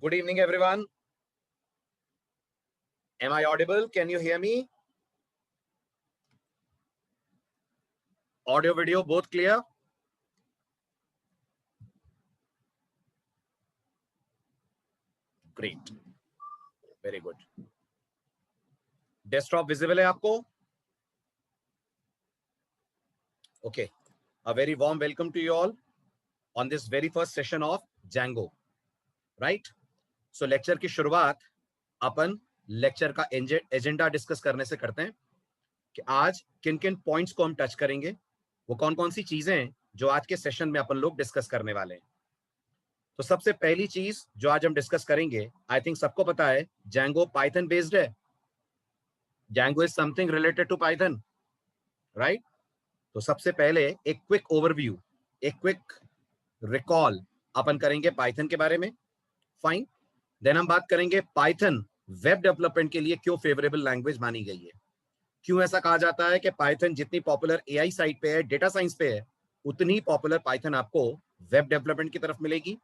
Good evening, everyone. Am I audible? Can you hear me? Audio, video, both clear? Great. Very good. Desktop visible है आपको? Okay. A very warm welcome to you all on this very first session of Django. Right? So lecture की शुरुआत अपन lecture का agenda discuss करने से करते हैं कि आज किन किन पॉइंट्स को हम टच करेंगे, वो कौन कौन सी चीजें हैं जो आज के सेशन में अपन लोग डिस्कस करने वाले हैं। तो सबसे पहली चीज जो आज हम डिस्कस करेंगे, आई थिंक सबको पता है, Django पाइथन बेस्ड है। Django is something related to Python, right? तो सबसे पहले एक क्विक ओवरव्यू, एक क्विक रिकॉल अपन करेंगे पाइथन के बारे में। फाइन। देन हम बात करेंगे पाइथन वेब डेवलपमेंट के लिए क्यों फेवरेबल लैंग्वेज मानी गई है, क्यों ऐसा कहा जाता है कि पाइथन जितनी पॉपुलर एआई साइड पे है, डेटा साइंस पे है, उतनी पॉपुलर पाइथन आपको वेब डेवलपमेंट की तरफ मिलेगी।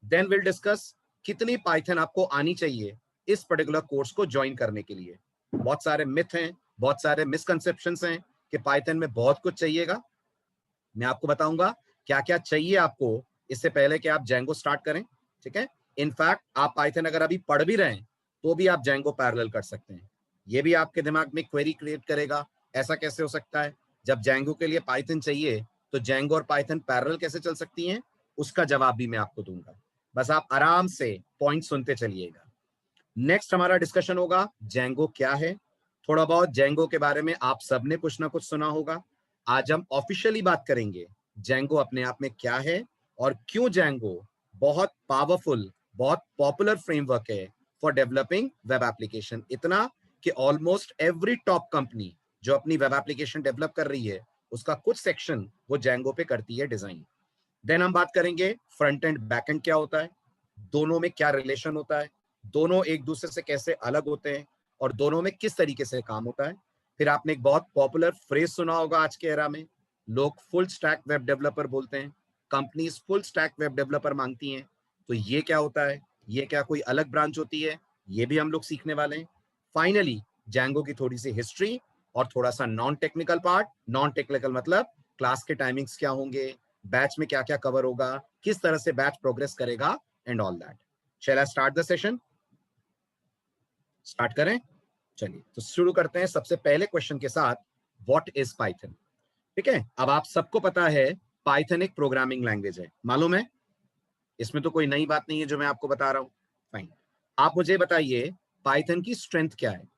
देन विल डिस्कस कितनी पाइथन आपको आनी चाहिए इस पर्टिकुलर कोर्स को ज्वाइन करने के लिए। बहुत सारे मिथ हैं, बहुत सारे मिसकंसेप्शंस हैं कि पाइथन में बहुत कुछ चाहिएगा। मैं आपको बताऊंगा क्या क्या चाहिए आपको इससे पहले कि आप Django स्टार्ट करें। ठीक है? इनफैक्ट आप पाइथन अगर अभी पढ़ भी रहे हैं तो भी आप Django पैरेलल कर सकते हैं। ये भी आपके दिमाग में क्वेरी क्रिएट करेगा, ऐसा कैसे हो सकता है, जब Django के लिए पाइथन चाहिए तो Django और पाइथन पैरेलल कैसे चल सकती हैं? उसका जवाब भी मैं आपको दूंगा। बस आप आराम से पॉइंट सुनते चलिएगा। नेक्स्ट हमारा डिस्कशन होगा Django क्या है। थोड़ा बहुत Django के बारे में आप सबने कुछ ना कुछ सुना होगा। आज हम ऑफिशियली बात करेंगे Django अपने आप में क्या है और क्यों Django बहुत पावरफुल, बहुत पॉपुलर फ्रेमवर्क है फॉर डेवलपिंग वेब एप्लीकेशन। इतना कि ऑलमोस्ट एवरी टॉप कंपनी जो अपनी वेब एप्लीकेशन डेवलप कर रही है उसका कुछ सेक्शन वो Django पे करती है डिजाइन। देन हम बात करेंगे फ्रंट एंड बैक एंड क्या होता है, दोनों में क्या रिलेशन होता है, दोनों एक दूसरे से कैसे अलग होते हैं और दोनों में किस तरीके से काम होता है। फिर आपने एक बहुत पॉपुलर फ्रेज सुना होगा आज के एरा में, लोग फुल स्टैक वेब डेवलपर बोलते हैं, companies full stack web developer मांगती हैं। तो ये क्या होता है, ये क्या कोई अलग ब्रांच होती है, ये भी हम लोग सीखने वाले हैं। फाइनली Django की थोड़ी सी हिस्ट्री और थोड़ा सा non technical part. Non technical मतलब क्लास के टाइमिंग्स क्या होंगे, बैच में क्या क्या कवर होगा, किस तरह से बैच प्रोग्रेस करेगा and all that. Shall I start the session? Start करें? चलिए तो शुरू करते हैं सबसे पहले क्वेश्चन के साथ, व्हाट इज पाइथन। ठीक है? अब आप सबको पता है पाइथन एक प्रोग्रामिंग लैंग्वेज है, मालूम है, इसमें तो कोई नई बात नहीं है जो मैं आपको बता रहा हूं। फाइन। आप मुझे बताइए पाइथन की स्ट्रेंथ क्या है,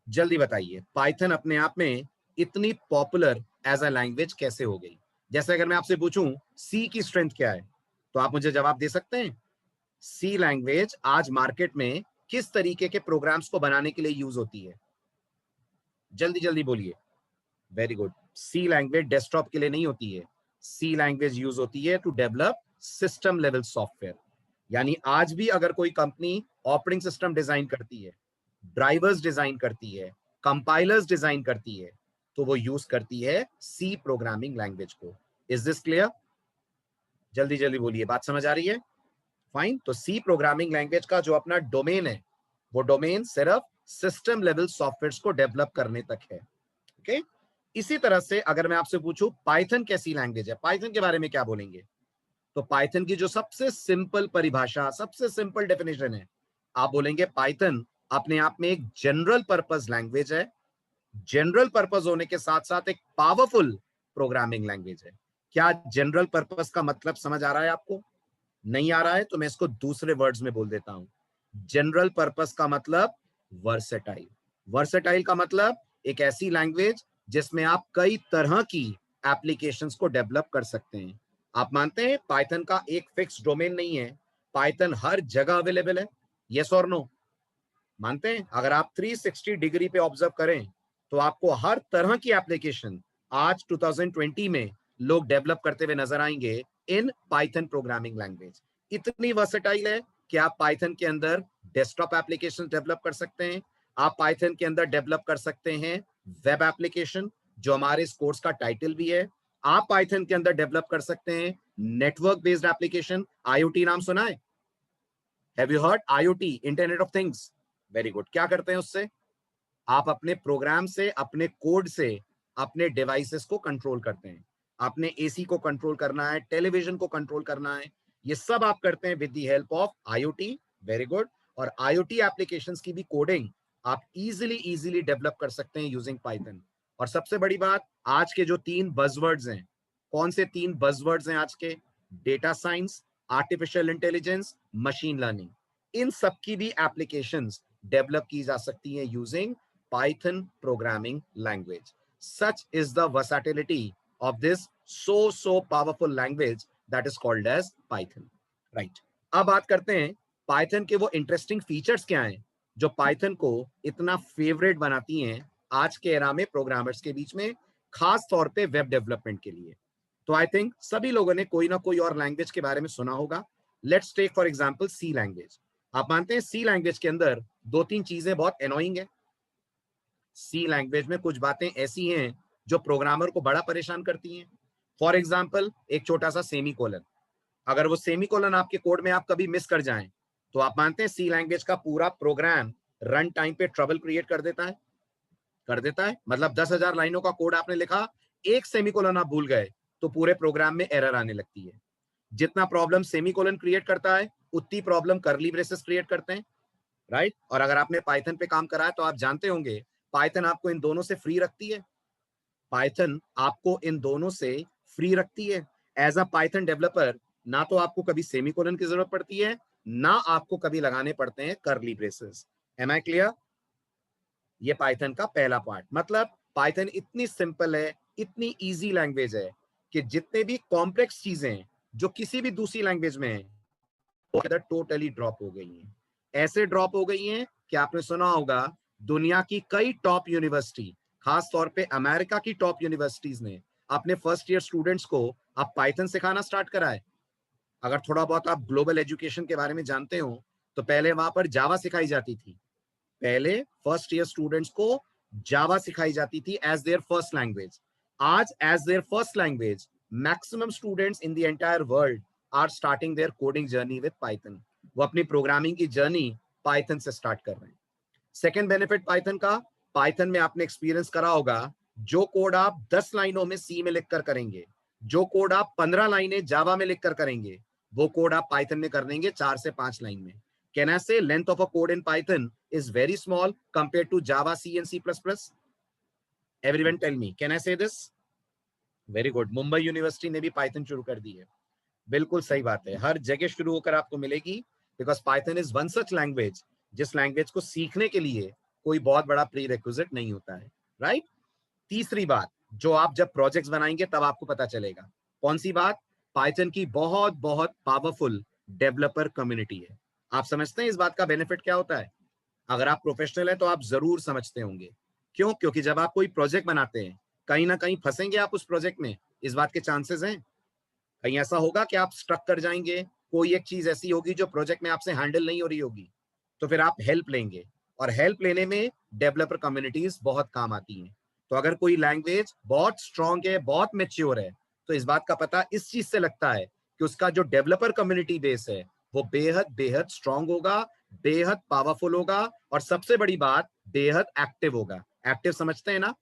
जल्दी बताइए। पाइथन अपने आप में इतनी पॉपुलर एज अ लैंग्वेज कैसे हो गई? जैसे अगर मैं आपसे पूछूं सी की स्ट्रेंथ क्या है, तो आप मुझे जवाब दे सकते हैं? सी लैंग्वेज आज मार्केट में किस तरीके के प्रोग्राम्स को बनाने के लिए यूज होती है? जल्दी जल्दी बोलिए। Very good. C language desktop के लिए नहीं होती है, सी लैंग्वेज यूज होती है to develop system level software. यानी आज भी अगर कोई कंपनी ऑपरेटिंग सिस्टम डिजाइन करती है, ड्राइवर्स डिजाइन करती है, कंपाइलर्स डिजाइन करती है, तो वो यूज करती है सी प्रोग्रामिंग लैंग्वेज को। Is this clear? जल्दी जल्दी बोलिए, बात समझ आ रही है? फाइन। तो सी प्रोग्रामिंग लैंग्वेज का जो अपना डोमेन है, वो डोमेन सिर्फ सिस्टम लेवल सॉफ्टवेयर को डेवलप करने तक है। ओके? इसी तरह से अगर मैं आपसे पूछूं पाइथन कैसी लैंग्वेज है, पाइथन के बारे में क्या बोलेंगे? तो पाइथन की जो सबसे सिंपल परिभाषा, सबसे सिंपल डेफिनेशन है, आप बोलेंगे पाइथन अपने आप में एक जनरल पर्पस लैंग्वेज है। जनरल पर्पस होने के साथ साथ एक पावरफुल प्रोग्रामिंग लैंग्वेज है। क्या जनरल पर्पस का मतलब समझ आ रहा है आपको? नहीं आ रहा है तो मैं इसको दूसरे वर्ड्स में बोल देता हूं। जनरल पर्पस का मतलब वर्सेटाइल। वर्सेटाइल का मतलब एक ऐसी लैंग्वेज जिसमें आप कई तरह की एप्लीकेशंस को डेवलप कर सकते हैं। आप मानते हैं पाइथन का एक फिक्स डोमेन नहीं है, पाइथन हर जगह अवेलेबल है? यस और नो? मानते हैं? अगर आप 360 डिग्री पे ऑब्जर्व करें तो आपको हर तरह की एप्लीकेशन आज 2020 में लोग डेवलप करते हुए नजर आएंगे इन पाइथन प्रोग्रामिंग लैंग्वेज। इतनी वर्सेटाइल है कि आप पाइथन के अंदर डेस्कटॉप एप्लीकेशन डेवलप कर सकते हैं, आप पाइथन के अंदर डेवलप कर सकते हैं वेब एप्लीकेशन, जो हमारे इस कोर्स का टाइटल भी है। आप पाइथन के अंदर डेवलप कर सकते हैं नेटवर्क बेस्ड एप्लीकेशन। आईओटी नाम सुना है? Have you heard IoT, internet of things? Very good. क्या करते हैं उससे? आप अपने प्रोग्राम से, अपने कोड से अपने डिवाइसेस को कंट्रोल करते हैं। आपने एसी को कंट्रोल करना है, टेलीविजन को कंट्रोल करना है, ये सब आप करते हैं with the help of IoT। Very good. और IoT एप्लीकेशंस की भी कोडिंग आप इजीली डेवलप कर सकते हैं यूजिंग पाइथन। और सबसे बड़ी बात, आज के जो 3 बज़वर्ड्स हैं, कौन से 3 बज़वर्ड्स हैं आज के? Data science, artificial intelligence, machine learning. इन सब की भी एप्लीकेशंस डेवलप की जा सकती हैं using Python programming language. Such is the versatility of this so powerful language that is called as Python. Right. अब बात करते हैं Python के वो इंटरेस्टिंग फीचर्स क्या हैं जो Python को इतना फेवरेट बनाती हैं आज के एरा में प्रोग्रामर्स के बीच में, खास तौर पे वेब डेवलपमेंट के लिए। तो आई थिंक सभी लोगों ने कोई ना कोई और लैंग्वेज के बारे में सुना होगा। Let's take for example C language. आप मानते हैं सी लैंग्वेज के अंदर 2-3 चीजें बहुत एनोइंग है। सी लैंग्वेज में कुछ बातें ऐसी हैं जो प्रोग्रामर को बड़ा परेशान करती हैं। फॉर एग्जाम्पल, एक छोटा सा सेमी कोलन, अगर वो सेमी कोलन आपके कोड में आप कभी मिस कर जाएं तो आप मानते हैं सी लैंग्वेज का पूरा प्रोग्राम रन टाइम पे ट्रबल क्रिएट कर देता है। मतलब 10,000 लाइनों का कोड आपने लिखा, एक सेमी कोलन आप भूल गए तो पूरे प्रोग्राम में एरर आने लगती है। जितना प्रॉब्लम सेमी कोलन क्रिएट करता है उतनी प्रॉब्लम करली ब्रेसेस क्रिएट करते हैं, राइट? और अगर आपने पाइथन पे काम करा है तो आप जानते होंगे पाइथन आपको इन दोनों से फ्री रखती है। पाइथन आपको इन दोनों से फ्री रखती है। एज अ पाइथन डेवलपर ना तो आपको कभी सेमीकोलन की जरूरत पड़ती है, ना आपको कभी लगाने पड़ते हैं curly braces. Am I clear? ये पाइथन का पहला पार्ट। मतलब पाइथन इतनी सिंपल है, इतनी इजी लैंग्वेज है कि जितने भी कॉम्प्लेक्स चीजें हैं जो किसी भी दूसरी लैंग्वेज में है वो टोटली ड्रॉप हो गई हैं। ऐसे ड्रॉप हो गई हैं कि आपने सुना होगा दुनिया की कई टॉप यूनिवर्सिटी, खास तौर पे अमेरिका की टॉप यूनिवर्सिटीज ने अपने फर्स्ट ईयर स्टूडेंट्स को अब पाइथन सिखाना स्टार्ट करा है। अगर थोड़ा बहुत आप ग्लोबल एजुकेशन के बारे में जानते हो तो पहले वहां पर जावा सिखाई जाती थी। पहले फर्स्ट ईयर स्टूडेंट्स को जावा सिखाई जाती थी एज देयर फर्स्ट लैंग्वेज। आज as their first language maximum students in the entire world are starting their coding journey with Python. वो अपनी प्रोग्रामिंग की जर्नी पाइथन से स्टार्ट कर रहे हैं। सेकेंड बेनिफिट पाइथन का, पाइथन में आपने एक्सपीरियंस करा होगा, जो कोड आप 10 लाइनों में सी में लिखकर करेंगे, जो कोड आप 15 लाइनें जावा में लिखकर करेंगे, वो कोड आप पाइथन में कर देंगे 4 से 5 लाइन में। Can I say length of a code in Python is very small compare to Java, C and C plus plus? Everyone tell me, can I say this? Very good. Mumbai university ने भी Python शुरू कर दी है। बिल्कुल सही बात है, हर जगह शुरू होकर आपको मिलेगी, because Python is one such language जिस लैंग्वेज को सीखने के लिए कोई बहुत बड़ा प्री रिक्विजिट नहीं होता है, राइट? तीसरी बात जो आप जब प्रोजेक्ट्स बनाएंगे तब आपको पता चलेगा, कौन सी बात? पाइथन की बहुत बहुत पावरफुल डेवलपर कम्युनिटी है। आप समझते हैं इस बात का बेनिफिट क्या होता है? अगर आप प्रोफेशनल हैं तो आप जरूर समझते होंगे। क्यों? क्योंकि जब आप कोई प्रोजेक्ट बनाते हैं कहीं ना कहीं फंसेंगे आप उस प्रोजेक्ट में, इस बात के चांसेस हैं। कहीं ऐसा होगा कि आप स्ट्रक कर जाएंगे, कोई एक चीज ऐसी होगी जो प्रोजेक्ट में आपसे हैंडल नहीं हो रही होगी, तो फिर आप हेल्प लेंगे, और हेल्प लेने में डेवलपर कम्युनिटीज बहुत काम आती हैं। तो अगर कोई लैंग्वेज बहुत स्ट्रांग है, बहुत मेच्योर है, तो इस बात का पता इस चीज से लगता है कि उसका जो डेवलपर कम्युनिटी बेस है वो बेहद बेहद स्ट्रांग होगा, बेहद पावरफुल होगा, और सबसे बड़ी बात बेहद एक्टिव होगा। एक्टिव समझते हैं ना?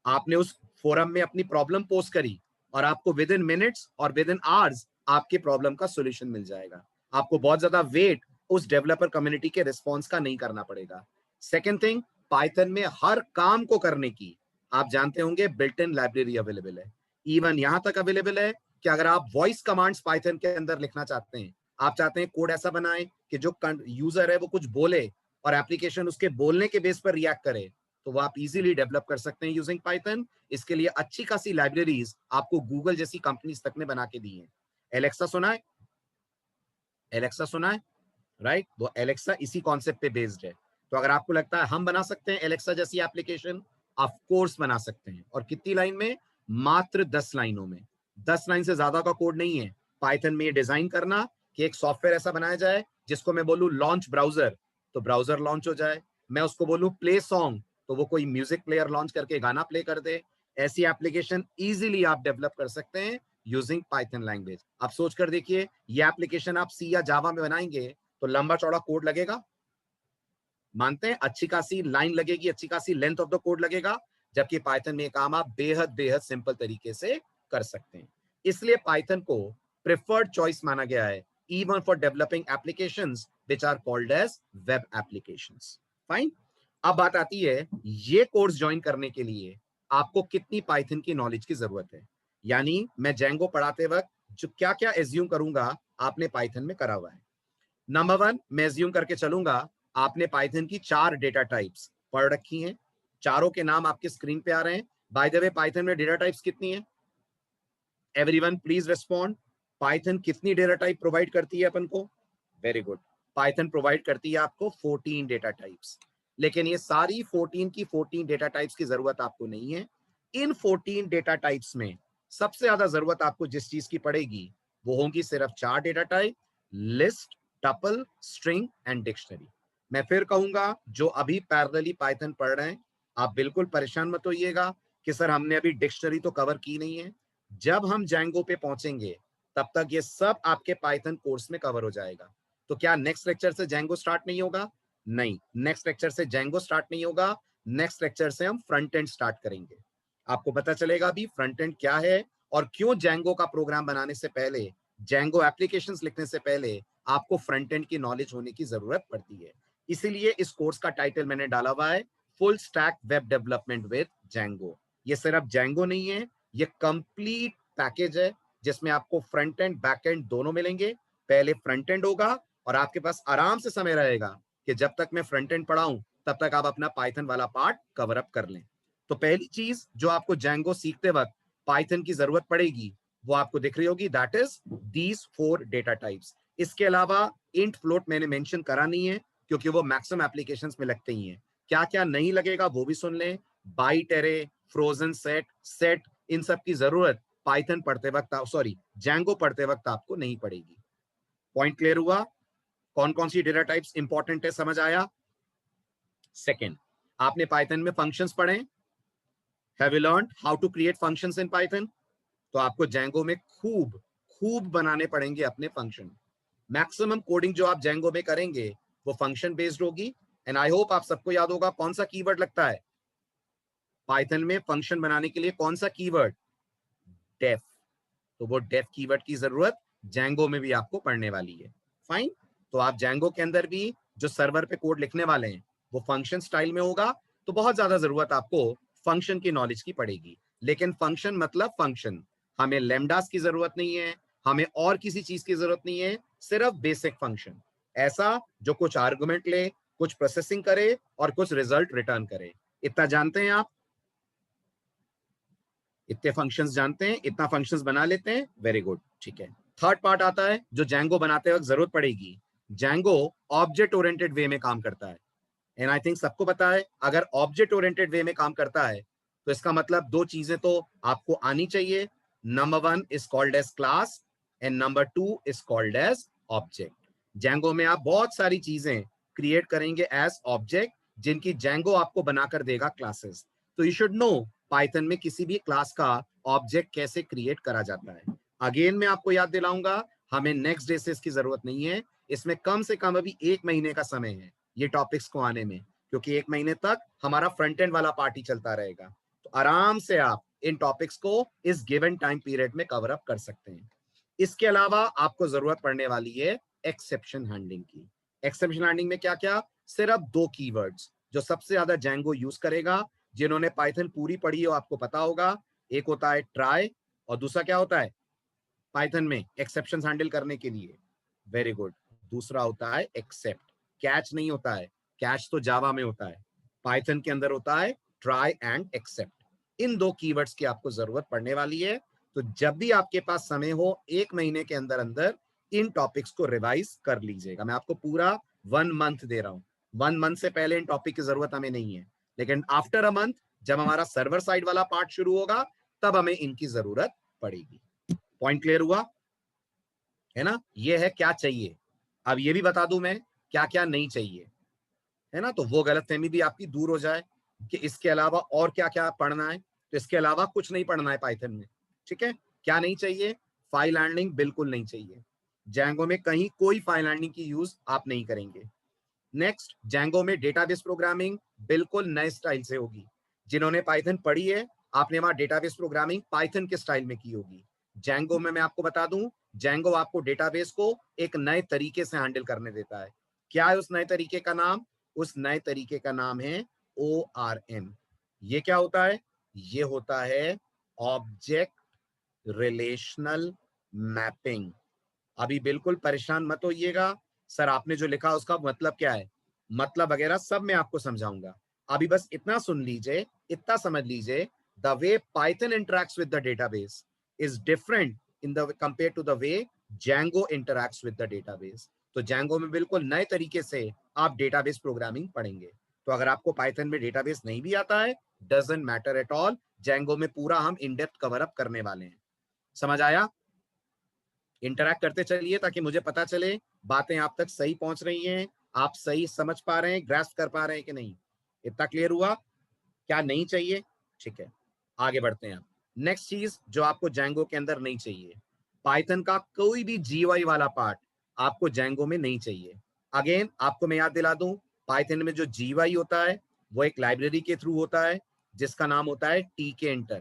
आपने उस फोरम में अपनी प्रॉब्लम पोस्ट करी और आपको विद इन मिनट्स और विद इन आवर्स आपके प्रॉब्लम का सॉल्यूशन मिल जाएगा। आपको बहुत ज्यादा वेट उस डेवलपर कम्युनिटी के रिस्पॉन्स का नहीं करना पड़ेगा। सेकेंड थिंग, पाइथन में हर काम को करने की, आप जानते होंगे, बिल्ट इन लाइब्रेरी अवेलेबल है। इवन यहां तक अवेलेबल है कि अगर आप वॉइस कमांड्स पाइथन के अंदर लिखना चाहते हैं, आप चाहते हैं कोड ऐसा बनाएं कि जो यूजर है वो कुछ बोले और एप्लीकेशन उसके बोलने के बेस पर रिएक्ट करे, तो वो आप इजीली डेवलप कर सकते हैं यूजिंग पाइथन। इसके लिए अच्छी खासी लाइब्रेरीज आपको गूगल जैसी कंपनीज तक ने बना के दी है। एलेक्सा सुना है? एलेक्सा सुना है, राइट? वो एलेक्सा इसी कॉन्सेप्ट पे बेस्ड है। तो अगर आपको लगता है हम बना सकते हैं एलेक्सा जैसी एप्लीकेशन, ऑफ कोर्स बना सकते हैं। और कितनी लाइन में? मात्र 10 लाइनों में। 10 लाइन से ज्यादा का कोड नहीं है। पाइथन में ये डिजाइन करना कि एक सॉफ्टवेयर ऐसा बनाया जाए जिसको मैं बोलूं लॉन्च ब्राउजर, तो ब्राउजर लॉन्च हो जाए। मैं उसको बोलूं प्ले सॉन्ग, तो वो कोई म्यूजिक प्लेयर लॉन्च करके गाना प्ले कर दे। ऐसी एप्लीकेशन इजीली आप डेवलप कर सकते हैं यूजिंग पाइथन लैंग्वेज। आप सोच कर देखिए, ये एप्लीकेशन आप सी या जावा में बनाएंगे तो लंबा चौड़ा कोड लगेगा, मानते हैं, अच्छी खासी लाइन लगेगी, अच्छी खासी लेंथ ऑफ द कोड लगेगा, जबकि पाइथन में काम आप बेहद बेहद सिंपल तरीके से कर सकते हैं। इसलिए पाइथन को प्रेफर्ड चॉइस माना गया है even for developing applications which are called as web applications. Fine. अब बात आती है ये कोर्स ज्वाइन करने के लिए आपको कितनी पाइथन की नॉलेज की जरूरत है। यानी मैं जेंगो पढ़ाते वक्त जो क्या क्या एज्यूम करूंगा आपने पाइथन में करा हुआ है। नंबर वन, मैं एज्यूम करके चलूंगा आपने पाइथन की 4 डेटा टाइप्स पढ़ रखी हैं। चारों के नाम आपके स्क्रीन पे आ रहे हैं। बाय द वे, पाइथन में डेटा टाइप्स कितनी है? Everyone please respond. पाइथन कितनी डेटा टाइप प्रोवाइड करती है अपन को? Very good. पाइथन प्रोवाइड करती है आपको 14 डेटा टाइप्स। लेकिन ये सारी 14 की 14 डेटा टाइप्स की जरूरत आपको नहीं है। इन 14 डेटा टाइप्स में सबसे ज्यादा जरूरत आपको जिस चीज की पड़ेगी वो होंगी सिर्फ 4 data type, list, tuple, string and dictionary. मैं फिर कहूंगा, जो अभी पैरेलली पाइथन पढ़ रहे हैं, आप बिल्कुल परेशान मत होइएगा कि सर हमने अभी डिक्शनरी तो कवर की नहीं है। जब हम जैंगो पे पहुंचेंगे तब तक ये सब आपके पाइथन कोर्स में कवर हो जाएगा। तो क्या नेक्स्ट लेक्चर से जैंगो स्टार्ट नहीं होगा? नहीं, नेक्स्ट लेक्चर से जैंगो स्टार्ट नहीं होगा। नेक्स्ट लेक्चर से हम फ्रंट एंड स्टार्ट करेंगे। आपको पता चलेगा अभी फ्रंट एंड क्या है और क्यों जैंगो का प्रोग्राम बनाने से पहले, जैंगो एप्लीकेशंस लिखने से पहले आपको फ्रंट एंड की नॉलेज होने की जरूरत पड़ती है। इसीलिए इस कोर्स का टाइटल मैंने डाला हुआ है full stack web development with Django. ये सिर्फ जैंगो नहीं है, ये कंप्लीट पैकेज है जिसमें आपको फ्रंट एंड बैक एंड दोनों मिलेंगे। पहले फ्रंट एंड होगा और आपके पास आराम से समय रहेगा कि जब तक मैं फ्रंट एंड पढ़ाऊं तब तक आप अपना पाइथन वाला पार्ट कवर अप कर लें। तो पहली चीज जो आपको जैंगो सीखते वक्त पाइथन की जरूरत पड़ेगी वो आपको दिख रही होगी, that is these 4 data types. इसके अलावा इंट फ्लोट मैंने मेंशन करा नहीं है क्योंकि वो मैक्सिमम एप्लीकेशंस में लगते ही हैं। क्या क्या नहीं लगेगा वो भी सुन लें। Byte array, frozen set, set, इन सब की जरूरत पाइथन पढ़ते वक्त, सॉरी, जैंगो पढ़ते वक्त आपको नहीं पड़ेगी। पॉइंट क्लियर हुआ? कौन कौन सी डेटा टाइप्स इंपॉर्टेंट है, समझ आया? सेकेंड, आपने पाइथन में फंक्शंस पढ़े? Have you learned how to create functions in Python? तो आपको जैंगो में खूब खूब बनाने पड़ेंगे अपने फंक्शन। मैक्सिमम कोडिंग जो आप जैंगो में करेंगे वो फंक्शन बेस्ड होगी। एंड आई होप आप सबको याद होगा कौन सा कीवर्ड लगता है पाइथन में फंक्शन बनाने के लिए, कौन सा कीवर्ड? डेफ। तो वो डेफ कीवर्ड की जरूरत जैंगो में भी आपको पढ़ने वाली है। फाइन। तो आप जैंगो के अंदर भी जो सर्वर पे कोड लिखने वाले हैं वो फंक्शन स्टाइल में होगा, तो बहुत ज्यादा जरूरत आपको फंक्शन की नॉलेज की पड़ेगी। लेकिन फंक्शन मतलब फंक्शन, हमें लेमडास की जरूरत नहीं है, हमें और किसी चीज की जरूरत नहीं है, सिर्फ बेसिक फंक्शन, ऐसा जो कुछ आर्गुमेंट ले, कुछ प्रोसेसिंग करे और कुछ रिजल्ट रिटर्न करे। इतना जानते हैं आप? इतने फंक्शंस जानते हैं, इतना फंक्शंस बना लेते हैं, वेरी गुड, ठीक है। थर्ड पार्ट आता है जो जैंगो बनाते वक्त जरूरत पड़ेगी। जैंगो ऑब्जेक्ट ओरिएंटेड वे में काम करता है। एंड आई थिंक सबको पता है अगर ऑब्जेक्ट ओरिएंटेड वे में काम करता है तो इसका मतलब दो चीजें तो आपको आनी चाहिए। Number one is called as class and number two is called as object. Django में आप बहुत सारी चीजें क्रिएट करेंगे एज ऑब्जेक्ट जिनकी जैंगो आपको बनाकर देगा क्लासेस। तो यू शुड नो पाइथन में किसी भी क्लास का ऑब्जेक्ट कैसे क्रिएट करा जाता है। अगेन मैं आपको याद दिलाऊंगा, हमें नेक्स्ट डे से इसकी जरूरत नहीं है। इसमें कम से कम अभी 1 महीने का समय है ये टॉपिक्स को आने में, क्योंकि 1 महीने तक हमारा फ्रंट एंड वाला पार्ट ही चलता रहेगा। तो आराम से आप इन टॉपिक्स को इस गिवन टाइम पीरियड में कवर अप कर सकते हैं। इसके अलावा आपको जरूरत पड़ने वाली है एक्सेप्शन हैंडलिंग की। एक्सेप्शन हैंडलिंग में क्या क्या? सिर्फ 2 कीवर्ड्स जो सबसे ज्यादा जैंगो यूज करेगा, जिन्होंने पाइथन पूरी पढ़ी हो आपको पता होगा। एक होता है ट्राई और दूसरा क्या होता है पाइथन में एक्सेप्शन हैंडल करने के लिए? वेरी गुड, दूसरा होता है एक्सेप्ट। कैच नहीं होता है, कैच तो जावा में होता है, पाइथन के अंदर होता है ट्राई एंड एक्सेप्ट। इन 2 कीवर्ड्स की आपको जरूरत पड़ने वाली है। तो जब भी आपके पास समय हो 1 महीने के अंदर अंदर इन टॉपिक्स को रिवाइज कर लीजिएगा। मैं आपको पूरा 1 मंथ दे रहा हूं। 1 मंथ से पहले इन टॉपिक की जरूरत हमें नहीं है, लेकिन आफ्टर अ मंथ जब हमारा सर्वर साइड वाला पार्ट शुरू होगा तब हमें इनकी जरूरत पड़ेगी। पॉइंट क्लियर हुआ है ना? ये है क्या चाहिए। अब ये भी बता दूं मैं क्या क्या नहीं चाहिए, है ना, तो वो गलतफहमी भी आपकी दूर हो जाए कि इसके अलावा और क्या क्या पढ़ना है। तो इसके अलावा कुछ नहीं पढ़ना है पाइथन में, ठीक है? क्या नहीं चाहिए? फाइल हैंडलिंग बिल्कुल नहीं चाहिए। Django में कहीं कोई फाइल हैंडलिंग की यूज आप नहीं करेंगे। नेक्स्ट, Django में डेटाबेस प्रोग्रामिंग बिल्कुल नए स्टाइल से होगी। जिन्होंने पाइथन पढ़ी है, आपने वहां डेटाबेस प्रोग्रामिंग पाइथन के स्टाइल में की होगी। Django में मैं आपको बता दूं, Django आपको डेटाबेस को एक नए तरीके से हैंडल करने देता है। क्या है उस नए तरीके का नाम? उस नए तरीके का नाम है ORM। ये क्या होता है? ये होता है ऑब्जेक्ट रिलेशनल मैपिंग। अभी बिल्कुल परेशान मत होइएगा, सर आपने जो लिखा उसका मतलब क्या है, मतलब वगैरह सब मैं आपको समझाऊंगा। अभी बस इतना सुन लीजिए, इतना समझ लीजिए, the way Python interacts with the database is different in the compare to the way Django interacts with the database. तो Django में बिल्कुल नए तरीके से आप डेटाबेस प्रोग्रामिंग पढ़ेंगे। तो अगर आपको पाइथन में डेटाबेस नहीं भी आता है, doesn't matter at all, Django में पूरा हम इन डेप्थ कवर अप करने वाले हैं। समझ आया? इंटरैक्ट करते चलिए ताकि मुझे पता चले बातें आप तक सही पहुंच रही हैं, आप सही समझ पा रहे हैं, ग्रास्प कर पा रहे हैं कि नहीं। इतना क्लियर हुआ? क्या नहीं चाहिए? ठीक है, आगे बढ़ते हैं। नेक्स्ट चीज जो आपको Django के अंदर नहीं चाहिए, पाइथन का कोई भी GUI वाला पार्ट आपको Django में नहीं चाहिए। अगेन आपको मैं याद दिला दूं, पाइथन में जो GUI होता है वो एक लाइब्रेरी के थ्रू होता है जिसका नाम होता है tkinter,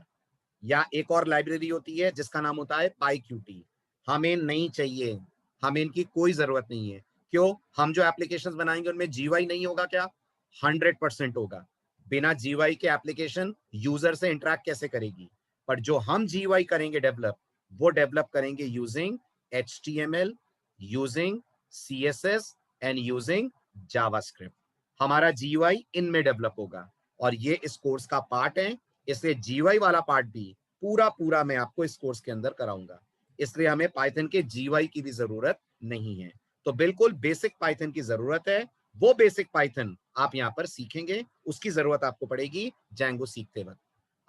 या एक और लाइब्रेरी होती है जिसका नाम होता है PyQt। हमें नहीं चाहिए, हमें इनकी कोई जरूरत नहीं है। क्यों? हम जो एप्लीकेशंस बनाएंगे उनमें GUI नहीं होगा क्या? 100% होगा। बिना GUI के एप्लीकेशन यूजर से इंटरेक्ट कैसे करेगी? पर जो हम GUI करेंगे डेवलप, वो डेवलप करेंगे using HTML, using CSS and using JavaScript. हमारा GUI इनमें डेवलप होगा और ये इस कोर्स का पार्ट है। इसलिए GUI वाला पार्ट भी पूरा पूरा मैं आपको इस कोर्स के अंदर कराऊंगा। इसलिए हमें पाइथन के GUI की भी जरूरत नहीं है। तो बिल्कुल बेसिक पाइथन की जरूरत है। वो बेसिक पाइथन आप यहां पर सीखेंगे, उसकी जरूरत आपको पड़ेगी Django सीखते वक्त।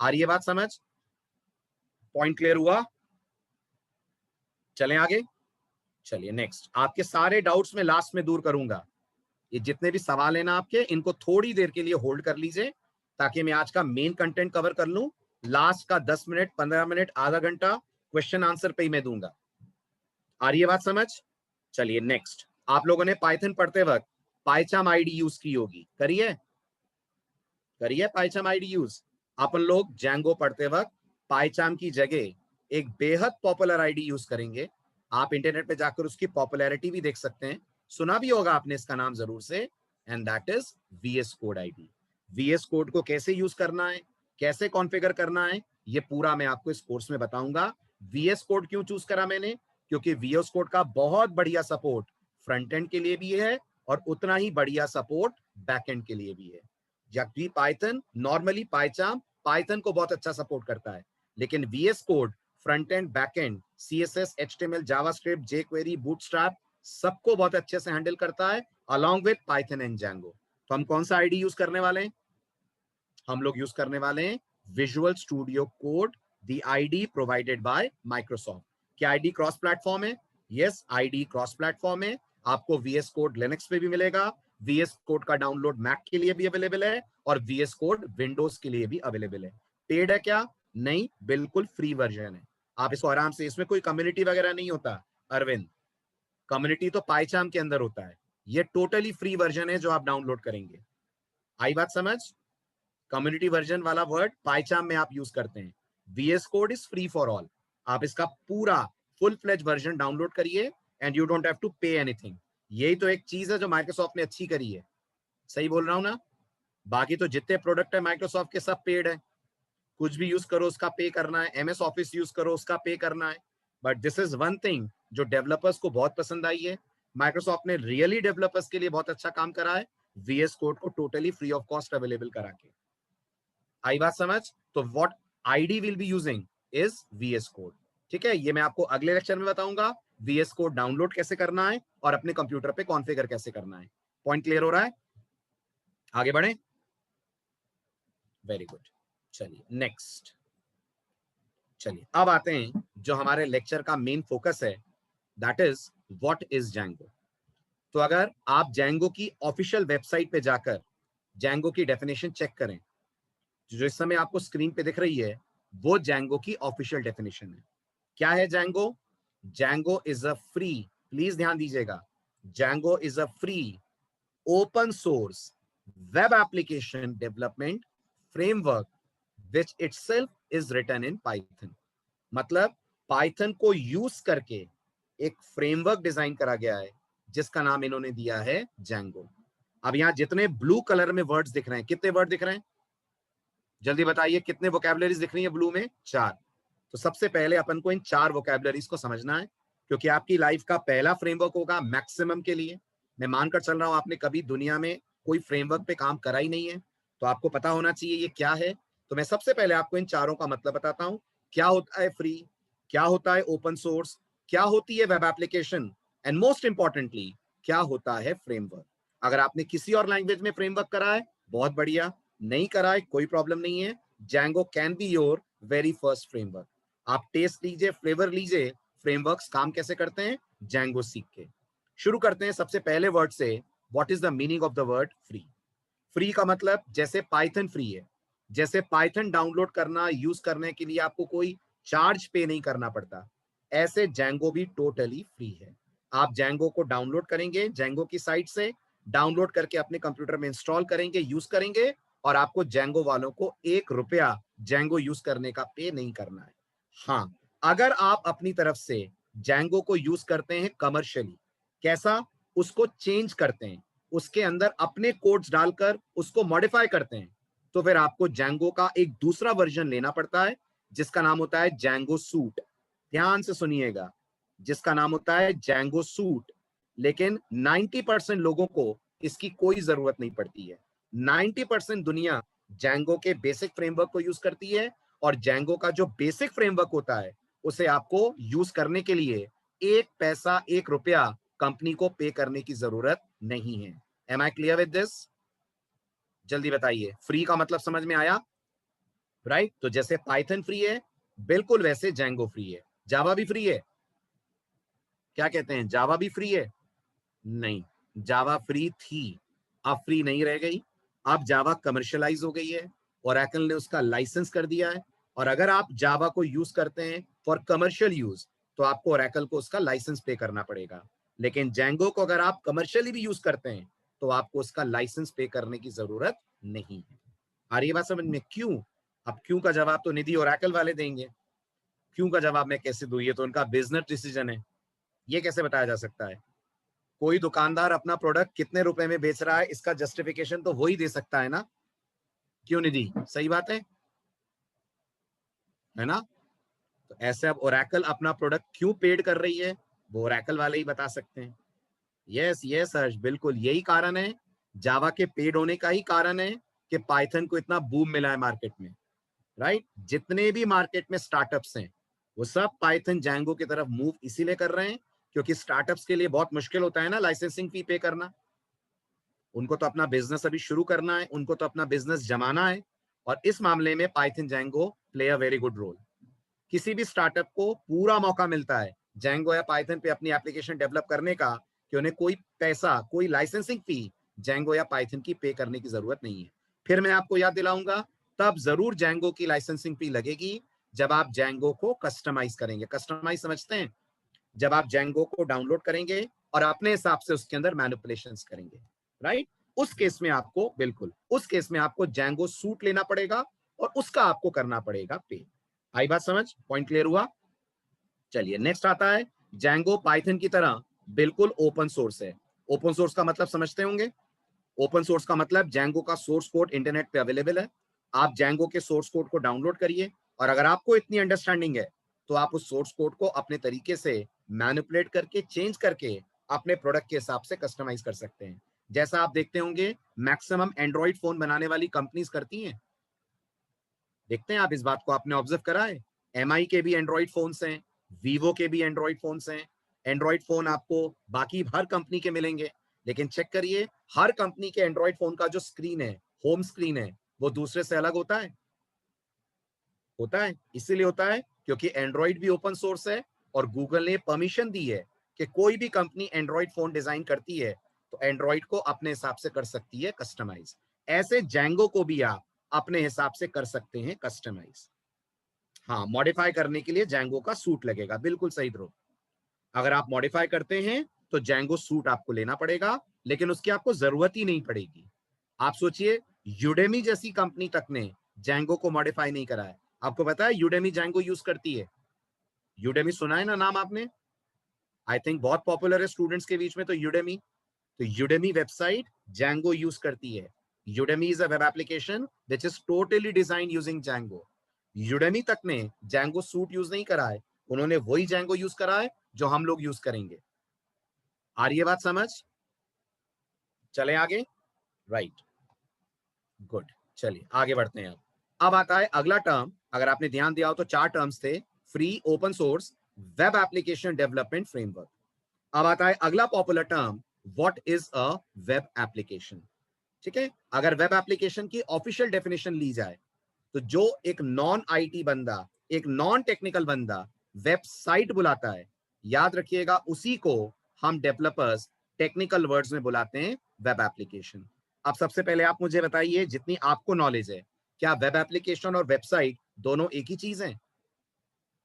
आ रही है बात समझ? पॉइंट क्लियर हुआ? चलें आगे। चलिए नेक्स्ट, आपके सारे डाउट्स मैं लास्ट में दूर करूंगा। ये जितने भी सवाल हैं ना आपके, इनको थोड़ी देर के लिए होल्ड कर लीजिए ताकि मैं आज का मेन कंटेंट कवर कर लूं। लास्ट का 10 मिनट, 15 मिनट, आधा घंटा क्वेश्चन आंसर पे ही मैं दूंगा। आ रही है बात समझ? चलिए नेक्स्ट, आप लोगों ने पाइथन पढ़ते वक्त पाइचाम आईडी यूज की होगी, करिए करिए पाइचाम आईडी यूज। अपन लोग Django पढ़ते वक्त पाइचाम की जगह एक बेहद पॉपुलर आईडी यूज करेंगे। आप इंटरनेट पे जाकर उसकी पॉपुलैरिटी भी देख सकते हैं, सुना भी होगा आपने इसका नाम जरूर से, and that is VS code ID. VS code को कैसे यूज करना है, कैसे कॉन्फ़िगर करना है, ये पूरा मैं आपको इस कोर्स में बताऊंगा। VS कोड क्यों चूज करा मैंने? क्योंकि VS कोड का बहुत बढ़िया सपोर्ट फ्रंट एंड के लिए भी है और उतना ही बढ़िया सपोर्ट बैक एंड के लिए भी है। जबकि पाइथन नॉर्मली पाइचाम पाइथन को बहुत अच्छा सपोर्ट करता है, लेकिन VS code front end, back and, CSS, HTML, JavaScript, jQuery, bootstrap सबको बहुत अच्छे से हैंडल करता है along with Python and Django। तो हम कौन सा आईडी यूज करने वाले हैं? हम लोग यूज करने वाले हैं visual studio code, the ID provided by Microsoft. क्या आईडी क्रॉस प्लेटफॉर्म है? यस, आईडी क्रॉस प्लेटफॉर्म है। आपको VS कोड लिनक्स पे भी मिलेगा, VS कोड का डाउनलोड मैक के लिए भी अवेलेबल है और VS कोड विंडोज के लिए भी अवेलेबल है। पेड है क्या? नहीं, बिल्कुल फ्री वर्जन है। आप इसको आराम से, इसमें कोई कम्युनिटी वगैरह नहीं होता अरविंद, कम्युनिटी तो पाइचाम के अंदर होता है। ये टोटली फ्री वर्जन है जो आप डाउनलोड करेंगे। आई बात समझ? कम्युनिटी वर्जन वाला वर्ड पाइचाम में आप यूज करते हैं। VS code is free for all. आप इसका पूरा फुल फ्लेज वर्जन डाउनलोड करिए and you don't have to pay anything. यही तो एक चीज है जो माइक्रोसॉफ्ट ने अच्छी करी है। सही बोल रहा हूं ना? बाकी तो जितने प्रोडक्ट है माइक्रोसॉफ्ट के सब पेड है, कुछ भी यूज करो उसका पे करना है, MS ऑफिस यूज करो उसका पे करना है। But this is one thing जो डेवलपर्स को बहुत पसंद आई है, माइक्रोसॉफ्ट ने रियली डेवलपर्स के लिए बहुत अच्छा काम करा है, VS कोड को totally free of cost available करा के। आई बात समझ? तो what ID will be using is VS code. ठीक है, ये मैं आपको अगले लेक्चर में बताऊंगा VS कोड डाउनलोड कैसे करना है और अपने कंप्यूटर पे कॉन्फ़िगर कैसे करना है। पॉइंट क्लियर हो रहा है? आगे बढ़े। Very good. चलिए नेक्स्ट, चलिए अब आते हैं जो हमारे लेक्चर का मेन फोकस है, that is what is Django। तो अगर आप Django की ऑफिशियल वेबसाइट पे जाकर Django की डेफिनेशन चेक करें, जो इस समय आपको स्क्रीन पे दिख रही है, वो Django की ऑफिशियल डेफिनेशन है। क्या है Django? Django is a free please ध्यान दीजिएगा, Django is a free open source web application development framework which itself is written in Python. मतलब पाइथन को यूज करके एक फ्रेमवर्क डिजाइन करा गया है जिसका नाम इन्होंने दिया है Django. अब यहां जितने ब्लू कलर में वर्ड्स दिख रहे हैं, कितने वर्ड दिख रहे हैं जल्दी बताइए, कितने वोकैबुलरीज दिख रही है ब्लू में? 4. तो सबसे पहले अपन को इन 4 वोकैबुलरीज को समझना है, क्योंकि आपकी लाइफ का पहला फ्रेमवर्क होगा मैक्सिमम के लिए. मैं मानकर चल रहा हूं आपने कभी दुनिया में कोई फ्रेमवर्क पे काम करा ही नहीं है, तो आपको पता होना चाहिए ये क्या है. तो मैं सबसे पहले आपको इन चारों का मतलब बताता हूं. क्या होता है फ्री, क्या होता है ओपन सोर्स, क्या होती है web application, and most importantly क्या होता है फ्रेमवर्क. अगर आपने किसी और लैंग्वेज में फ्रेमवर्क करा है बहुत बढ़िया, नहीं करा है कोई प्रॉब्लम नहीं है. Django can be your very first framework. आप टेस्ट लीजिए, फ्लेवर लीजिए, फ्रेमवर्क्स काम कैसे करते हैं Django सीख के. शुरू करते हैं सबसे पहले वर्ड से. What is the meaning of the word free? Free का मतलब जैसे पाइथन फ्री है, जैसे पाइथन डाउनलोड करना यूज करने के लिए आपको कोई चार्ज पे नहीं करना पड़ता, ऐसे Django भी टोटली फ्री है. आप Django को डाउनलोड करेंगे Django की साइट से, डाउनलोड करके अपने कंप्यूटर में इंस्टॉल करेंगे, यूज करेंगे, और आपको Django वालों को 1 रुपया Django यूज करने का पे नहीं करना है. हाँ, अगर आप अपनी तरफ से Django को यूज करते हैं कमर्शियली, कैसा, उसको चेंज करते हैं, उसके अंदर अपने कोड्स डालकर उसको मॉडिफाई करते हैं, तो फिर आपको Django का एक दूसरा वर्जन लेना पड़ता है जिसका नाम होता है Django सूट. ध्यान से सुनिएगा, जिसका नाम होता है Django सूट. लेकिन 90% लोगों को इसकी कोई जरूरत नहीं पड़ती है. 90% दुनिया Django के बेसिक फ्रेमवर्क को यूज करती है, और Django का जो बेसिक फ्रेमवर्क होता है उसे आपको यूज करने के लिए 1 पैसा 1 रुपया कंपनी को पे करने की जरूरत नहीं है. Am I clear with this? जल्दी बताइए, फ्री का मतलब समझ में आया? राइट? तो जैसे पाइथन फ्री है बिल्कुल वैसे Django फ्री है. जावा भी फ्री है. क्या कहते हैं, जावा भी फ्री है? नहीं, जावा फ्री थी, अब फ्री नहीं रह गई. अब जावा कमर्शियलाइज हो गई है, ओरेकल ने उसका लाइसेंस कर दिया है, और अगर आप जावा को यूज करते हैं फॉर कमर्शियल यूज तो आपको ओरेकल को उसका लाइसेंस पे करना पड़ेगा. लेकिन Django को अगर आप कमर्शियली भी यूज करते हैं तो आपको उसका लाइसेंस पे करने की जरूरत नहीं है. आ रही है बात समझ में? क्यों? अब क्यों का जवाब तो निधि ओरेकल वाले देंगे, क्यों का जवाब मैं कैसे दूं, ये तो उनका बिजनेस डिसीजन है. ये कैसे बताया जा सकता है? कोई दुकानदार अपना प्रोडक्ट कितने रुपए में बेच रहा है इसका जस्टिफिकेशन तो वो ही दे सकता है ना. क्यों निधि? सही बात है ना? तो ऐसे अब ओरेकल अपना प्रोडक्ट क्यों पेड कर रही है वो ओरेकल वाले ही बता सकते हैं. यस यस हर्ष, बिल्कुल यही कारण है, जावा के पेड होने का ही कारण है कि पाइथन को इतना बूम मिला है मार्केट में. राइट? जितने भी मार्केट में स्टार्टअप्स हैं वो सब पाइथन Django की तरफ मूव इसीलिए कर रहे हैं क्योंकि स्टार्टअप्स के लिए बहुत मुश्किल होता है ना लाइसेंसिंग फी पे करना. उनको तो अपना बिजनेस अभी शुरू करना है, उनको तो अपना बिजनेस जमाना है, और इस मामले में Python Django play a very good role. किसी भी स्टार्टअप को पूरा मौका मिलता है Django या पाइथन पे अपनी एप्लीकेशन डेवलप करने का कि उन्हें कोई पैसा, कोई लाइसेंसिंग फी Django या पाइथन की पे करने की जरूरत नहीं है. फिर मैं आपको याद दिलाऊंगा, तब जरूर Django की लाइसेंसिंग फी लगेगी जब आप Django को कस्टमाइज करेंगे. कस्टमाइज समझते हैं? जब आप Django को डाउनलोड करेंगे और अपने हिसाब से उसके अंदर मैनिपुलेशंस करेंगे. राइट? उस केस में आपको, बिल्कुल उस केस में आपको Django सूट लेना पड़ेगा और उसका आपको करना पड़ेगा पे. आई बात समझ? पॉइंट क्लियर हुआ? चलिए नेक्स्ट आता है, Django पाइथन की तरह बिल्कुल ओपन सोर्स है. ओपन सोर्स का मतलब समझते होंगे. ओपन सोर्स का मतलब Django का सोर्स कोड इंटरनेट पे अवेलेबल है. आप Django के सोर्स कोड को डाउनलोड करिए, और अगर आपको इतनी अंडरस्टैंडिंग है तो आप उस सोर्स कोड को अपने तरीके से मैनिपुलेट करके, चेंज करके अपने प्रोडक्ट के हिसाब से कस्टमाइज कर सकते हैं. जैसा आप देखते होंगे मैक्सिमम एंड्रॉइड फोन बनाने वाली कंपनीज करती हैं. देखते हैं आप, इस बात को आपने ऑब्जर्व करा है? MI के भी एंड्रॉइड फोन्स हैं, वीवो के भी एंड्रॉइड फोन्स हैं. एंड्रॉइड फोन आपको बाकी हर कंपनी के मिलेंगे, लेकिन चेक करिए हर कंपनी के एंड्रॉइड फोन का जो स्क्रीन है, होम स्क्रीन है, वो दूसरे से अलग होता है. होता है. इसीलिए होता है क्योंकि एंड्रॉइड भी ओपन सोर्स है, और गूगल ने परमिशन दी है कि कोई भी कंपनी एंड्रॉइड फोन डिजाइन करती है तो एंड्रॉइड को अपने हिसाब से कर सकती है कस्टमाइज. ऐसे Django को भी आप अपने हिसाब से कर सकते हैं कस्टमाइज. हाँ, मॉडिफाई करने के लिए Django का सूट लगेगा. बिल्कुल सही ध्रुव. अगर आप मॉडिफाई करते हैं तो Django सूट आपको लेना पड़ेगा, लेकिन उसकी आपको जरूरत ही नहीं पड़ेगी। आप सोचिए, यूडेमी जैसी कंपनी तक ने Django को मॉडिफाई नहीं करा है। आपको पता है यूडेमी Django यूज करती है? यूडेमी सुना है ना नाम आपने? आई थिंक बहुत पॉपुलर है स्टूडेंट्स के बीच में। तो यूडेमी वेबसाइट Django यूज करती है। Udemy is a web application which is totally design using Django। Udemy तक ने Django सूट यूज नहीं करा है, उन्होंने वही Django यूज करा है जो हम लोग यूज करेंगे। आ रही है बात समझ? चले आगे। Right, good. चलिए आगे बढ़ते हैं। अब आता है अगला टर्म। अगर आपने ध्यान दिया हो तो 4 टर्म्स थे: free, open source, web application development framework. अब आता है अगला popular term, what is a web application. ठीक है, अगर वेब एप्लीकेशन की ऑफिशियल डेफिनेशन ली जाए तो जो एक नॉन आईटी बंदा, एक नॉन टेक्निकल बंदा वेबसाइट बुलाता है, याद रखिएगा उसी को हम डेवलपर्स टेक्निकल वर्ड्स में बुलाते हैं वेब एप्लीकेशन। अब सबसे पहले आप मुझे बताइए, जितनी आपको नॉलेज है, क्या वेब एप्लीकेशन और वेबसाइट दोनों एक ही चीज है?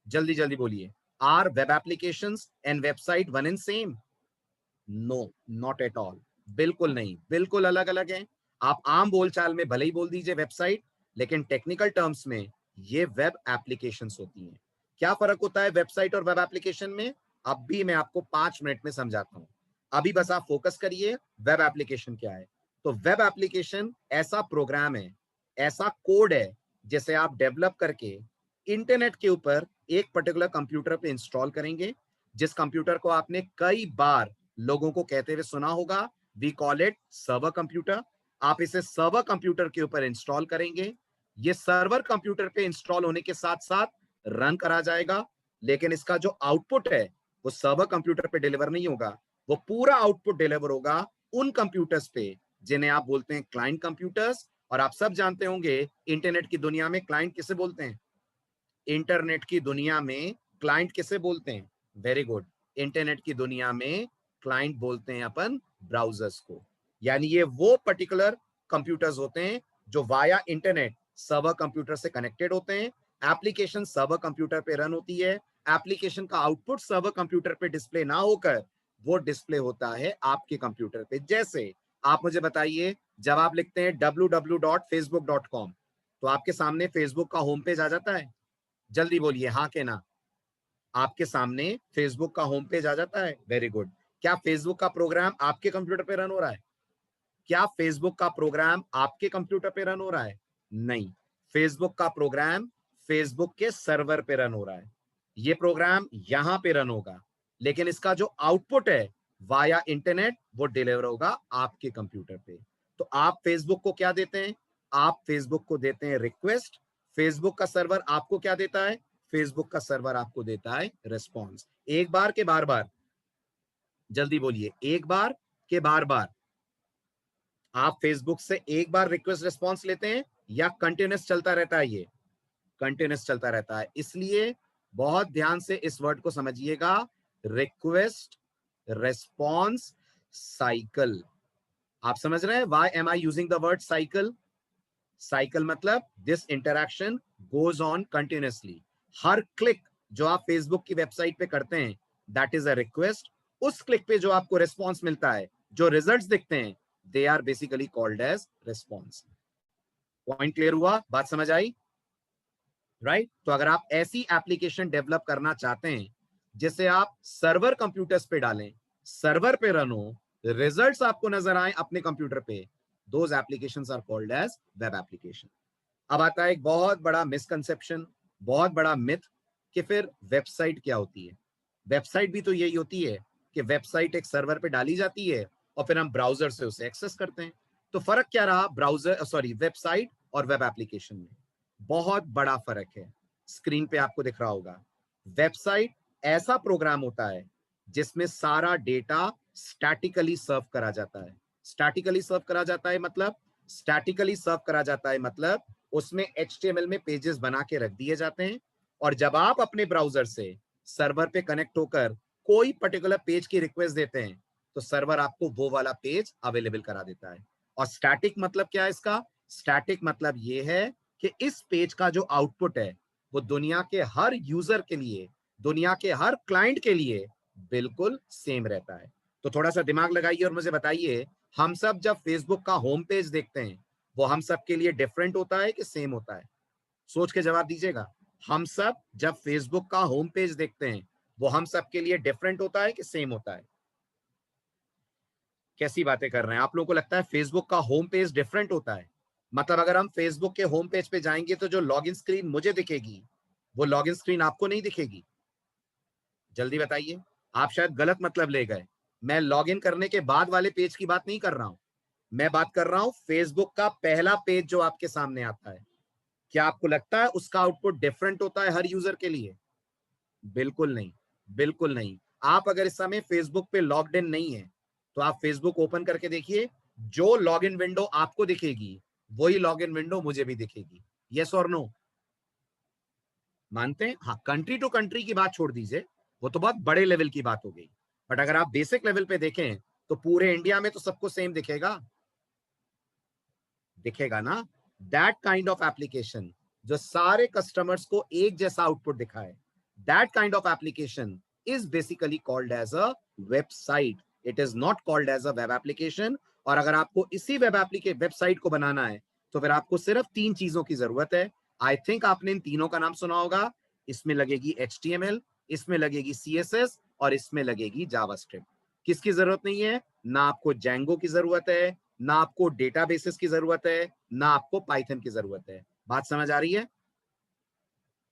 जल्दी जल्दी बोलिए। Are web applications and website one and same? No, not at all. बिल्कुल नहीं, बिल्कुल अलग अलग है। आप आम बोलचाल में भले ही बोल दीजिए वेबसाइट, लेकिन टेक्निकल टर्म्स में ये वेब एप्लीकेशंस होती हैं। क्या फर्क होता है वेबसाइट और वेब एप्लीकेशन में? अब भी मैं आपको 5 मिनट में समझाता हूं। अभी बस आप फोकस करिए, वेब एप्लीकेशन क्या है। तो वेब एप्लीकेशन ऐसा प्रोग्राम है, ऐसा कोड है, जिसे आप डेवलप करके इंटरनेट के ऊपर एक पर्टिकुलर कंप्यूटर पे इंस्टॉल करेंगे। जिस कंप्यूटर को आपने कई बार लोगों को कहते हुए सुना होगा, we call it server computer. आप इसे सर्वर कंप्यूटर के ऊपर इंस्टॉल करेंगे। ये सर्वर कंप्यूटर पे इंस्टॉल होने के साथ साथ रन करा जाएगा, लेकिन इसका जो आउटपुट है वो सर्वर कंप्यूटर पे डिलीवर नहीं होगा। वो पूरा आउटपुट डिलीवर होगा उन कंप्यूटर्स पे जिन्हें आप बोलते हैं क्लाइंट कंप्यूटर्स। और आप सब जानते होंगे इंटरनेट की दुनिया में क्लाइंट किसे बोलते हैं? इंटरनेट की दुनिया में क्लाइंट किसे बोलते हैं? वेरी गुड, इंटरनेट की दुनिया में क्लाइंट बोलते हैं अपन ब्राउजर्स को। यानी ये वो पर्टिकुलर कंप्यूटर्स होते हैं जो वाया इंटरनेट सर्वर कंप्यूटर से कनेक्टेड होते हैं। एप्लीकेशन सर्वर कंप्यूटर पे रन होती है। एप्लीकेशन का आउटपुट सर्वर कंप्यूटर पे डिस्प्ले ना होकर वो डिस्प्ले होता है आपके कंप्यूटर पे। जैसे आप मुझे बताइए, जब आप लिखते हैं www.facebook.com तो आपके सामने फेसबुक का होम पेज आ जाता है? जल्दी बोलिए हाँ के ना। आपके सामने फेसबुक का होम पेज आ जाता है? Very good. क्या फेसबुक का प्रोग्राम आपके कंप्यूटर पे रन हो रहा है? क्या फेसबुक का प्रोग्राम आपके कंप्यूटर पे रन हो रहा है? नहीं, फेसबुक का प्रोग्राम फेसबुक के सर्वर पे रन हो रहा है। ये प्रोग्राम यहां पे रन होगा, लेकिन इसका जो आउटपुट है वाया इंटरनेट वो डिलीवर होगा आपके कंप्यूटर पे। तो आप फेसबुक को क्या देते हैं? आप फेसबुक को देते हैं रिक्वेस्ट। फेसबुक का सर्वर आपको क्या देता है? फेसबुक का सर्वर आपको देता है रिस्पॉन्स। एक बार के बार बार? जल्दी बोलिए, एक बार के बार बार? आप फेसबुक से एक बार रिक्वेस्ट रिस्पॉन्स लेते हैं या कंटिन्यूस चलता रहता है? ये कंटिन्यूस चलता रहता है। इसलिए बहुत ध्यान से इस वर्ड को समझिएगा, रिक्वेस्ट रिस्पॉन्स साइकिल। आप समझ रहे हैं why am I using the word cycle? Cycle मतलब this interaction goes on continuously. हर क्लिक जो आप फेसबुक की वेबसाइट पे करते हैं, दैट इज अ रिक्वेस्ट। उस क्लिक पे जो आपको रिस्पॉन्स मिलता है, जो रिजल्ट्स दिखते हैं, they are basically called as response. Point clear हुआ? बात समझ आई? राइट? तो अगर आप ऐसी एप्लीकेशन डेवलप करना चाहते हैं जिसे आप सर्वर कंप्यूटर्स पे डालें, सर्वर पे रन हो, रिजल्ट्स आपको नजर आए अपने कंप्यूटर पे, those applications are called as web application. अब आता है एक बहुत बड़ा मिसकंसेप्शन, बहुत बड़ा मिथ कि फिर वेबसाइट क्या होती है? वेबसाइट भी तो यही होती है कि वेबसाइट एक सर्वर पे डाली जाती है और फिर हम ब्राउजर से उसे एक्सेस करते हैं। तो फर्क क्या रहा ब्राउजर सॉरी वेबसाइट और वेब एप्लीकेशन में? बहुत बड़ा फर्क है। स्क्रीन पे आपको दिख रहा होगा। वेबसाइट ऐसा प्रोग्राम होता है जिसमें सारा डेटा स्टैटिकली सर्व करा जाता है। स्टैटिकली सर्व करा जाता है मतलब, स्टैटिकली सर्व करा जाता है मतलब उसमें HTML में पेजेस बना के रख दिए जाते हैं, और जब आप अपने ब्राउजर से सर्वर पे कनेक्ट होकर कोई पर्टिकुलर पेज की रिक्वेस्ट देते हैं तो सर्वर आपको वो वाला पेज अवेलेबल करा देता है। और स्टैटिक मतलब क्या है इसका? स्टैटिक मतलब ये है कि इस पेज का जो आउटपुट है वो दुनिया के हर यूजर के लिए, दुनिया के हर क्लाइंट के लिए बिल्कुल सेम रहता है। तो थोड़ा सा दिमाग लगाइए और मुझे बताइए, हम सब जब फेसबुक का होम पेज देखते हैं, वो हम सब के लिए डिफरेंट होता है कि सेम होता है? सोच के जवाब दीजिएगा। हम सब जब फेसबुक का होम पेज देखते हैं, वो हम सब के लिए डिफरेंट होता है कि सेम होता है? कैसी बातें कर रहे हैं आप? लोगों को लगता है फेसबुक का होम पेज डिफरेंट होता है? मतलब अगर हम फेसबुक के होम पेज पे जाएंगे तो जो लॉगिन स्क्रीन मुझे दिखेगी, वो लॉगिन स्क्रीन आपको नहीं दिखेगी। जल्दी बताइए। आप शायद गलत मतलब ले गए। मैं लॉगिन करने के बाद वाले पेज की बात नहीं कर रहा हूं। मैं बात कर रहा हूं फेसबुक का पहला पेज जो आपके सामने आता है। क्या आपको लगता है उसका आउटपुट डिफरेंट होता है हर यूजर के लिए? बिल्कुल नहीं, बिल्कुल नहीं। आप अगर इस समय फेसबुक पे लॉग्ड इन नहीं है, तो आप फेसबुक ओपन करके देखिए। जो लॉगिन विंडो आपको दिखेगी, वही लॉगिन विंडो मुझे भी दिखेगी। यस और नो? मानते हैं? हाँ, कंट्री टू कंट्री की बात छोड़ दीजिए, वो तो बहुत बड़े लेवल की बात हो गई। बट अगर आप बेसिक लेवल पे देखें, तो पूरे इंडिया में तो सबको सेम दिखेगा। दिखेगा ना? दैट काइंड ऑफ एप्लीकेशन जो सारे कस्टमर्स को एक जैसा आउटपुट दिखाए, that kind of application is basically called as a website. It is not called as a web application. और अगर आपको इसी वेबसाइट को बनाना है, तो फिर आपको सिर्फ 3 चीजों की जरूरत है। आई थिंक आपने इन तीनों का नाम सुना होगा। इसमें लगेगी HTML, इसमें लगेगी CSS और इसमें लगेगी जावास्क्रिप्ट। किसकी जरूरत नहीं है? ना आपको जैंगो की जरूरत है, ना आपको डेटाबेसेस की जरूरत है, ना आपको पाइथन की जरूरत है। बात समझ आ रही है?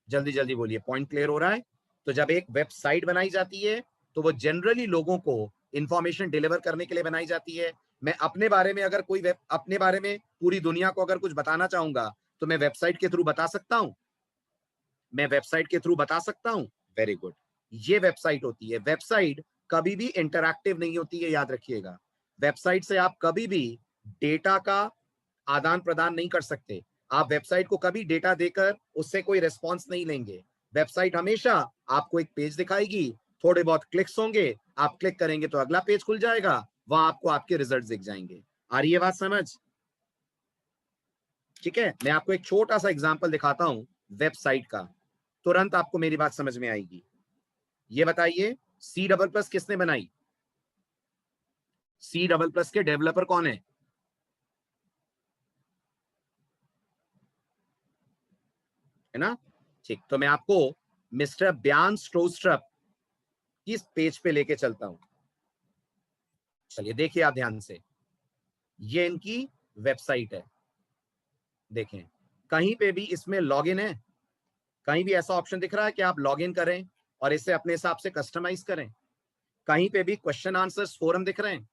जल्दी जल्दी बोलिए, पॉइंट क्लियर हो रहा है? तो जब एक वेबसाइट बनाई जाती है, तो वो जनरली लोगों को इंफॉर्मेशन डिलीवर करने के लिए बनाई जाती है। मैं अपने बारे में अगर अपने बारे में पूरी दुनिया को अगर कुछ बताना चाहूंगा, तो मैं वेबसाइट के थ्रू बता सकता हूं। मैं वेबसाइट के थ्रू बता सकता हूं। Very good. ये वेबसाइट होती है। वेबसाइट कभी भी इंटरैक्टिव नहीं होती है, याद रखिएगा। वेबसाइट से आप कभी भी डेटा का आदान प्रदान नहीं कर सकते। आप वेबसाइट को कभी डेटा देकर उससे कोई रिस्पॉन्स नहीं लेंगे। वेबसाइट हमेशा आपको एक पेज दिखाएगी, थोड़े बहुत क्लिक्स होंगे, आप क्लिक करेंगे तो अगला पेज खुल जाएगा, वहां आपको आपके रिजल्ट दिख जाएंगे। आ रही है बात समझ? ठीक है, मैं आपको एक छोटा सा एग्जांपल दिखाता हूं वेबसाइट का, तुरंत आपको मेरी बात समझ में आएगी। ये बताइए, C++ किसने बनाई? C++ के डेवलपर कौन है? है ना? ठीक, तो मैं आपको मिस्टर ब्यान स्ट्रोस्ट्रप इस पेज पे लेके चलता हूं। चलिए देखिए आप ध्यान से, ये इनकी वेबसाइट है। देखें, कहीं पे भी इसमें लॉगिन है? कहीं भी ऐसा ऑप्शन दिख रहा है कि आप लॉगिन करें और इसे अपने हिसाब से कस्टमाइज करें? कहीं पे भी क्वेश्चन आंसर्स फोरम दिख रहे हैं?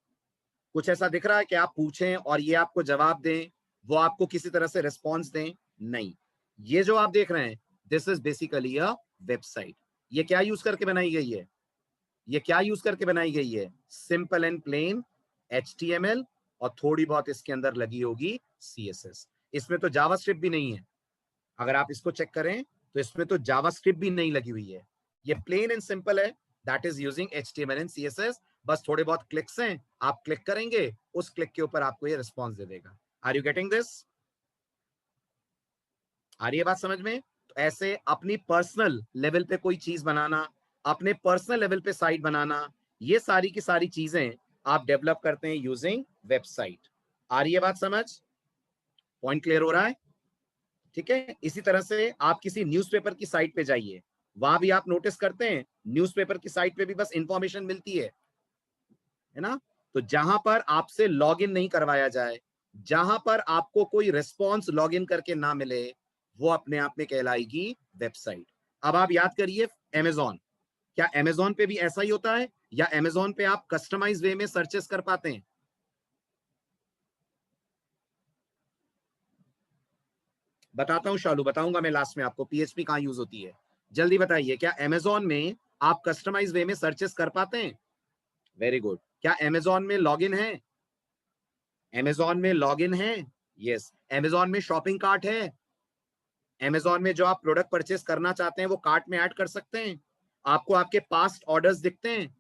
कुछ ऐसा दिख रहा है कि आप पूछें और ये आपको जवाब दें, वो आपको किसी तरह से रिस्पॉन्स दें? नहीं। ये जो आप देख रहे हैं, this is basically a website. ये क्या यूज करके बनाई गई है? ये क्या यूज करके बनाई गई है? सिंपल एंड प्लेन HTML, और थोड़ी बहुत इसके अंदर लगी होगी CSS। इसमें तो जावास्क्रिप्ट भी नहीं है। अगर आप इसको चेक करें, तो इसमें तो जावास्क्रिप्ट भी नहीं लगी हुई है। ये प्लेन एंड सिंपल है, that is using HTML and CSS। बस थोड़े बहुत क्लिक्स हैं, आप क्लिक करेंगे, उस क्लिक के ऊपर आपको ये रिस्पॉन्स दे देगा। Are you getting this? आ रही है बात समझ में? तो ऐसे अपनी पर्सनल लेवल पे कोई चीज बनाना, अपने पर्सनल लेवल पे साइट बनाना, ये सारी की सारी चीजें आप डेवलप करते हैं यूजिंग वेबसाइट। आ रही है बात समझ? पॉइंट क्लियर हो रहा है? ठीक है, इसी तरह से आप किसी न्यूज़पेपर की साइट पे जाइए, वहां भी आप नोटिस करते हैं न्यूज़पेपर की साइट पे भी बस इंफॉर्मेशन मिलती है ना? तो जहां पर आपसे लॉगिन नहीं करवाया जाए, जहां पर आपको कोई रिस्पॉन्स लॉगिन करके ना मिले, वो अपने आप में कहलाएगी वेबसाइट। अब आप याद करिए Amazon, क्या Amazon पे भी ऐसा ही होता है, या Amazon पे आप कस्टमाइज वे में सर्चेस कर पाते हैं? बताता हूं शालू, बताऊंगा मैं लास्ट में आपको PHP कहां यूज होती है। जल्दी बताइए, क्या Amazon में आप कस्टमाइज वे में सर्चेस कर पाते हैं? Very good. क्या Amazon में लॉगिन है? Amazon में लॉगिन है? यस। Amazon में शॉपिंग कार्ट है? Amazon में जो आप प्रोडक्ट परचेस करना चाहते हैं वो कार्ट में ऐड कर सकते हैं? आपको आपके पास्ट ऑर्डर्स दिखते हैं?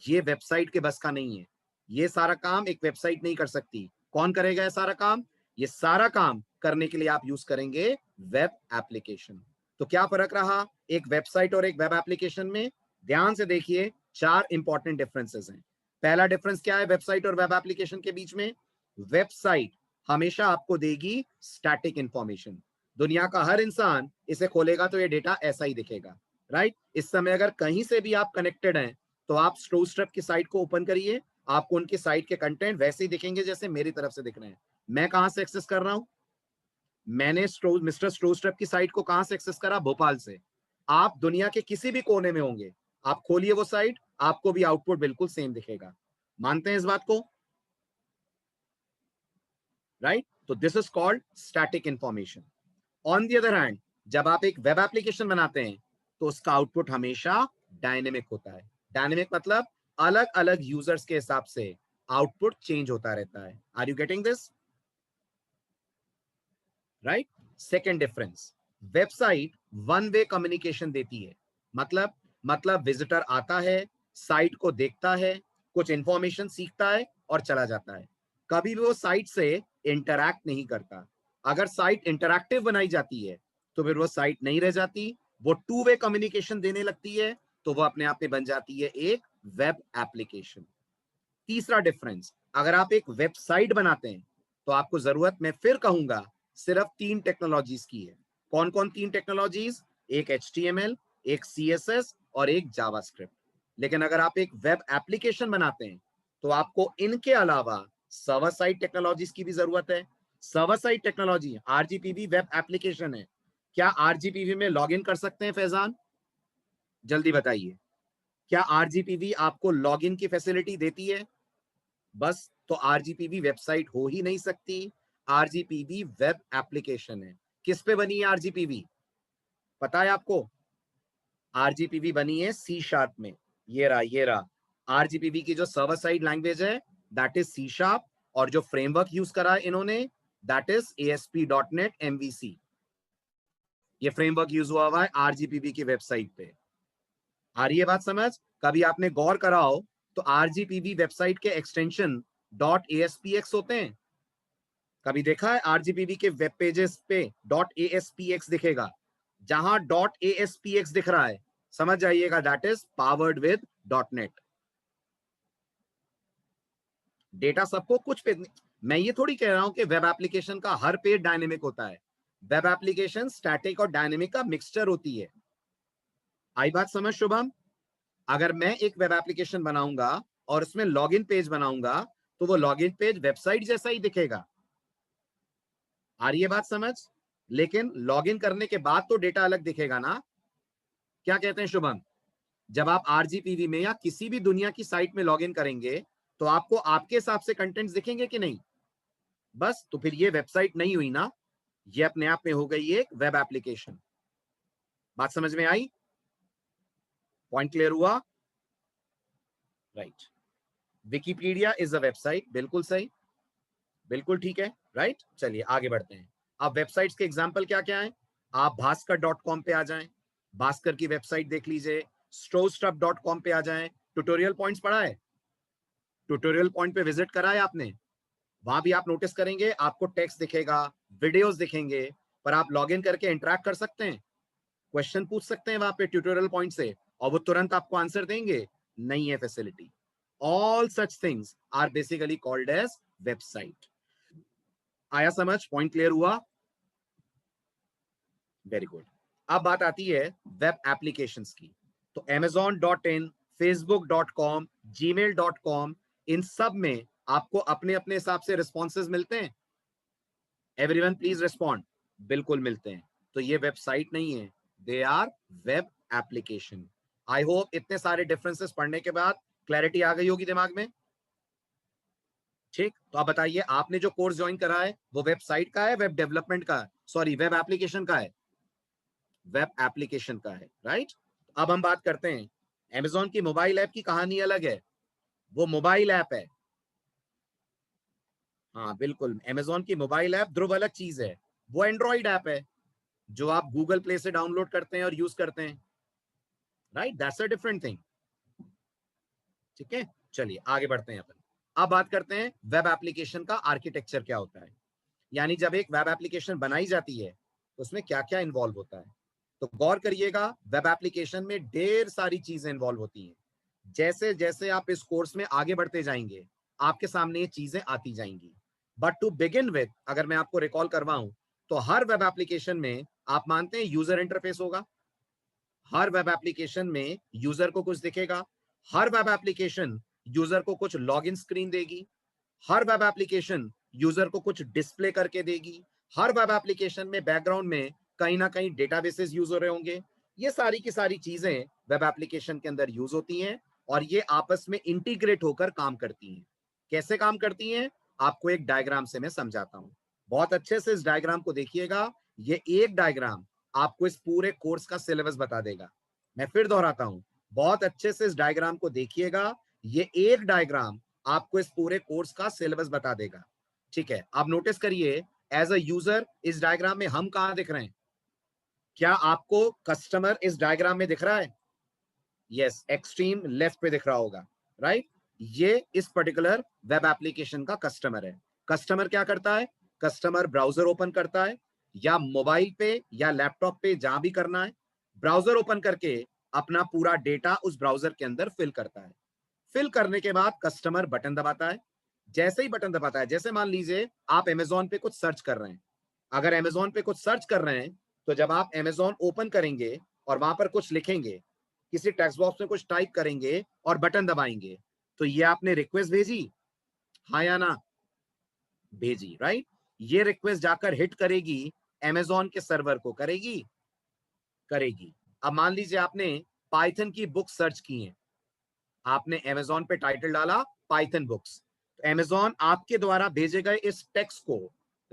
ये वेबसाइट के बस का नहीं है। ये सारा काम एक वेबसाइट नहीं कर सकती। कौन करेगा ये सारा काम? ये सारा काम करने के लिए आप यूज करेंगे वेब एप्लीकेशन। तो क्या फर्क रहा एक वेबसाइट और एक वेब एप्लीकेशन में? ध्यान से देखिए, 4 इंपॉर्टेंट डिफरेंसेस हैं। पहला डिफरेंस क्या है वेबसाइट और वेब एप्लीकेशन के बीच में? वेबसाइट हमेशा आपको देगी स्टैटिक इंफॉर्मेशन। दुनिया का हर इंसान इसे खोलेगा तो ये डेटा ऐसा ही दिखेगा, राइट? इस समय अगर कहीं से भी आप कनेक्टेड हैं तो आप स्टोरस्ट्रप की साइट को ओपन करिए, आपको उनकी साइट के कंटेंट वैसे ही दिखेंगे जैसे मेरी तरफ से दिख रहे हैं। मैं कहां से एक्सेस कर रहा हूं? मैंने मिस्टर स्टोरस्ट्रप की साइट को कहां से एक्सेस करा? भोपाल से। आप दुनिया के किसी भी कोने में होंगे, आप खोलिए वो साइट, आपको भी आउटपुट बिल्कुल सेम दिखेगा। मानते हैं इस बात को? राइट? तो this is called static information. On the other hand, जब आप एक वेब एप्लीकेशन बनाते हैं तो उसका आउटपुट हमेशा डायनेमिक होता है। डायनेमिक मतलब अलग अलग यूजर्स के हिसाब से आउटपुट चेंज होता रहता है। Are you getting this? Right? Second difference, website one way communication देती है। मतलब विजिटर आता है, साइट को देखता है, कुछ इंफॉर्मेशन सीखता है और चला जाता है। कभी भी वो साइट से इंटरैक्ट नहीं करता। अगर साइट इंटरैक्टिव बनाई जाती है तो फिर वो साइट नहीं रह जाती, वो टू वे कम्युनिकेशन देने लगती है, तो वो अपने आप में बन जाती है एक वेब एप्लीकेशन। तीसरा डिफरेंस, अगर आप एक वेबसाइट बनाते हैं तो आपको जरूरत, मैं फिर कहूंगा, सिर्फ 3 टेक्नोलॉजीज की है। कौन कौन 3 टेक्नोलॉजीज? एक HTML, एक CSS और एक जावास्क्रिप्ट। लेकिन अगर आप एक वेब एप्लीकेशन बनाते हैं तो आपको इनके अलावा सर्वर साइड टेक्नोलॉजीज की भी जरूरत है। Server side technology RGPV web application है। क्या RGPV में लॉग इन कर सकते हैं फैजान? जल्दी बताइए, क्या RGPV आपको लॉग इन की फैसिलिटी देती है? बस, तो RGPV वेबसाइट हो ही नहीं सकती। RGPV वेब एप्लीकेशन है। किस पे बनी है RGPV? पता है आपको? RGPV बनी है C# में। ये रहा RGPV की जो सर्वर साइड लैंग्वेज है दैट इज C#, और जो फ्रेमवर्क यूज करा है इन्होंने दैट इज ASP.NET MVC। ये फ्रेमवर्क यूज हुआ है RGPV की वेबसाइट पे। आ रही है बात समझ? कभी आपने गौर करा हो तो RGPV वेबसाइट के एक्सटेंशन .ASPX होते हैं। कभी देखा है RGPV के वेब पेजेस पे .ASPX दिखेगा? जहां .ASPX दिख रहा है समझ जाइएगा that is powered with .NET। Data सबको कुछ पे, मैं ये थोड़ी कह रहा हूं कि वेब एप्लीकेशन का हर पेज डायनेमिक होता है। वेब एप्लीकेशन स्टैटिक और डायनेमिक का मिक्सचर होती है। आई बात समझ शुभम? अगर मैं एक वेब एप्लीकेशन बनाऊंगा और उसमें लॉगिन पेज बनाऊंगा तो वो लॉगिन पेज वेबसाइट जैसा ही दिखेगा। आ रही है बात समझ? लेकिन लॉगिन करने के बाद तो डेटा अलग दिखेगा ना। क्या कहते हैं शुभम? जब आप RGPV में या किसी भी दुनिया की साइट में लॉगिन करेंगे तो आपको आपके हिसाब से कंटेंट्स दिखेंगे कि नहीं? बस, तो फिर ये वेबसाइट नहीं हुई ना, ये अपने आप में हो गई एक वेब एप्लीकेशन। बात समझ में आई? पॉइंट क्लियर हुआ? Right. Wikipedia is a website, बिल्कुल सही, बिल्कुल ठीक है, राइट। चलिए आगे बढ़ते हैं। अब वेबसाइट्स के एग्जांपल क्या क्या हैं? आप भास्कर.com पे आ जाएं, भास्कर की वेबसाइट देख लीजिए। स्टोरस्टफ.com पे आ जाएं। ट्यूटोरियल पॉइंट्स पढ़ा है? ट्यूटोरियल पॉइंट पे विजिट करा है आपने? वहां भी आप नोटिस करेंगे आपको टेक्स्ट दिखेगा, वीडियोस दिखेंगे, पर आप लॉगिन करके इंटरेक्ट कर सकते हैं, क्वेश्चन पूछ सकते हैं वहां पे ट्यूटोरियल पॉइंट से और वो तुरंत आपको आंसर देंगे? नहीं है facility. All such things are basically called as website. आया समझ? पॉइंट क्लियर हुआ? Very good. अब बात आती है वेब एप्लीकेशंस की। तो Amazon.in, Facebook.com, Gmail.com, इन सब में आपको अपने अपने हिसाब से रिस्पॉन्सेज मिलते हैं। Everyone please respond. बिल्कुल मिलते हैं। तो ये वेबसाइट नहीं है, they are web application. I hope इतने सारे डिफरेंसेस पढ़ने के बाद क्लैरिटी आ गई होगी दिमाग में। ठीक, तो आप बताइए आपने जो कोर्स ज्वाइन करा है वो वेबसाइट का है, वेब डेवलपमेंट का है, सॉरी वेब एप्लीकेशन का है? वेब एप्लीकेशन का है, राइट। अब हम बात करते हैं Amazon की मोबाइल ऐप की कहानी अलग है, वो मोबाइल ऐप है। हाँ बिल्कुल, Amazon की मोबाइल ऐप ध्रुव अलग चीज है, वो एंड्रॉइड ऐप है जो आप गूगल प्ले से डाउनलोड करते हैं और यूज करते हैं, right, that's a different thing. ठीक है, चलिए आगे बढ़ते हैं अपन। अब बात करते हैं वेब एप्लीकेशन का आर्किटेक्चर क्या होता है, यानी जब एक वेब एप्लीकेशन बनाई जाती है तो उसमें क्या क्या इन्वॉल्व होता है। तो गौर करिएगा, वेब एप्लीकेशन में ढेर सारी चीजें इन्वॉल्व होती हैं। जैसे जैसे आप इस कोर्स में आगे बढ़ते जाएंगे आपके सामने ये चीजें आती जाएंगी। बट टू बिगिन विद, अगर मैं आपको रिकॉल करवाऊं, तो हर वेब एप्लीकेशन में आप मानते हैं यूजर इंटरफेस होगा। हर वेब एप्लीकेशन में यूजर को कुछ दिखेगा। हर वेब एप्लीकेशन यूजर को कुछ लॉगिन स्क्रीन देगी। हर वेब एप्लीकेशन यूजर को कुछ डिस्प्ले करके देगी। हर वेब एप्लीकेशन में बैकग्राउंड में कहीं ना कहीं डेटाबेसेस यूज हो रहे होंगे। ये सारी की सारी चीजें वेब एप्लीकेशन के अंदर यूज होती हैं और ये आपस में इंटीग्रेट होकर काम करती हैं। कैसे काम करती हैं, आपको एक डायग्राम से मैं समझाता हूं। बहुत अच्छे से इस डायग्राम को देखिएगा। ये एक डायग्राम आपको इस पूरे कोर्स का सिलेबस बता देगा। मैं फिर दोहराता हूं, बहुत अच्छे से इस डायग्राम को देखिएगा। ये एक डायग्राम आपको इस पूरे कोर्स का सिलेबस बता देगा। ठीक है, आप नोटिस करिए, एज अ यूजर इस डायग्राम में हम कहां दिख रहे हैं? क्या आपको कस्टमर इस डायग्राम में दिख रहा है? यस, एक्सट्रीम लेफ्ट पे दिख रहा होगा, राइट? ये इस पर्टिकुलर वेब एप्लीकेशन का कस्टमर है। कस्टमर क्या करता है? कस्टमर ब्राउजर ओपन करता है, या मोबाइल पे या लैपटॉप पे, जहां भी करना है, ब्राउजर ओपन करके अपना पूरा डेटा उस ब्राउजर के अंदर फिल करता है। फिल करने के बाद कस्टमर बटन दबाता है। जैसे ही बटन दबाता है, जैसे मान लीजिए आप अमेजोन पे कुछ सर्च कर रहे हैं। अगर अमेजोन पे कुछ सर्च कर रहे हैं, तो जब आप अमेजोन ओपन करेंगे और वहां पर कुछ लिखेंगे, किसी टेक्स्ट बॉक्स में कुछ टाइप करेंगे और बटन दबाएंगे, तो ये आपने रिक्वेस्ट भेजी, हाँ या ना? भेजी, राइट? ये रिक्वेस्ट जाकर हिट करेगी अमेजोन के सर्वर को, करेगी? करेगी। अब मान लीजिए आपने पाइथन की बुक सर्च की है। आपने अमेजोन पे टाइटल डाला पाइथन बुक्स, तो अमेजोन आपके द्वारा भेजे गए इस टेक्स्ट को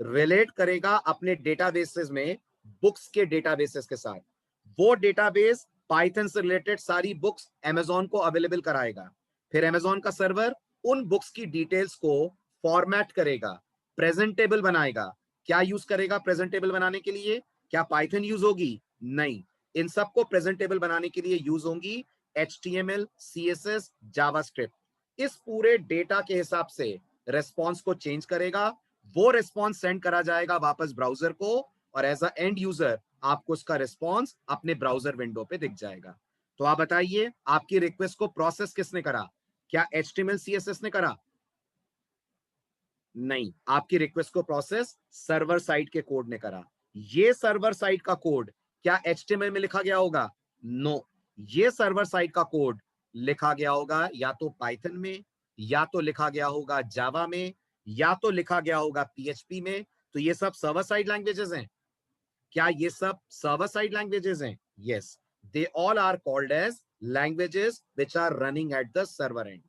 रिलेट करेगा अपने डेटाबेसेस में, बुक्स के डेटाबेसेस के साथ। वो डेटाबेस पाइथन से रिलेटेड सारी बुक्स अमेजोन को अवेलेबल कराएगा। फिर अमेजोन का सर्वर उन बुक्स की डिटेल्स को फॉर्मेट करेगा, प्रेजेंटेबल बनाएगा। क्या यूज करेगा प्रेजेंटेबल बनाने के लिए? क्या पाइथन यूज होगी? नहीं, इन सबको प्रेजेंटेबल बनाने के लिए यूज होंगी HTML, CSS, जावास्क्रिप्ट। इस पूरे डेटा के हिसाब से रेस्पॉन्स को चेंज करेगा। वो रेस्पॉन्स सेंड करा जाएगा वापस ब्राउजर को, और एज अ एंड यूजर आपको उसका रेस्पॉन्स अपने ब्राउजर विंडो पे दिख जाएगा। तो आप बताइए, आपकी रिक्वेस्ट को प्रोसेस किसने करा? क्या HTML, CSS ने करा? नहीं, आपकी रिक्वेस्ट को प्रोसेस सर्वर साइड के कोड ने करा। ये सर्वर साइड का कोड क्या HTML में लिखा गया होगा? नो, ये सर्वर साइड का कोड लिखा गया होगा या तो पाइथन में, या तो लिखा गया होगा जावा में, या तो लिखा गया होगा PHP में। तो ये सब सर्वर साइड लैंग्वेजेस हैं। क्या ये सब सर्वर साइड लैंग्वेजेस हैं? Yes, they all are called as languages which are running at the server end.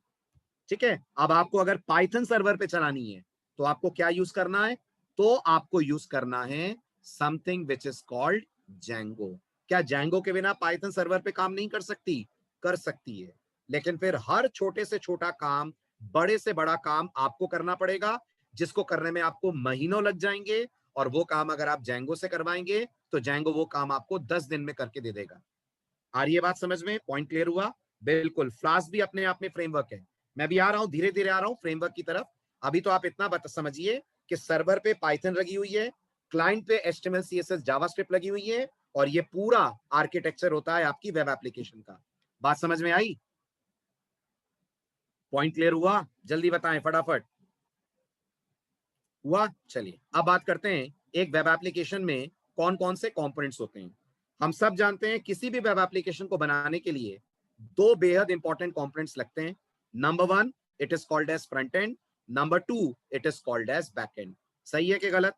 ठीक है, अब आपको अगर पाइथन सर्वर पे चलानी है, तो आपको क्या यूज करना है? तो आपको यूज करना है something which is called Django. क्या जैंगो के बिना पाइथन सर्वर पे काम नहीं कर सकती? कर सकती है, लेकिन फिर हर छोटे से छोटा काम, बड़े से बड़ा काम आपको करना पड़ेगा, जिसको करने में आपको महीनों लग जाएंगे। और वो काम अगर आप जैंगो से करवाएंगे, तो जैंगो वो काम आपको 10 दिन में करके दे देगा। आ रही है बात समझ में? पॉइंट क्लियर हुआ? बिल्कुल। फ्लास्क भी अपने आप में फ्रेमवर्क है। मैं भी आ रहा हूं, धीरे धीरे आ रहा हूं फ्रेमवर्क की तरफ। अभी तो आप इतना समझिए कि सर्वर पे पाइथन लगी हुई है, क्लाइंट पे HTML, CSS, जावास्क्रिप्ट लगी हुई है, और ये पूरा आर्किटेक्चर होता है आपकी वेब एप्लीकेशन का। बात समझ में आई? पॉइंट क्लियर हुआ? जल्दी बताएं फटाफट। हुआ? चलिए अब बात करते हैं एक वेब एप्लीकेशन में कौन कौन से कंपोनेंट्स होते हैं। हम सब जानते हैं किसी भी वेब एप्लीकेशन को बनाने के लिए दो बेहद इंपॉर्टेंट कंपोनेंट्स लगते हैं। Number one, it is called as front end. Number two, it is called as back end. सही है कि गलत?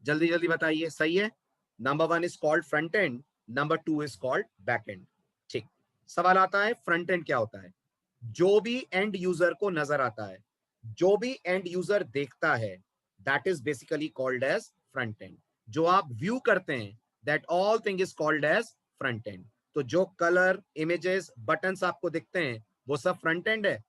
जल्दी जल्दी बताइए। सही है। Number one is called front end, number two is called back end. ठीक। सवाल आता है, फ्रंट एंड क्या होता है? जो भी एंड यूजर को नजर आता है, जो भी एंड यूजर देखता है, that is basically called as front end. जो आप व्यू करते हैं, that all thing is called as front end. तो जो कलर, इमेजेस, बटन्स आपको दिखते हैं, वो सब फ्रंट एंड है।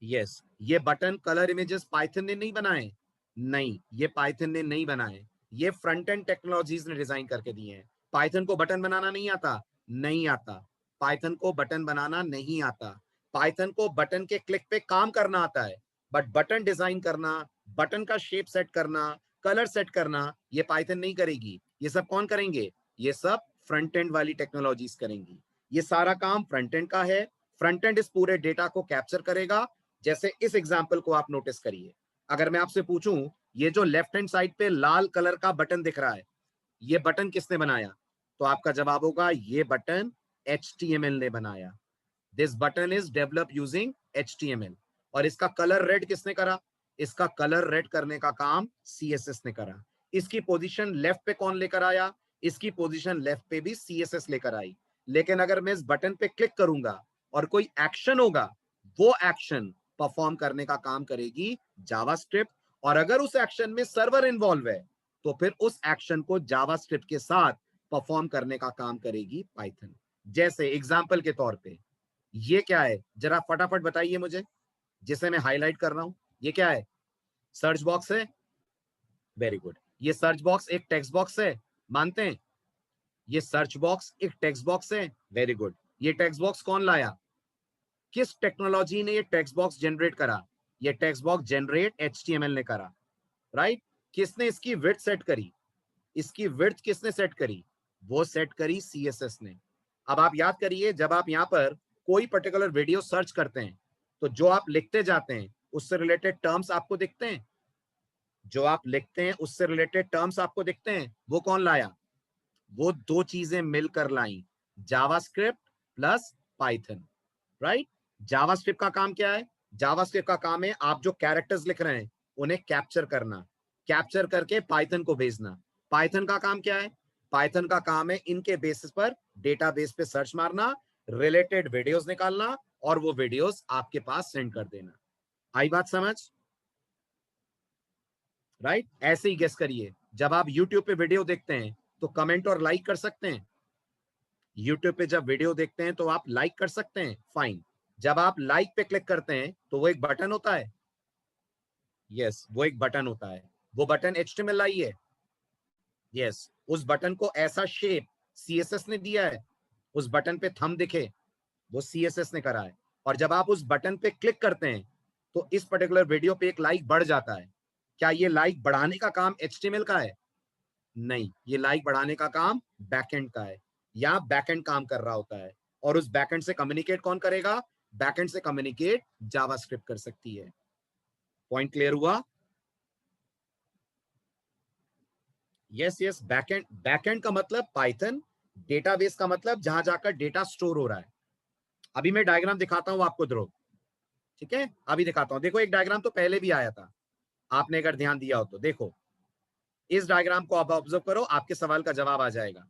यस, ये बटन, कलर, इमेजेस पाइथन ने नहीं बनाए। नहीं, ये पाइथन ने नहीं बनाए। ये फ्रंट एंड टेक्नोलॉजीज ने डिजाइन करके दिए हैं। पाइथन को बटन बनाना नहीं आता? नहीं आता। पाइथन को बटन बनाना नहीं आता। पाइथन को बटन के क्लिक पे काम करना आता है, बट बटन डिजाइन करना, बटन का शेप सेट करना, कलर सेट करना, ये पाइथन नहीं करेगी। ये सब कौन करेंगे? ये सब फ्रंट एंड वाली टेक्नोलॉजीज करेंगी। ये सारा काम फ्रंट एंड का है। फ्रंट एंड इस पूरे डेटा को कैप्चर करेगा। जैसे इस एग्जांपल को आप नोटिस करिए, अगर मैं आपसे पूछूं ये जो लेफ्ट हैंड साइड पे लाल कलर का बटन दिख रहा है, ये बटन किसने बनाया, तो आपका जवाब होगा ये बटन HTML ने बनाया। This button is develop using HTML। और इसका कलर रेड किसने करा, इसका कलर रेड करने का काम CSS ने करा। इसकी पोजीशन लेफ्ट पे कौन लेकर आया, इसकी पोजीशन लेफ्ट पे भी CSS लेकर आई। लेकिन अगर मैं इस बटन पे क्लिक करूंगा और कोई एक्शन होगा, वो एक्शन परफॉर्म करने का काम करेगी जावास्क्रिप्ट। और अगर उस एक्शन में सर्वर इन्वॉल्व है तो फिर उस एक्शन को जावास्क्रिप्ट के साथ परफॉर्म करने का काम करेगी पाइथन। जैसे एग्जाम्पल के तौर पे ये क्या है, जरा फटाफट बताइए मुझे, जिसे मैं हाईलाइट कर रहा हूं, ये क्या है, सर्च बॉक्स है। Very good. ये सर्च बॉक्स एक टेक्स्ट बॉक्स है, मानते हैं, ये सर्च बॉक्स एक टेक्स्ट बॉक्स है। Very good. ये टेक्स्ट बॉक्स कौन लाया, किस टेक्नोलॉजी ने ये टेक्स्ट बॉक्स जनरेट करा, ये टेक्स्ट बॉक्स जनरेट HTML ने करा, राइट। किसने इसकी विड्थ सेट करी, इसकी विड्थ किसने सेट करी, वो सेट करी CSS ने। अब आप याद करिए, जब आप यहां पर कोई पर्टिकुलर वीडियो सर्च करते हैं तो जो आप लिखते जाते हैं उससे रिलेटेड टर्म्स आपको दिखते हैं, जो आप लिखते हैं उससे रिलेटेड टर्म्स आपको दिखते हैं, वो कौन लाया, वो दो चीजें मिलकर लाई, JavaScript plus Python, right. JavaScript का काम क्या है, जावास्क्रिप्ट का काम है आप जो कैरेक्टर्स लिख रहे हैं उन्हें कैप्चर करना, कैप्चर करके पाइथन को भेजना। पाइथन का काम क्या है, पाइथन का काम है इनके बेसिस पर डेटाबेस पे सर्च मारना, रिलेटेड वीडियोस निकालना और वो वीडियोस आपके पास सेंड कर देना। आई बात समझ, राइट। ऐसे ही गेस करिए, जब आप YouTube पे वीडियो देखते हैं तो कमेंट और लाइक कर सकते हैं, YouTube पे जब वीडियो देखते हैं तो आप लाइक कर सकते हैं, फाइन। जब आप लाइक पे क्लिक करते हैं तो वो एक बटन होता है, यस वो एक बटन होता है। वो बटन HTML आई है, यस। उस बटन को ऐसा शेप CSS ने दिया है, उस बटन पे थंब दिखे वो CSS ने करा है। और जब आप उस बटन पे क्लिक करते हैं तो इस पर्टिकुलर वीडियो पे एक लाइक बढ़ जाता है। क्या ये लाइक बढ़ाने का काम HTML का है, नहीं, ये लाइक बढ़ाने का काम बैकएंड का है, या बैकएंड काम कर रहा होता है। और उस बैकएंड से कम्युनिकेट कौन करेगा, बैकएंड से कम्युनिकेट जावास्क्रिप्ट कर सकती है। पॉइंट क्लियर हुआ, यस यस। बैकएंड, बैकएंड का मतलब पाइथन, डेटाबेस का मतलब जहां जाकर डेटा स्टोर हो रहा है। अभी मैं डायग्राम दिखाता हूं आपको ध्रुव, ठीक है, अभी दिखाता हूं। देखो एक डायग्राम तो पहले भी आया था, आपने अगर ध्यान दिया हो तो देखो, इस डायग्राम को आप ऑब्जर्व करो, आपके सवाल का जवाब आ जाएगा।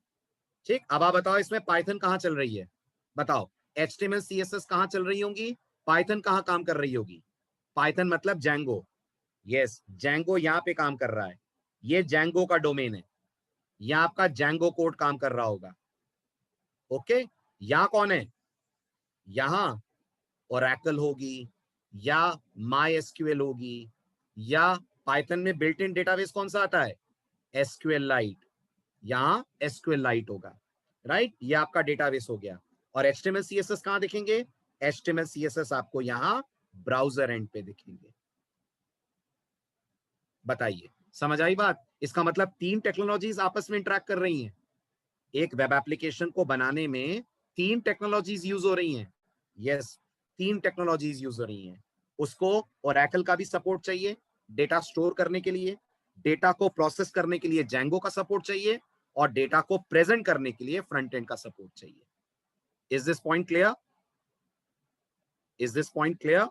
ठीक, अब आप बताओ इसमें पाइथन कहां चल रही है, बताओ। HTML CSS कहां चल रही होंगी, पाइथन कहां काम कर रही होगी, पाइथन मतलब जैंगो, यस जैंगो यहां पे काम कर रहा है, ये जैंगो का डोमेन है, यहां आपका जैंगो कोड काम कर रहा होगा। ओके, यहां कौन है, यहां ओरेकल होगी या MySQL होगी, या पाइथन में बिल्ट इन डेटाबेस कौन सा आता है, SQLite, यहां SQLite होगा, राइट। ये आपका डेटाबेस हो गया। और HTML CSS कहां दिखेंगे, HTML CSS आपको यहां ब्राउजर एंड पे दिखेंगे। बताइए, समझ आई बात। इसका मतलब तीन टेक्नोलॉजीज आपस में इंटरेक्ट कर रही हैं। एक वेब एप्लीकेशन को बनाने में तीन टेक्नोलॉजीज यूज हो रही हैं, यस तीन टेक्नोलॉजीज यूज हो रही हैं। उसको ओरेकल का भी सपोर्ट चाहिए डेटा स्टोर करने के लिए, डेटा को प्रोसेस करने के लिए जैंगो का सपोर्ट चाहिए, और डेटा को प्रेजेंट करने के लिए फ्रंट एंड का सपोर्ट चाहिए। Is this point clear, is this point clear,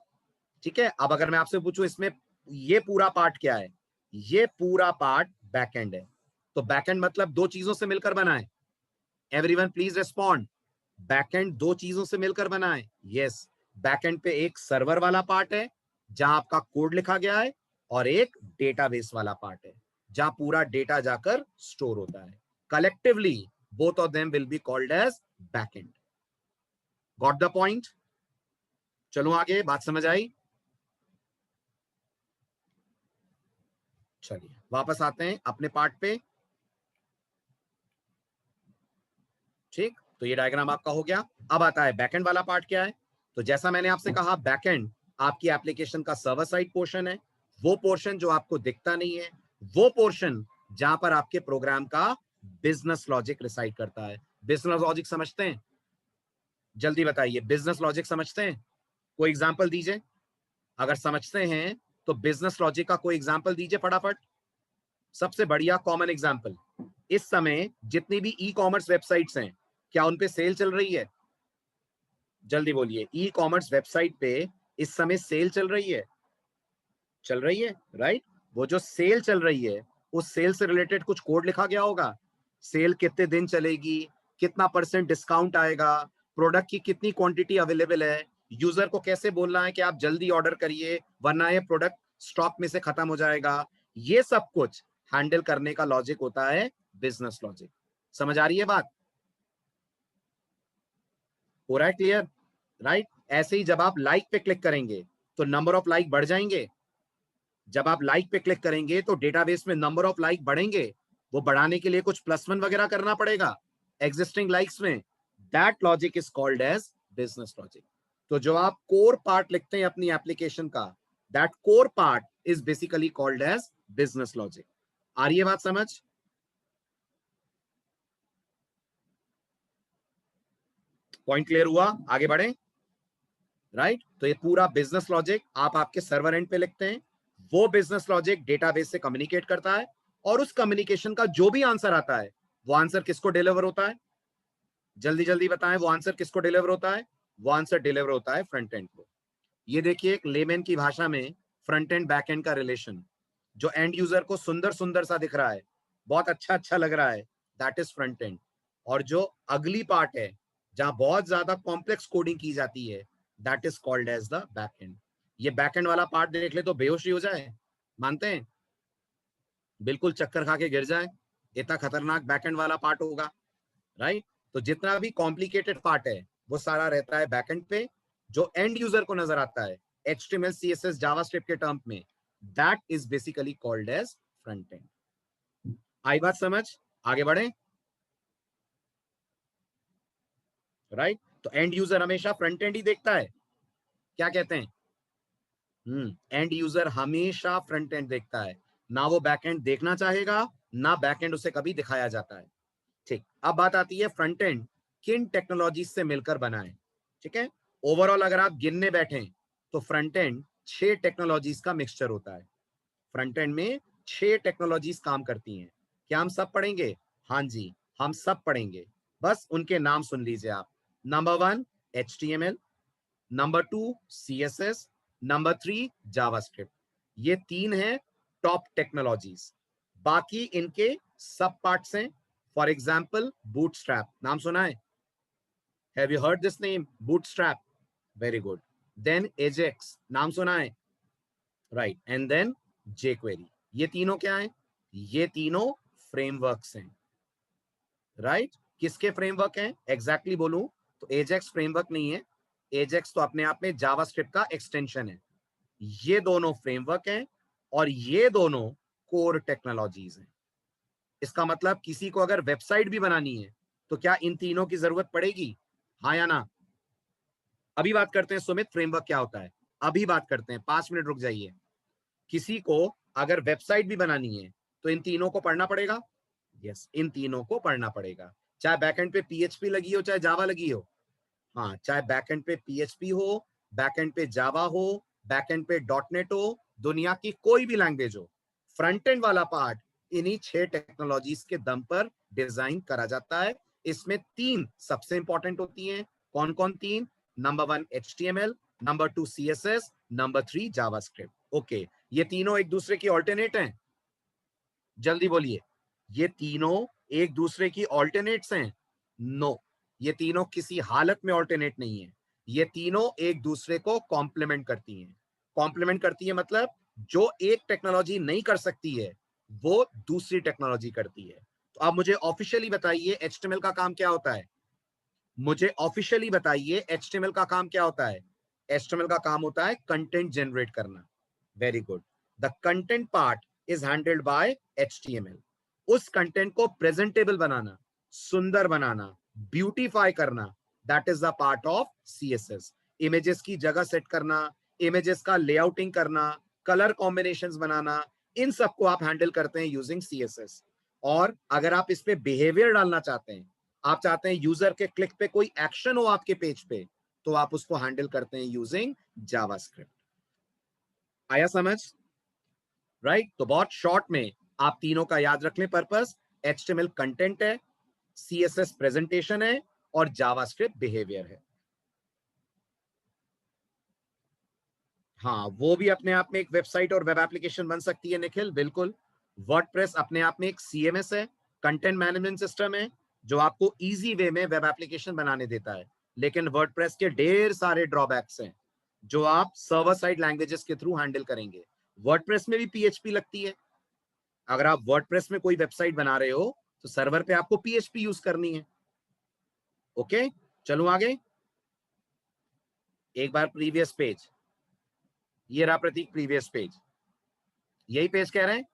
ठीक है। अब अगर मैं आपसे पूछूं इसमें ये पूरा पार्ट क्या है, ये पूरा पार्ट बैकएंड है। तो बैकएंड मतलब दो चीजों से मिलकर बना है, एवरीवन प्लीज रिस्पॉन्ड। बैकएंड दो चीजों से मिलकर बना है, यस। बैकएंड पे एक सर्वर वाला पार्ट है जहां आपका कोड लिखा गया है, और एक डेटाबेस वाला पार्ट है जहां पूरा डेटा जाकर स्टोर होता है। Collectively both of them will be called as backend. Got the point, चलो आगे, बात समझ आई। चलिए वापस आते हैं अपने पार्ट पे, ठीक। तो ये डायग्राम आपका हो गया। अब आता है बैकएंड वाला पार्ट क्या है। तो जैसा मैंने आपसे कहा, बैकएंड आपकी एप्लीकेशन का सर्वर साइड पोर्शन है, वो पोर्शन जो आपको दिखता नहीं है, वो पोर्शन जहां पर आपके प्रोग्राम का बिजनेस लॉजिक रिसाइड करता है। बिजनेस लॉजिक समझते हैं, जल्दी बताइए, बिजनेस लॉजिक समझते हैं? कोई एग्जांपल दीजिए। अगर समझते हैं तो बिजनेस लॉजिक का कोई एग्जांपल दीजिए फटाफट। सबसे बढ़िया कॉमन एग्जांपल, इस समय जितनी भी ई कॉमर्स वेबसाइट्स हैं, क्या उन पे सेल चल रही है? जल्दी बोलिए, ई कॉमर्स वेबसाइट पे इस समय सेल चल रही है? चल रही है, राइट? वो जो सेल चल रही है, उस सेल से रिलेटेड कुछ कोड लिखा गया होगा। सेल कितने दिन चलेगी, कितना % डिस्काउंट आएगा, प्रोडक्ट की कितनी क्वांटिटी अवेलेबल है, यूजर को कैसे बोलना है कि आप जल्दी ऑर्डर करिए वरना ये प्रोडक्ट स्टॉक में से खत्म हो जाएगा। ये सब कुछ हैंडल करने का लॉजिक होता है बिजनेस लॉजिक। समझ आ रही है बात? हो रहा है क्लियर? राइट? ऐसे ही जब आप लाइक पे क्लिक करेंगे तो नंबर ऑफ लाइक बढ़ जाएंगे। जब आप लाइक पे क्लिक करेंगे तो डेटाबेस में नंबर ऑफ लाइक बढ़ेंगे। वो बढ़ाने के लिए कुछ +1 वगैरह करना पड़ेगा एग्जिस्टिंग लाइक्स में। That logic is called as business logic. तो जो आप कोर पार्ट लिखते हैं अपनी एप्लीकेशन का, that core part is basically called as business logic. आ रही है बात समझ? पॉइंट क्लियर हुआ? आगे बढ़े। राइट? तो ये पूरा बिजनेस लॉजिक आप आपके सर्वर एंड पे लिखते हैं। वो बिजनेस लॉजिक डेटाबेस से कम्युनिकेट करता है और उस कम्युनिकेशन का जो भी आंसर आता है, वो आंसर किसको डिलीवर होता है? जल्दी जल्दी बताएं, वो आंसर किसको डिलीवर होता है? वो आंसर डिलीवर होता है फ्रंट एंड को। ये देखिए एक लेमैन की भाषा में फ्रंट एंड बैक एंड का रिलेशन, जो एंड यूजर को सुंदर सुंदर सा दिख रहा है, बहुत अच्छा अच्छा लग रहा है, दैट इज फ्रंट एंड। और जो अगली पार्ट है, जहां बहुत ज्यादा कॉम्प्लेक्स कोडिंग की जाती है, that is called as the back end. ये बैक एंड वाला पार्ट देख ले तो बेहोश ही हो जाए, मानते हैं? बिल्कुल चक्कर खा के गिर जाए, इतना खतरनाक बैक एंड वाला पार्ट होगा। राइट? तो जितना भी कॉम्प्लिकेटेड पार्ट है वो सारा रहता है बैकएंड पे, जो एंड यूजर को नजर आता है HTML CSS जावास्क्रिप्ट के टर्म में, that is basically called as front end. आई बात समझ? आगे बढ़े। राइट? तो एंड यूजर हमेशा फ्रंट एंड ही देखता है, क्या कहते हैं? एंड यूजर हमेशा फ्रंट एंड देखता है, ना वो बैक एंड देखना चाहेगा, ना बैक एंड उसे कभी दिखाया जाता है। ठीक, अब बात आती है फ्रंट एंड किन टेक्नोलॉजी से मिलकर बना है। ठीक है, ओवरऑल अगर आप गिनने बैठे तो फ्रंट एंड 6 टेक्नोलॉजीज का मिक्सचर होता है। फ्रंट एंड में 6 टेक्नोलॉजीज काम करती हैं। क्या हम सब पढ़ेंगे? हाँ जी, हम सब पढ़ेंगे। बस उनके नाम सुन लीजिए आप। Number 1 HTML, number 2 CSS, number 3 JavaScript. ये 3 हैं टॉप टेक्नोलॉजीज। बाकी इनके सब पार्ट्स हैं। फॉर एग्जाम्पल बूटस्ट्रैप, नाम सुना है? Have you heard this name, Bootstrap? Very good. Then Ajax, नाम सुना है? Right, and then jQuery। ये तीनों क्या है? ये तीनों फ्रेमवर्क्स हैं। राइट? किसके फ्रेमवर्क हैं एग्जैक्टली बोलूं तो एजेक्स फ्रेमवर्क नहीं है। एजेक्स तो अपने आप में जावास्क्रिप्ट का एक्सटेंशन है। ये दोनों फ्रेमवर्क हैं और ये दोनों कोर टेक्नोलॉजीज हैं। इसका मतलब किसी को अगर वेबसाइट भी बनानी है तो क्या इन तीनों की जरूरत पड़ेगी? हाँ या ना? अभी बात करते हैं सुमित, फ्रेमवर्क क्या होता है। अभी बात करते हैं, 5 मिनट रुक जाइए। किसी को अगर वेबसाइट भी बनानी है तो इन तीनों को पढ़ना पड़ेगा। यस, इन तीनों को पढ़ना पड़ेगा, चाहे बैकएंड पे PHP लगी हो, चाहे जावा लगी हो। हाँ, चाहे बैकएंड पे PHP हो, बैकएंड पे जावा हो, बैकएंड पे .NET हो, दुनिया की कोई भी लैंग्वेज हो, फ्रंट एंड वाला पार्ट इन्हीं 6 टेक्नोलॉजीज के दम पर डिजाइन करा जाता है। इसमें 3 सबसे इंपॉर्टेंट होती हैं। कौन कौन 3? Number 1 HTML, number 2 CSS, number 3 JavaScript. Okay, ये तीनों एक दूसरे की ऑल्टरनेट हैं? जल्दी बोलिए, ये तीनों एक दूसरे की ऑल्टरनेट्स हैं? नो, ये तीनों किसी हालत में ऑल्टरनेट नहीं है। ये तीनों एक दूसरे को कॉम्प्लीमेंट करती हैं। कॉम्प्लीमेंट करती है मतलब जो एक टेक्नोलॉजी नहीं कर सकती है वो दूसरी टेक्नोलॉजी करती है। तो आप मुझे ऑफिशियली बताइए HTML का काम क्या होता है? मुझे ऑफिशियली बताइए HTML का काम क्या होता है? HTML का काम होता है कंटेंट जनरेट करना। Very good. The content part is handled by HTML। उस कंटेंट को प्रेजेंटेबल बनाना, सुंदर बनाना, ब्यूटीफाई करना, that is the part of CSS। Images की जगह सेट करना, इमेजेस का लेआउटिंग करना, कलर कॉम्बिनेशंस बनाना, इन सबको आप हैंडल करते हैं यूजिंग CSS। और अगर आप इस पे बिहेवियर डालना चाहते हैं, आप चाहते हैं यूजर के क्लिक पे कोई एक्शन हो आपके पेज पे, तो आप उसको हैंडल करते हैं यूजिंग जावास्क्रिप्ट। आया समझ? राइट? तो बहुत शॉर्ट में आप तीनों का याद रख लें पर्पस। HTML कंटेंट है, CSS प्रेजेंटेशन है, और जावास्क्रिप्ट बिहेवियर है। हाँ, वो भी अपने आप में एक वेबसाइट और वेब एप्लीकेशन बन सकती है निखिल, बिल्कुल। वर्डप्रेस अपने आप में एक CMS है, कंटेंट मैनेजमेंट सिस्टम है, जो आपको इजी वे में वेब एप्लीकेशन बनाने देता है। लेकिन वर्डप्रेस के ढेर सारे ड्रॉबैक्स हैं जो आप सर्वर साइड लैंग्वेजेस के थ्रू हैंडल करेंगे। वर्डप्रेस में भी PHP लगती है। अगर आप वर्डप्रेस में कोई वेबसाइट बना रहे हो तो सर्वर पे आपको PHP यूज करनी है। ओके, चलूं आगे। एक बार प्रीवियस पेज, ये रहा प्रतीक प्रीवियस पेज, यही पेज कह रहे हैं।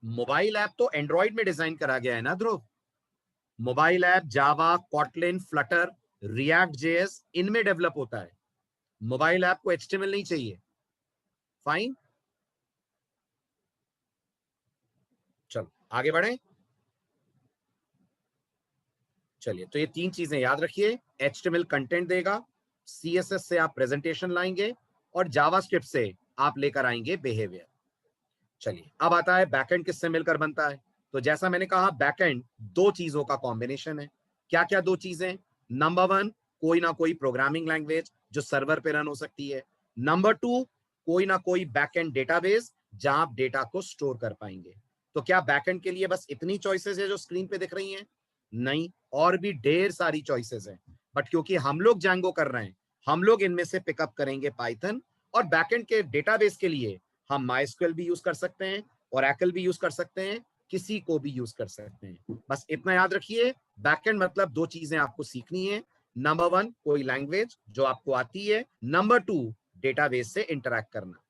मोबाइल ऐप तो एंड्रॉइड में डिजाइन करा गया है ना ध्रुव। मोबाइल ऐप जावा, कॉटलिन, फ्लटर, रिएक्ट जेएस इनमें डेवलप होता है। मोबाइल ऐप को HTML नहीं चाहिए। फाइन, चलो आगे बढ़े। चलिए, तो ये तीन चीजें याद रखिए। HTML कंटेंट देगा, CSS से आप प्रेजेंटेशन लाएंगे, और जावास्क्रिप्ट से आप लेकर आएंगे बिहेवियर। चलिए, अब आता है बैकएंड किससे मिलकर बनता है। तो जैसा मैंने कहा, बैकएंड दो चीजों का कॉम्बिनेशन है। क्या क्या दो चीजें? नंबर वन, कोई ना कोई प्रोग्रामिंग लैंग्वेज जो सर्वर पे रन हो सकती है। नंबर टू, कोई ना कोई बैकएंड डेटाबेस जहां आप डेटा को स्टोर कर पाएंगे। तो क्या बैकएंड के लिए बस इतनी चॉइसेस है जो स्क्रीन पे दिख रही हैं? नहीं, और भी ढेर सारी चॉइसेस हैं। बट क्योंकि हम लोग जैंगो कर रहे हैं, हम लोग इनमें से पिकअप करेंगे पाइथन। और बैकएंड के डेटाबेस के लिए हम MySQL भी यूज कर सकते हैं, Oracle भी यूज कर सकते हैं, किसी को भी यूज कर सकते हैं। बस इतना याद रखिए, बैकएंड मतलब दो चीजें आपको सीखनी है। नंबर वन, कोई लैंग्वेज जो आपको आती है। नंबर टू, डेटाबेस से इंटरैक्ट करना।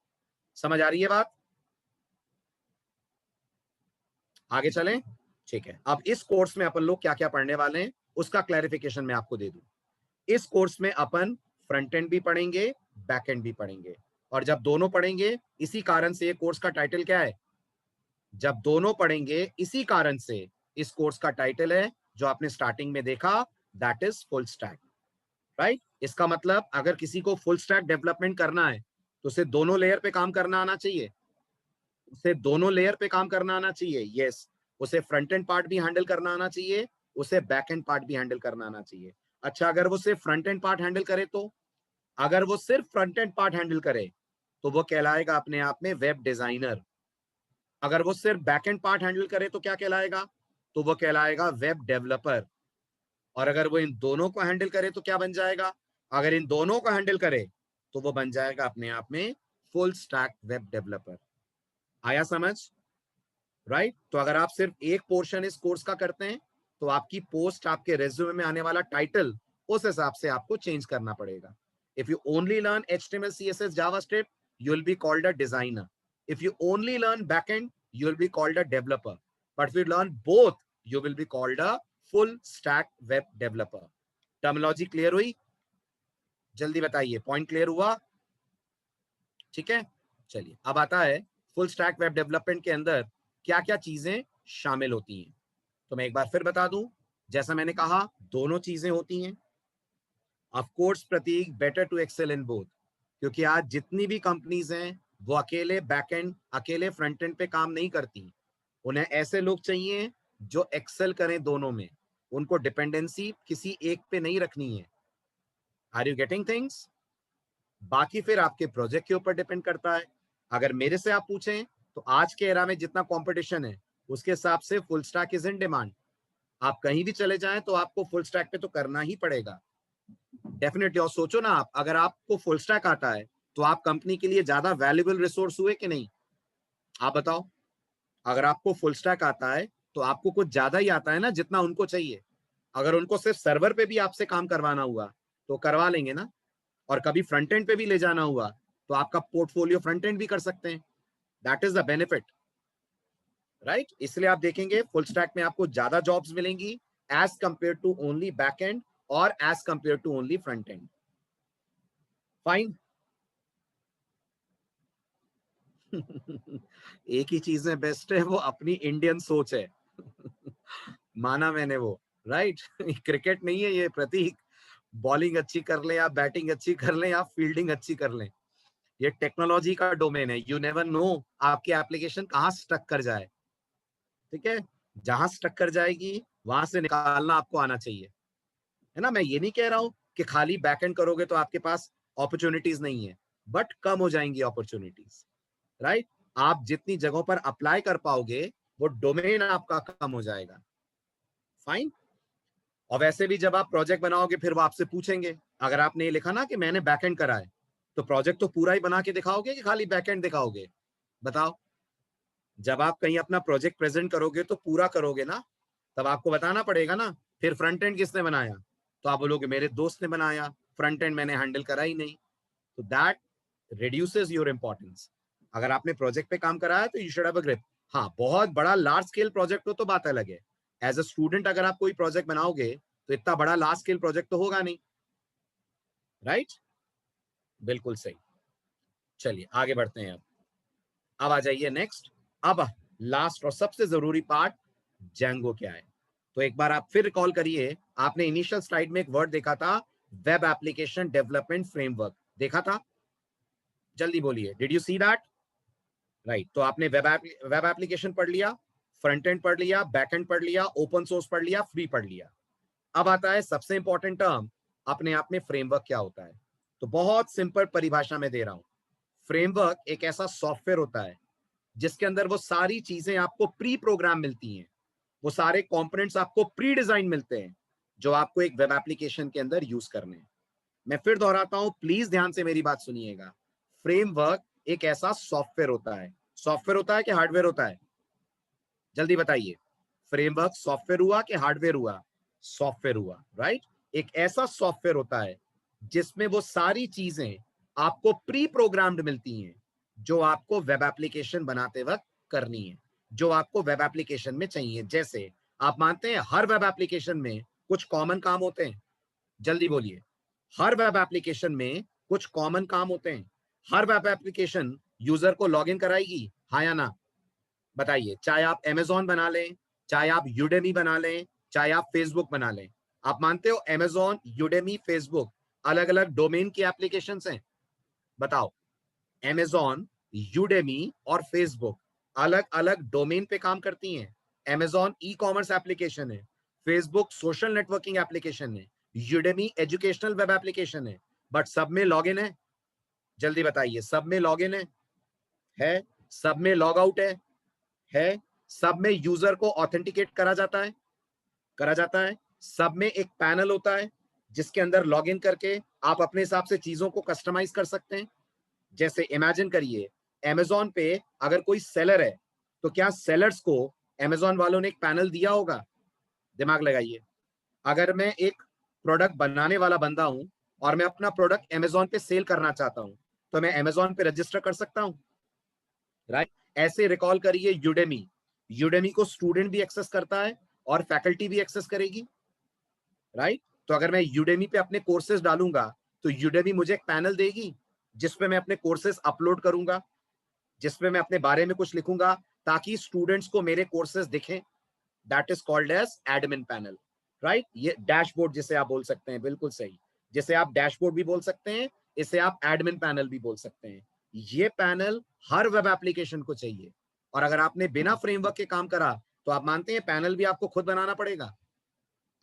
समझ आ रही है बात? आगे चलें। ठीक है, अब इस कोर्स में अपन लोग क्या क्या पढ़ने वाले हैं उसका क्लैरिफिकेशन मैं आपको दे दूं। इस कोर्स में अपन फ्रंट एंड भी पढ़ेंगे, बैक एंड भी पढ़ेंगे। और जब दोनों पढ़ेंगे, इसी कारण से ये कोर्स का टाइटल क्या है? जब दोनों पढ़ेंगे, इसी कारण से इस कोर्स का टाइटल है जो आपने स्टार्टिंग में देखा, that is full stack. Right? इसका मतलब अगर किसी को फुल स्टैक डेवलपमेंट करना है तो उसे दोनों लेयर पे काम करना आना चाहिए। उसे दोनों लेयर पे काम करना आना चाहिए। यस, उसे फ्रंट एंड पार्ट भी हैंडल करना आना चाहिए, उसे बैक एंड पार्ट भी हैंडल करना आना चाहिए। अच्छा, अगर वो सिर्फ फ्रंट एंड पार्ट हैंडल करे तो? अगर वो सिर्फ फ्रंट एंड पार्ट हैंडल करे तो वो कहलाएगा अपने आप में वेब डिजाइनर। अगर वो सिर्फ बैक एंड पार्ट हैंडल करे तो क्या कहलाएगा? तो वो कहलाएगा वेब डेवलपर। और अगर वो इन दोनों को हैंडल करे तो क्या बन जाएगा? अगर इन दोनों को हैंडल करे तो वो बन जाएगा अपने आप में फुल स्टैक वेब डेवलपर। आया समझ? राइट? तो अगर आप सिर्फ एक पोर्शन इस कोर्स का करते हैं तो आपकी पोस्ट, आपके रेज्यूमे में आने वाला टाइटल उस हिसाब से आपको चेंज करना पड़ेगा। If you only learn HTML, CSS, JavaScript, you will be called a designer. If you only learn backend, you will be called a developer. But if you learn both, you will be called a full stack web developer. Terminology clear हुई? जल्दी बताइए, point clear हुआ? ठीक है, चलिए अब आता है फुल स्टैक वेब डेवलपमेंट के अंदर क्या क्या चीजें शामिल होती हैं। तो मैं एक बार फिर बता दूं, जैसा मैंने कहा, दोनों चीजें होती हैं। Of course Prateek, better to excel in both, क्योंकि आज जितनी भी कंपनीज हैं वो अकेले बैकएंड, अकेले फ्रंट एंड पे काम नहीं करती। उन्हें ऐसे लोग चाहिए जो एक्सेल करें दोनों में। उनको डिपेंडेंसी किसी एक पे नहीं रखनी है। Are you getting things? बाकी फिर आपके प्रोजेक्ट के ऊपर डिपेंड करता है। अगर मेरे से आप पूछें तो आज के एरा में जितना कंपटीशन है उसके हिसाब से full stack is in demand. आप कहीं भी चले जाएं तो आपको फुल स्टैक पे तो करना ही पड़ेगा, डेफिनेटली। और सोचो ना, आप अगर आपको फुल स्टैक आता है तो आप कंपनी के लिए ज्यादा वैल्यूएबल रिसोर्स हुए कि नहीं? आप बताओ। अगर आपको फुल स्टैक आता है तो आपको कुछ ज्यादा ही आता है ना जितना उनको चाहिए। अगर उनको सिर्फ सर्वर पे भी आपसे काम करवाना हुआ तो करवा लेंगे ना। और कभी फ्रंट एंड पे भी ले जाना हुआ तो आपका पोर्टफोलियो फ्रंट एंड भी कर सकते हैं। That is the benefit. Right? इसलिए आप देखेंगे फुल स्टैक में आपको ज्यादा जॉब्स मिलेंगी as compare to only back end और as compare to only front end. Fine, एक ही चीज में बेस्ट है, वो अपनी इंडियन सोच है। माना मैंने वो, राइट। क्रिकेट नहीं है ये प्रतीक, बॉलिंग अच्छी कर ले या बैटिंग अच्छी कर ले या फील्डिंग अच्छी कर ले, ये टेक्नोलॉजी का डोमेन है। यू नेवर नो आपकी एप्लीकेशन कहाँ स्टक कर जाए, ठीक है। जहां स्टक कर जाएगी वहां से निकालना आपको आना चाहिए, है ना। मैं ये नहीं कह रहा हूं कि खाली बैकएंड करोगे तो आपके पास अपॉर्चुनिटीज नहीं है, बट कम हो जाएंगी अपॉर्चुनिटीज, राइट। आप जितनी जगहों पर अप्लाई कर पाओगे वो डोमेन आपका कम हो जाएगा, फाइन। और वैसे भी जब आप प्रोजेक्ट बनाओगे फिर वो आपसे पूछेंगे, अगर आपने ये लिखा ना कि मैंने बैकएंड करा है, तो प्रोजेक्ट तो पूरा ही बना के दिखाओगे कि खाली बैकएंड दिखाओगे, बताओ। जब आप कहीं अपना प्रोजेक्ट प्रेजेंट करोगे तो पूरा करोगे ना, तब आपको बताना पड़ेगा ना फिर फ्रंट एंड किसने बनाया, तो आप बोलोगे मेरे दोस्त ने बनाया, फ्रंट एंड मैंने हैंडल करा ही नहीं। तो दैट रिड्यूसेस योर इंपॉर्टेंस। अगर आपने प्रोजेक्ट पे काम करा है तो you should have a grip. हाँ, बहुत बड़ा लार्ज स्केल प्रोजेक्ट हो तो बात अलग है। एज अ स्टूडेंट अगर आप कोई प्रोजेक्ट बनाओगे तो इतना बड़ा लार्ज स्केल प्रोजेक्ट तो होगा नहीं, राइट। बिल्कुल सही। चलिए आगे बढ़ते हैं। अब आ जाइए नेक्स्ट। अब लास्ट और सबसे जरूरी पार्ट, जैंगो क्या है। तो एक बार आप फिर रिकॉल करिए, आपने इनिशियल स्लाइड में एक वर्ड देखा था, वेब एप्लीकेशन डेवलपमेंट फ्रेमवर्क, देखा था? जल्दी बोलिए, did you see that? Right. तो आपने वेब एप्लीकेशन पढ़ लिया, फ्रंट एंड पढ़ लिया, बैक एंड पढ़ लिया, ओपन सोर्स पढ़ लिया, फ्री पढ़ लिया। अब आता है सबसे इंपॉर्टेंट टर्म, अपने आप में फ्रेमवर्क क्या होता है। तो बहुत सिंपल परिभाषा में दे रहा हूं। फ्रेमवर्क एक ऐसा सॉफ्टवेयर होता है जिसके अंदर वो सारी चीजें आपको प्री प्रोग्राम मिलती हैं, वो सारे कंपोनेंट्स आपको प्री डिजाइन मिलते हैं जो आपको एक वेब एप्लीकेशन के अंदर यूज करने हैं। मैं फिर दोहराता हूं, प्लीज ध्यान से मेरी बात सुनिएगा। फ्रेमवर्क एक ऐसा सॉफ्टवेयर होता है, सॉफ्टवेयर होता है कि हार्डवेयर होता है, जल्दी बताइए। फ्रेमवर्क सॉफ्टवेयर हुआ कि हार्डवेयर हुआ? सॉफ्टवेयर हुआ, राइट। एक ऐसा सॉफ्टवेयर होता है जिसमें वो सारी चीजें आपको प्री प्रोग्राम्ड मिलती हैं जो आपको वेब एप्लीकेशन बनाते वक्त करनी है, जो आपको वेब एप्लीकेशन में चाहिए। जैसे आप मानते हैं हर वेब एप्लीकेशन में कुछ कॉमन काम होते हैं, जल्दी बोलिए। हर वेब एप्लीकेशन में कुछ कॉमन काम होते हैं। हर वेब एप्लीकेशन यूजर को लॉगिन कराएगी, हाँ या ना? बताइए। चाहे आप Amazon बना लें, चाहे आप यूडेमी बना लें, चाहे आप फेसबुक बना लें, आप मानते हो Amazon, यूडेमी, फेसबुक अलग अलग डोमेन की एप्लीकेशन हैं? बताओ। Amazon, यूडेमी और फेसबुक अलग अलग डोमेन पे काम करती हैं। Amazon ई कॉमर्स एप्लीकेशन है, फेसबुक सोशल नेटवर्किंग एप्लीकेशन है, यूडेमी एजुकेशनल वेब एप्लीकेशन है, बट सब में लॉग इन है? जल्दी बताइए, सब में लॉग इन है? सब में लॉग आउट है? सब में यूजर को ऑथेंटिकेट करा जाता है? करा जाता है। सब में एक पैनल होता है जिसके अंदर लॉगिन करके आप अपने हिसाब से चीजों को कस्टमाइज कर सकते हैं। जैसे इमेजिन करिए, Amazon पे अगर कोई सेलर है तो क्या सेलर्स को Amazon वालों ने एक पैनल दिया होगा? दिमाग लगाइए। अगर मैं एक प्रोडक्ट बनाने वाला बंदा हूं और मैं अपना प्रोडक्ट Amazon पे सेल करना चाहता हूं, तो मैं Amazon पे रजिस्टर कर सकता हूं, राइट। ऐसे रिकॉल करिए यूडेमी, यूडेमी को स्टूडेंट भी एक्सेस करता है और फैकल्टी भी एक्सेस करेगी, राइट। तो अगर मैं यूडेमी पे अपने कोर्सेज डालूंगा तो यूडेमी मुझे एक पैनल देगी जिसपे मैं अपने कोर्सेज अपलोड करूंगा, जिसपे मैं अपने बारे में कुछ लिखूंगा ताकि स्टूडेंट्स को मेरे कोर्सेज दिखें। That is called as admin panel, right. ये डैशबोर्ड जिसे आप बोल सकते हैं, बिल्कुल सही। जिसे आप डैशबोर्ड भी बोल सकते हैं, इसे आप एडमिन पैनल भी बोल सकते हैं। ये पैनल हर वेब एप्लीकेशन को चाहिए। और अगर आपने बिना फ्रेमवर्क के काम करा तो आप मानते हैं पैनल भी आपको खुद बनाना पड़ेगा?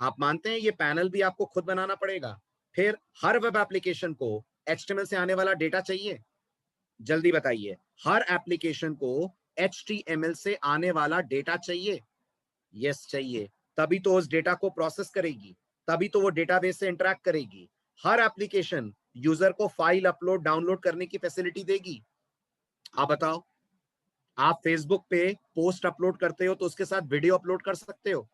आप मानते हैं ये पैनल भी आपको खुद बनाना पड़ेगा? फिर हर वेब एप्लीकेशन को HTML से आने वाला डेटा चाहिए? जल्दी बताइए। हर एप्लीकेशन को HTML से आने वाला डेटा चाहिए? यस चाहिए। तभी तो उस डेटा को प्रोसेस करेगी, तभी तो वो डेटाबेस से इंटरैक्ट करेगी। हर एप्लीकेशन यूजर को फाइल अपलोड डाउनलोड करने की फैसिलिटी देगी। आप बताओ। आप फेसबुक पे पोस्ट अपलोड करते हो तो उसके साथ वीडियो अपलोड कर सकते हो?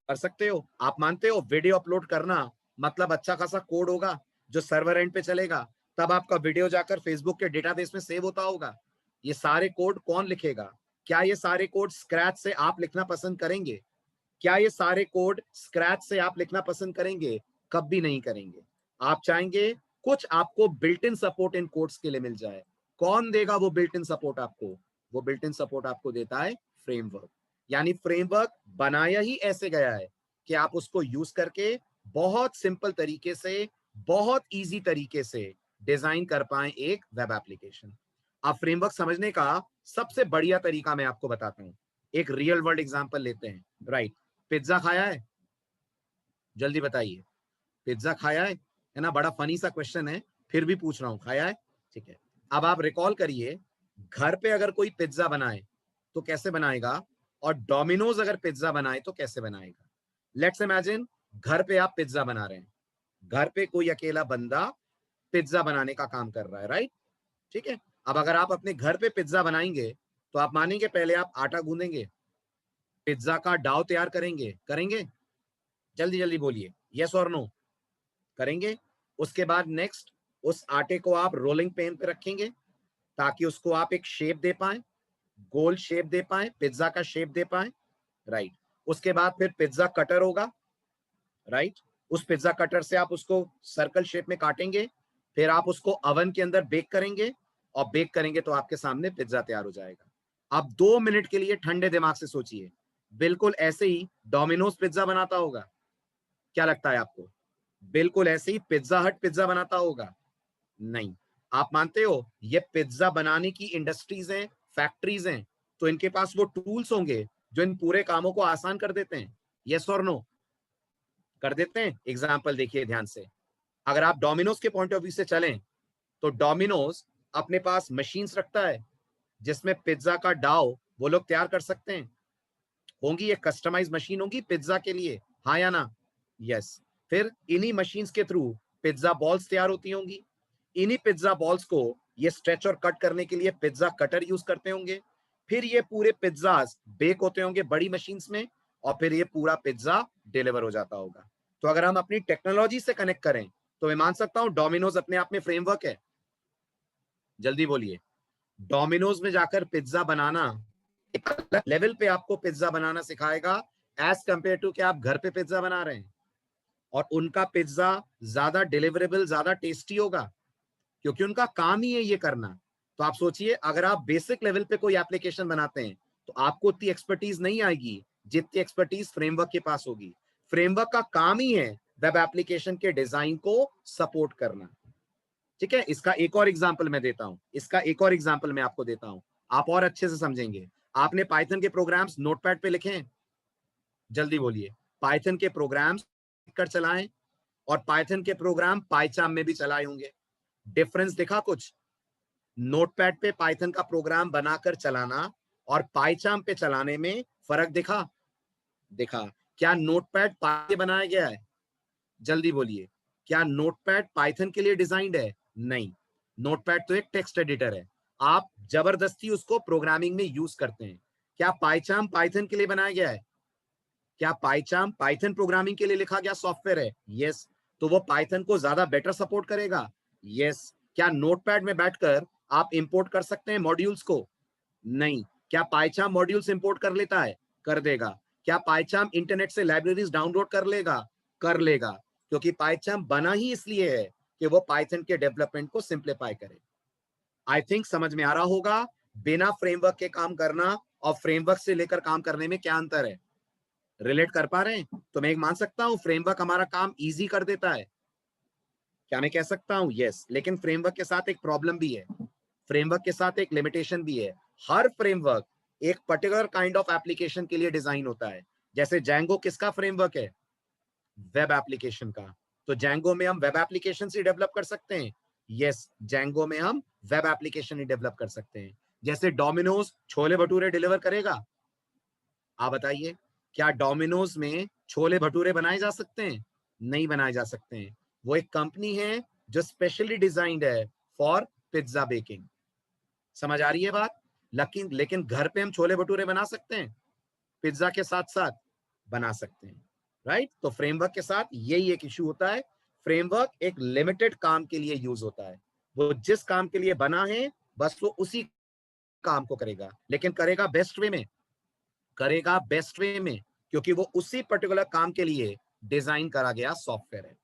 कर सकते हो? आप मानते हो वीडियो अपलोड करना मतलब अच्छा खासा कोड होगा जो सर्वर एंड पे चलेगा, तब आपका वीडियो जाकर फेसबुक के डेटाबेस में सेव होता होगा? ये सारे कोड कौन लिखेगा? क्या ये सारे कोड स्क्रैच से आप लिखना पसंद करेंगे? क्या ये सारे कोड स्क्रैच से आप लिखना पसंद करेंगे? कभी नहीं करेंगे। आप चाहेंगे कुछ आपको built in support in codes के लिए मिल जाए। कौन देगा वो बिल्ट इन सपोर्ट आपको? वो बिल्ट इन सपोर्ट आपको देता है फ्रेमवर्क। यानी फ्रेमवर्क बनाया ही ऐसे गया है कि आप उसको यूज करके बहुत सिंपल तरीके से, बहुत इजी तरीके से डिजाइन कर पाए एक वेब एप्लीकेशन। अब फ्रेमवर्क समझने का सबसे बढ़िया तरीका मैं आपको बताता हूं। एक रियल वर्ल्ड एग्जांपल लेते हैं। राइट, पिज्जा खाया है? जल्दी बताइए, पिज्जा खाया है ना? बड़ा फनी सा क्वेश्चन है, फिर भी पूछ रहा हूं, खाया है? ठीक है। अब आप रिकॉल करिए, घर पे अगर कोई पिज्जा बनाए तो कैसे बनाएगा, और डोमिनोज अगर पिज्जा बनाए तो कैसे बनाएगा। लेट्स इमेजिन घर पे आप पिज्जा बना रहे हैं, घर पे कोई अकेला बंदा पिज्जा बनाने का काम कर रहा है। राइट, ठीक है। अब अगर आप अपने घर पे पिज्जा बनाएंगे तो आप मानेंगे पहले आप आटा गूंदेंगे, पिज्जा का डाव तैयार करेंगे, करेंगे? जल्दी जल्दी बोलिए, यस और नो। करेंगे। उसके बाद नेक्स्ट, उस आटे को आप रोलिंग पेन पे रखेंगे ताकि उसको आप एक शेप दे पाए, गोल शेप दे पाए, पिज्जा का शेप दे पाए। राइट, उसके बाद फिर पिज्जा कटर होगा। राइट, उस पिज्जा कटर से आप उसको सर्कल शेप में काटेंगे, फिर आप उसको ओवन के अंदर बेक करेंगे, और बेक करेंगे तो आपके सामने पिज्जा तैयार हो जाएगा। आप 2 मिनट के लिए ठंडे दिमाग से सोचिए, बिल्कुल ऐसे ही डोमिनोज पिज्जा बनाता होगा। क्या लगता है आपको? बिल्कुल ऐसे ही पिज्जा हट पिज्जा बनाता होगा? नहीं। आप मानते हो ये पिज्जा बनाने की इंडस्ट्रीज हैं, फैक्ट्रीज हैं, तो इनके पास वो टूल्स होंगे जो इन पूरे कामों को आसान कर देते हैं? यस और नो? कर देते हैं। एग्जाम्पल देखिए ध्यान से। अगर आप डोमिनोज के पॉइंट ऑफ व्यू से चलें तो डोमिनोज अपने पास मशीन्स रखता है जिसमें पिज्जा का डाव वो लोग तैयार कर सकते हैं। होंगी ये कस्टमाइज मशीन होगी पिज्जा के लिए, हाँ या ना? यस। फिर इन्हीं मशीन्स के थ्रू पिज्जा बॉल्स तैयार होती होंगी। इन्हीं पिज्जा बॉल्स को ये स्ट्रेच और कट करने के लिए पिज्जा कटर यूज करते होंगे। फिर ये पूरे पिज्जाज बेक होते होंगे बड़ी मशीन्स में, और फिर ये पूरा पिज्जा डिलीवर हो जाता होगा। तो अगर हम अपनी टेक्नोलॉजी से कनेक्ट करें तो मैं मान सकता हूं डोमिनोज अपने आप में फ्रेमवर्क है। जल्दी बोलिए, डोमिनोज में जाकर पिज्जा बनाना एक अलग लेवल पे आपको पिज्जा बनाना सिखाएगा एज कंपेयर टू कि आप घर पे पिज्जा बना रहे हैं। और उनका पिज्जा ज्यादा डिलीवरेबल, ज्यादा टेस्टी होगा, क्योंकि उनका काम ही है ये करना। तो आप सोचिए, अगर आप बेसिक लेवल पे कोई एप्लीकेशन बनाते हैं तो आपको उतनी एक्सपर्टीज नहीं आएगी जितनी एक्सपर्टीज फ्रेमवर्क के पास होगी। फ्रेमवर्क का काम ही है वेब एप्लीकेशन के डिजाइन को सपोर्ट करना। ठीक है, इसका एक और एग्जाम्पल मैं देता हूं, इसका एक और एग्जाम्पल मैं आपको देता हूं, आप और अच्छे से समझेंगे। आपने पाइथन के प्रोग्राम्स नोटपैड पे लिखे हैं? जल्दी बोलिए, पाइथन के प्रोग्राम्स कर चलाएं, और पाइथन के प्रोग्राम पाइचार्म में भी चलाए होंगे। डिफरेंस दिखा कुछ? नोटपैड पे पाइथन का प्रोग्राम बनाकर चलाना और पाइचार्म पे चलाने में फर्क दिखा? दिखा। क्या नोटपैड पाइथन बनाया गया है? जल्दी बोलिए, क्या नोटपैड पाइथन के लिए डिजाइंड है? नहीं। नोटपैड तो एक टेक्स्ट एडिटर है, आप जबरदस्ती उसको प्रोग्रामिंग में यूज करते हैं। क्या पाइचार्म पाइथन के लिए बनाया गया है? क्या पाइचार्म पाइथन प्रोग्रामिंग के लिए लिखा गया सॉफ्टवेयर है? यस। तो वो पाइथन को ज्यादा बेटर सपोर्ट करेगा? यस। क्या नोटपैड में बैठकर आप इंपोर्ट कर सकते हैं मॉड्यूल्स को? नहीं। क्या पाइचार्म मॉड्यूल्स इंपोर्ट कर लेता है? कर देगा। क्या पाइचार्म इंटरनेट से लाइब्रेरीज डाउनलोड कर लेगा? कर लेगा, क्योंकि पाइचार्म बना ही इसलिए है कि वो पाइथन के डेवलपमेंट को सिंप्लीफाई करे। आई थिंक समझ में आ रहा होगा बिना फ्रेमवर्क के काम करना और फ्रेमवर्क से लेकर काम करने में क्या अंतर है। रिलेट कर पा रहे हैं? तो मैं एक मान सकता हूं फ्रेमवर्क हमारा काम इजी कर देता है। क्या मैं कह सकता हूं? यस। लेकिन फ्रेमवर्क के साथ एक प्रॉब्लम भी है, फ्रेमवर्क के साथ एक लिमिटेशन भी है। हर फ्रेमवर्क एक पर्टिकुलर काइंड ऑफ एप्लीकेशन के लिए डिजाइन होता है। जैसे जैंगो किसका फ्रेमवर्क है? वेब एप्लीकेशन का। तो जैंगो में हम वेब एप्लीकेशन ही डेवलप कर सकते हैं। यस, जैंगो में हम वेब एप्लीकेशन ही डेवलप कर सकते हैं। जैसे डोमिनोज छोले भटूरे डिलीवर करेगा, आप बताइए, क्या डोमिनोज में छोले भटूरे बनाए जा सकते हैं? नहीं बनाए जा सकते हैं। वो एक कंपनी है जो स्पेशली डिजाइंड है फॉर पिज्जा बेकिंग। समझ आ रही है बात? लेकिन घर पे हम छोले भटूरे बना सकते हैं, पिज्जा के साथ साथ बना सकते हैं। राइट, तो फ्रेमवर्क के साथ यही एक इशू होता है। फ्रेमवर्क एक लिमिटेड काम के लिए यूज होता है, वो जिस काम के लिए बना है बस वो उसी काम को करेगा, लेकिन करेगा बेस्ट वे में, करेगा बेस्ट वे में, क्योंकि वो उसी पर्टिकुलर काम के लिए डिजाइन करा गया सॉफ्टवेयर है।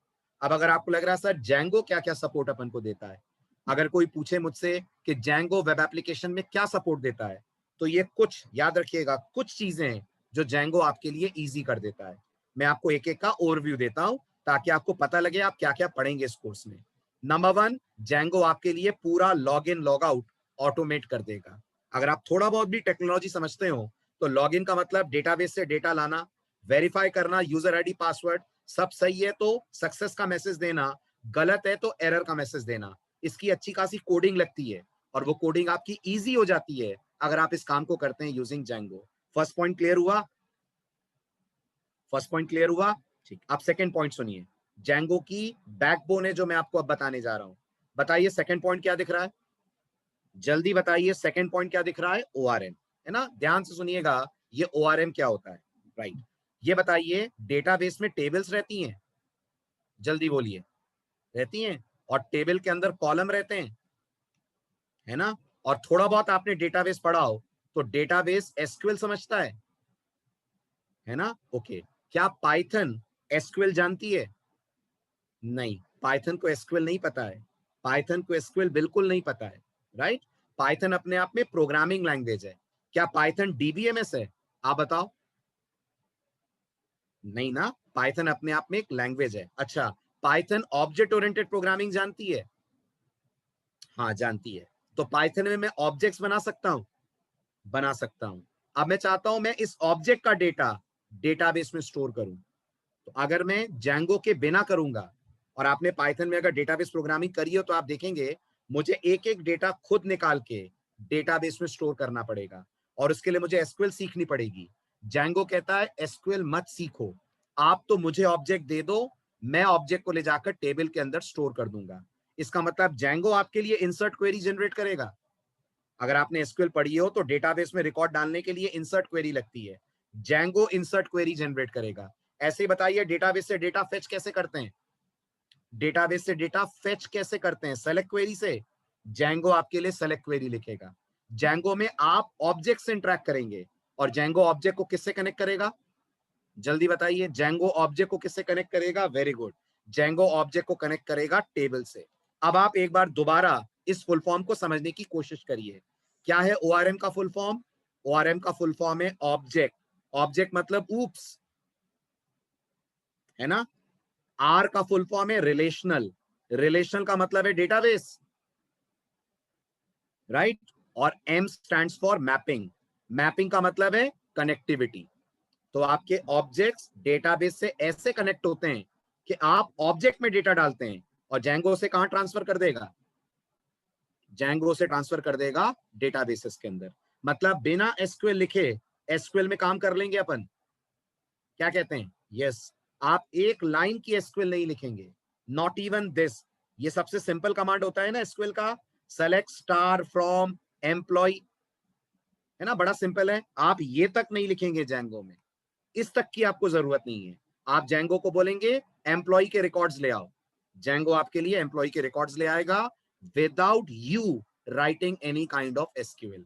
अब अगर आपको लग रहा है सर जैंगो क्या क्या सपोर्ट अपन को देता है, अगर कोई पूछे मुझसे कि Django वेब एप्लीकेशन में क्या सपोर्ट देता है, तो ये कुछ याद रखिएगा, कुछ चीजें हैं जो Django आपके लिए इजी कर देता है। मैं आपको एक एक का ओवरव्यू देता हूं ताकि आपको पता लगे आप क्या क्या पढ़ेंगे इस कोर्स में। नंबर 1, Django आपके लिए पूरा log in log out automate कर देगा। अगर आप थोड़ा बहुत भी टेक्नोलॉजी समझते हो तो लॉग इन का मतलब डेटाबेस से डेटा लाना, वेरीफाई करना, यूजर आईडी पासवर्ड सब सही है तो सक्सेस का मैसेज देना, गलत है तो एरर का मैसेज देना। इसकी अच्छी खासी कोडिंग लगती है और वो कोडिंग आपकी इजी हो जाती है अगर आप इस काम को करते हैं using Django। First point clear हुआ? फर्स्ट पॉइंट क्लियर हुआ? ठीक, अब सेकंड पॉइंट सुनिए। Django की बैकबोन है जो मैं आपको अब बताने जा रहा हूं। बताइए सेकंड पॉइंट क्या दिख रहा है? जल्दी बताइए सेकंड पॉइंट क्या दिख रहा है? ORM, है ना? ध्यान से सुनिएगा, ये ORM क्या होता है, राइट? ये बताइए, डेटाबेस में टेबल्स रहती हैं, जल्दी बोलिए, रहती हैं, और टेबल के अंदर कॉलम रहते हैं, है ना? और थोड़ा बहुत आपने डेटाबेस पढ़ा हो तो डेटाबेस एसक्यूएल समझता है ना? ओके, क्या पाइथन एसक्यूएल जानती है? नहीं, पाइथन को एसक्यूएल नहीं पता है। पाइथन को एसक्यूएल बिल्कुल नहीं पता है, राइट? पाइथन अपने आप में प्रोग्रामिंग लैंग्वेज है। क्या पाइथन डीबीएमएस है? आप बताओ। नहीं ना, पाइथन अपने आप में एक लैंग्वेज है। अच्छा, पाइथन ऑब्जेक्ट ओरिएंटेड प्रोग्रामिंग जानती है? हाँ, जानती है। तो पाइथन में मैं ऑब्जेक्ट्स बना सकता हूं? बना सकता हूं। अब मैं चाहता हूं मैं इस ऑब्जेक्ट का डेटा डेटाबेस में स्टोर करूं, तो अगर मैं Django के बिना करूंगा, और आपने पाइथन में अगर डेटाबेस प्रोग्रामिंग करी हो तो आप देखेंगे मुझे एक एक डेटा खुद निकाल के डेटाबेस में स्टोर करना पड़ेगा, और उसके लिए मुझे एसक्यूएल सीखनी पड़ेगी। Django कहता है एसक्यूएल मत सीखो, आप तो मुझे ऑब्जेक्ट दे दो, मैं ऑब्जेक्ट को ले जाकर टेबल के अंदर स्टोर कर दूंगा। इसका मतलब Django आपके लिए इंसर्ट क्वेरी जनरेट करेगा। अगर आपने एसक्यूएल पढ़ी हो तो डेटाबेस में रिकॉर्ड डालने के लिए इंसर्ट क्वेरी लगती है, Django इंसर्ट क्वेरी जनरेट करेगा। ऐसे ही बताइए डेटाबेस से डेटा फेच कैसे करते हैं? डेटाबेस से डेटा फेच कैसे करते हैं? सेलेक्ट क्वेरी से। Django आपके लिए सेलेक्ट क्वेरी लिखेगा। Django में आप ऑब्जेक्ट से इंटरेक्ट करेंगे, और Django ऑब्जेक्ट को किससे कनेक्ट करेगा? जल्दी बताइए, Django ऑब्जेक्ट को किससे कनेक्ट करेगा? वेरी गुड, Django ऑब्जेक्ट को कनेक्ट करेगा टेबल से। अब आप एक बार दोबारा इस फुल फॉर्म को समझने की कोशिश करिए। क्या है ORM का फुल फॉर्म? ORM का फुल फॉर्म है ऑब्जेक्ट। ऑब्जेक्ट मतलब ऊप्स, है ना? R का फुल फॉर्म है रिलेशनल। रिलेशनल का मतलब है डेटाबेस, राइट? और M stands for mapping. Mapping का मतलब है कनेक्टिविटी। तो आपके ऑब्जेक्ट्स डेटाबेस से ऐसे कनेक्ट होते हैं कि आप ऑब्जेक्ट में डेटा डालते हैं और Django से कहां ट्रांसफर कर देगा? Django से ट्रांसफर कर देगा डेटाबेसेस के अंदर। मतलब बिना एसक्यूएल लिखे एसक्यूएल में काम कर लेंगे अपन। क्या कहते हैं? यस, आप एक लाइन की एसक्यूएल नहीं लिखेंगे, नॉट इवन दिस। ये सबसे सिंपल कमांड होता है ना एसक्यूएल का, सेलेक्ट स्टार फ्रॉम एम्प्लॉय, है ना? बड़ा सिंपल है। आप ये तक नहीं लिखेंगे Django में, इस तक की आपको जरूरत नहीं है। आप Django को बोलेंगे एम्प्लॉय के रिकॉर्ड्स ले आओ, Django आपके लिए एम्प्लॉय के रिकॉर्ड्स ले आएगा without you writing any kind of SQL.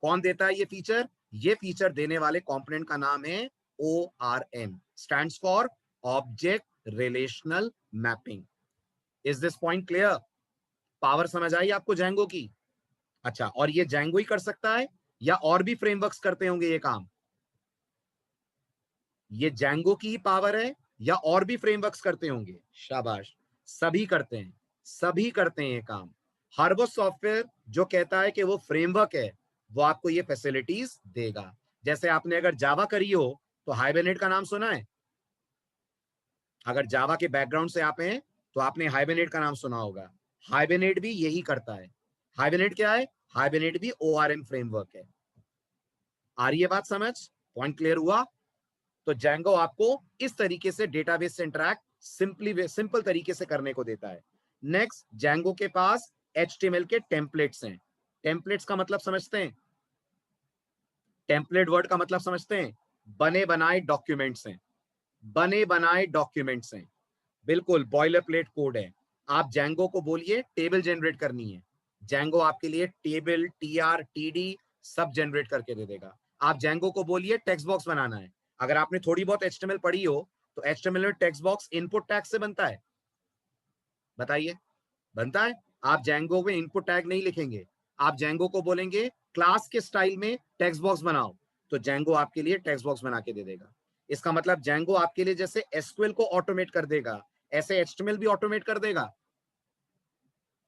कौन देता है ये फीचर? ये फीचर देने वाले कंपोनेंट का नाम है ORM, stands for object relational mapping. Is this point clear? Power समझ आई आपको Django की? अच्छा, और ये Django ही कर सकता है या और भी फ्रेमवर्क्स करते होंगे ये काम? ये Django की ही पावर है या और भी फ्रेमवर्क्स करते होंगे? शाबाश, सभी करते हैं, सभी करते हैं ये काम। हर वो सॉफ्टवेयर जो कहता है कि वो फ्रेमवर्क है, वो आपको ये फैसिलिटीज देगा। जैसे आपने अगर जावा करी हो तो हाइबरनेट का नाम सुना है? अगर जावा के बैकग्राउंड से आप हैं तो आपने हाइबरनेट का नाम सुना होगा। हाइबरनेट भी यही करता है। हाइबरनेट क्या है? हाइबरनेट भी ORM फ्रेमवर्क है। आ रही है बात समझ? पॉइंट क्लियर हुआ? तो Django आपको इस तरीके से डेटाबेस से इंटरैक्ट सिंपल तरीके से करने को देता है। नेक्स्ट, Django के पास HTML के टेम्पलेट्स हैं। टेम्पलेट्स का मतलब समझते हैं? टेम्पलेट वर्ड का मतलब समझते हैं? बने बनाए डॉक्यूमेंट्स हैं। बने बनाए डॉक्यूमेंट्स हैं, बिल्कुल बॉयलर प्लेट कोड है। आप Django को बोलिए टेबल जनरेट करनी है, Django आपके लिए टेबल, TR, TD सब जनरेट करके दे देगा। आप Django को बोलिए टेक्स्ट बॉक्स बनाना है। अगर आपने थोड़ी बहुत HTML पढ़ी हो तो HTML में टेक्स्ट बॉक्स इनपुट टैग से बनता है, बताइए, बनता है? आप Django में इनपुट टैग नहीं लिखेंगे, आप Django को बोलेंगे क्लास के स्टाइल में टेक्स्ट बॉक्स बनाओ, तो Django आपके लिए टेक्स्ट बॉक्स बना के दे देगा। इसका मतलब Django आपके लिए जैसे SQL को ऑटोमेट कर देगा, ऐसे HTML भी ऑटोमेट कर देगा।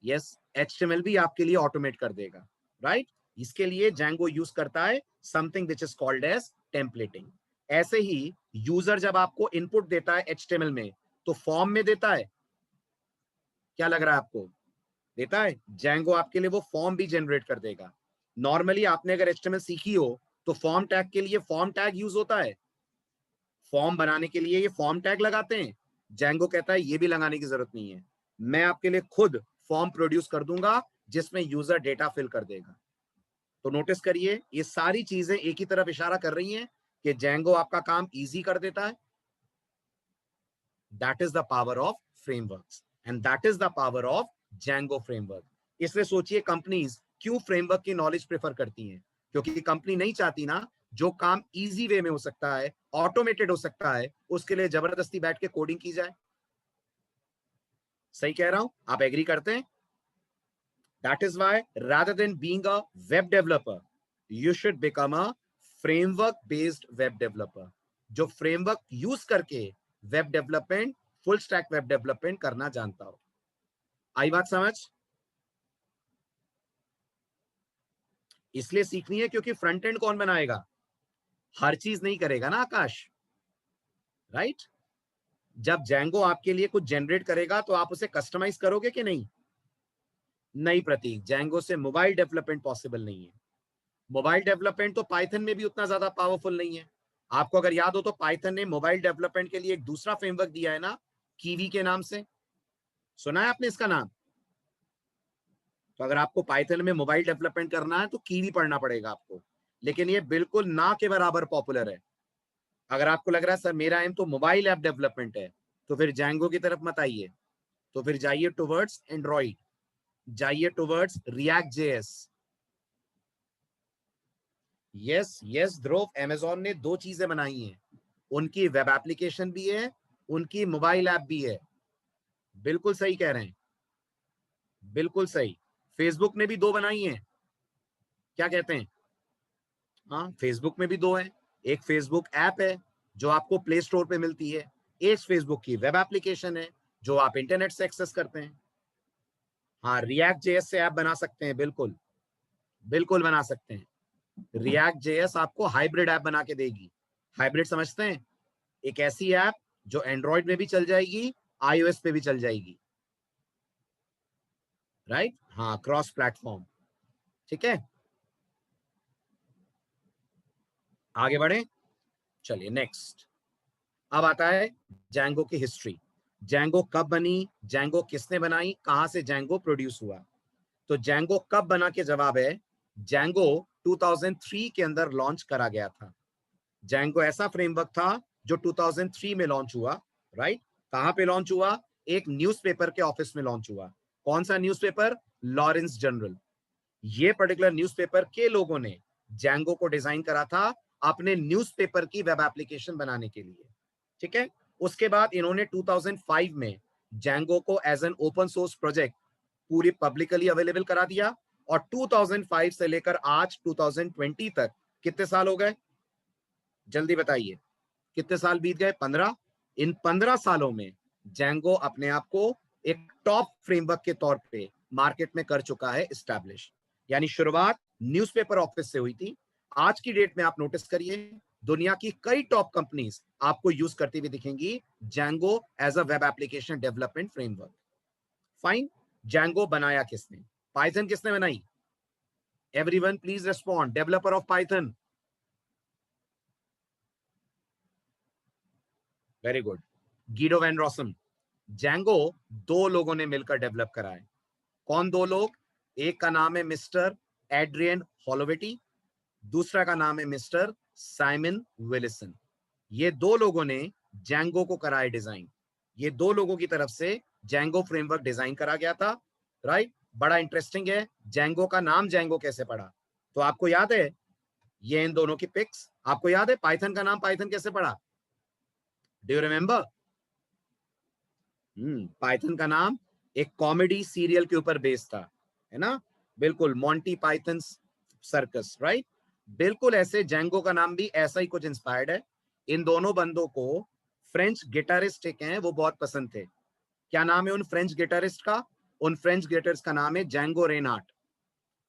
यस, HTML भी आपके लिए ऑटोमेट कर देगा, राइट? इसके लिए Django यूज करता है something which is called as templating. ऐसे ही यूजर जब आपको इनपुट देता है HTML में, तो फॉर्म में देता है, क्या लग रहा है आपको? देता है। Django आपके लिए वो फॉर्म भी जनरेट कर देगा। नॉर्मली आपने अगर HTML सीखी हो तो फॉर्म टैग के लिए फॉर्म टैग यूज होता है, फॉर्म बनाने के लिए ये फॉर्म टैग लगाते हैं। Django कहता है ये भी लगाने की जरूरत नहीं है, मैं आपके लिए खुद फॉर्म प्रोड्यूस कर दूंगा जिसमें यूजर डेटा फिल कर देगा। तो नोटिस करिए, ये सारी चीजें एक ही तरफ इशारा कर रही हैं कि Django आपका काम इजी कर देता है। That is the power of frameworks and that is the power of Django framework. इसलिए सोचिए कंपनीज क्यों फ्रेमवर्क की नॉलेज प्रेफर करती हैं, क्योंकि कंपनी नहीं चाहती ना, जो काम इजी वे में हो सकता है, ऑटोमेटेड हो सकता है, उसके लिए जबरदस्ती बैठ के कोडिंग की जाए। सही कह रहा हूं? आप एग्री करते हैं? That is why rather than being a web developer, you should become a framework based web developer, जो फ्रेमवर्क यूज करके web development, full stack web development करना जानता हो। आई बात समझ? इसलिए सीखनी है क्योंकि फ्रंट एंड कौन बनाएगा? हर चीज नहीं करेगा ना आकाश, राइट? जब Django आपके लिए कुछ जनरेट करेगा तो आप उसे कस्टमाइज करोगे कि नहीं? नहीं प्रतीक, Django से मोबाइल डेवलपमेंट पॉसिबल नहीं है। मोबाइल डेवलपमेंट तो पाइथन में भी उतना ज्यादा पावरफुल नहीं है। आपको अगर याद हो तो पाइथन ने मोबाइल डेवलपमेंट के लिए एक दूसरा फ्रेमवर्क दिया है ना, कीवी के नाम से। सुना है आपने इसका नाम? तो अगर आपको पाइथन में मोबाइल डेवलपमेंट करना है तो कीवी पढ़ना पड़ेगा आपको, लेकिन ये बिल्कुल ना के बराबर पॉपुलर है। अगर आपको लग रहा है सर मेरा एम तो मोबाइल ऐप डेवलपमेंट है, तो फिर Django की तरफ मत आइए, तो फिर जाइए टुवर्ड्स एंड्रॉइड, जाइए towards React JS. Yes yes Dhruv, Amazon ने दो चीजें बनाई हैं, उनकी वेब एप्लीकेशन भी है, उनकी मोबाइल ऐप भी है। बिल्कुल सही कह रहे हैं, बिल्कुल सही। फेसबुक ने भी दो बनाई हैं, क्या कहते हैं? हाँ, फेसबुक में भी दो है। एक फेसबुक ऐप है जो आपको प्ले स्टोर पे मिलती है, एक फेसबुक की वेब एप्लीकेशन है जो आप इंटरनेट से एक्सेस करते हैं। हाँ, रिएक्ट जेएस से ऐप बना सकते हैं, बिल्कुल बिल्कुल बना सकते हैं। रिएक्ट जेएस आपको हाइब्रिड ऐप बना के देगी। हाइब्रिड समझते हैं? एक ऐसी ऐप जो एंड्रॉइड में भी चल जाएगी, आईओएस पे भी चल जाएगी, राइट? हाँ, क्रॉस प्लेटफॉर्म। ठीक है, आगे बढ़े, चलिए नेक्स्ट। अब आता है Django की हिस्ट्री। Django कब बनी, Django किसने बनाई, कहां से Django प्रोड्यूस हुआ? तो Django कब बना के जवाब है, Django 2003 के अंदर लॉन्च करा गया था। Django ऐसा फ्रेमवर्क था जो 2003 में लॉन्च हुआ, राइट? कहां पे लॉन्च हुआ? एक न्यूज़पेपर के ऑफिस में लॉन्च हुआ। कौन सा न्यूज़पेपर? Lawrence general. ये पर्टिकुलर न्यूज़पेपर के लोगों ने Django को डिजाइन करा था अपने न्यूज़पेपर की वेब एप्लीकेशन बनाने के लिए। ठीक है, उसके बाद इन्होंने 2005 में Django को as an open source project पूरी पब्लिकली अवेलेबल करा दिया, और 2005 से लेकर आज 2020 तक कितने साल हो गए? जल्दी बताइए, कितने साल बीत गए? 15। इन 15 सालों में Django अपने आप को एक टॉप फ्रेमवर्क के तौर पे मार्केट में कर चुका है एस्टैब्लिश। यानी शुरुआत न्यूज़पेपर ऑफिस से हुई थी। आज की डेट में आप नोटिस करिए, दुनिया की कई टॉप कंपनीज आपको यूज करती हुई दिखेंगी Django as a web application development framework. Fine, Django बनाया किसने? पाइथन किसने बनाई? Everyone please respond, developer of Python. Very good, Guido van Rossum. Django दो लोगों ने मिलकर डेवलप करा है। कौन दो लोग? एक का नाम है मिस्टर एड्रियन हॉलोवेटी, दूसरा का नाम है मिस्टर साइमन विलिसन। ये दो लोगों ने Django को करा है डिजाइन। ये दो लोगों की तरफ से Django फ्रेमवर्क डिजाइन करा गया था, राइट? बड़ा इंटरेस्टिंग है, Django का नाम Django कैसे पड़ा? तो आपको याद है ये इन दोनों की पिक्स? आपको याद है पाइथन का नाम पाइथन कैसे पड़ा? Do you remember? पाइथन का नाम एक कॉमेडी सीरियल के ऊपर बेस्ड था, है ना, बिल्कुल मॉन्टी पाइथन सर्कस, राइट। बिल्कुल ऐसे जेंगो का नाम भी ऐसा ही कुछ इंस्पायर्ड है। इन दोनों बंदों को फ्रेंच गिटारिस्ट एक हैं, वो बहुत पसंद थे। क्या नाम है उन फ्रेंच गिटारिस्ट का? उन फ्रेंच गिटारिस्ट का नाम है जेंगो रेनार्ड।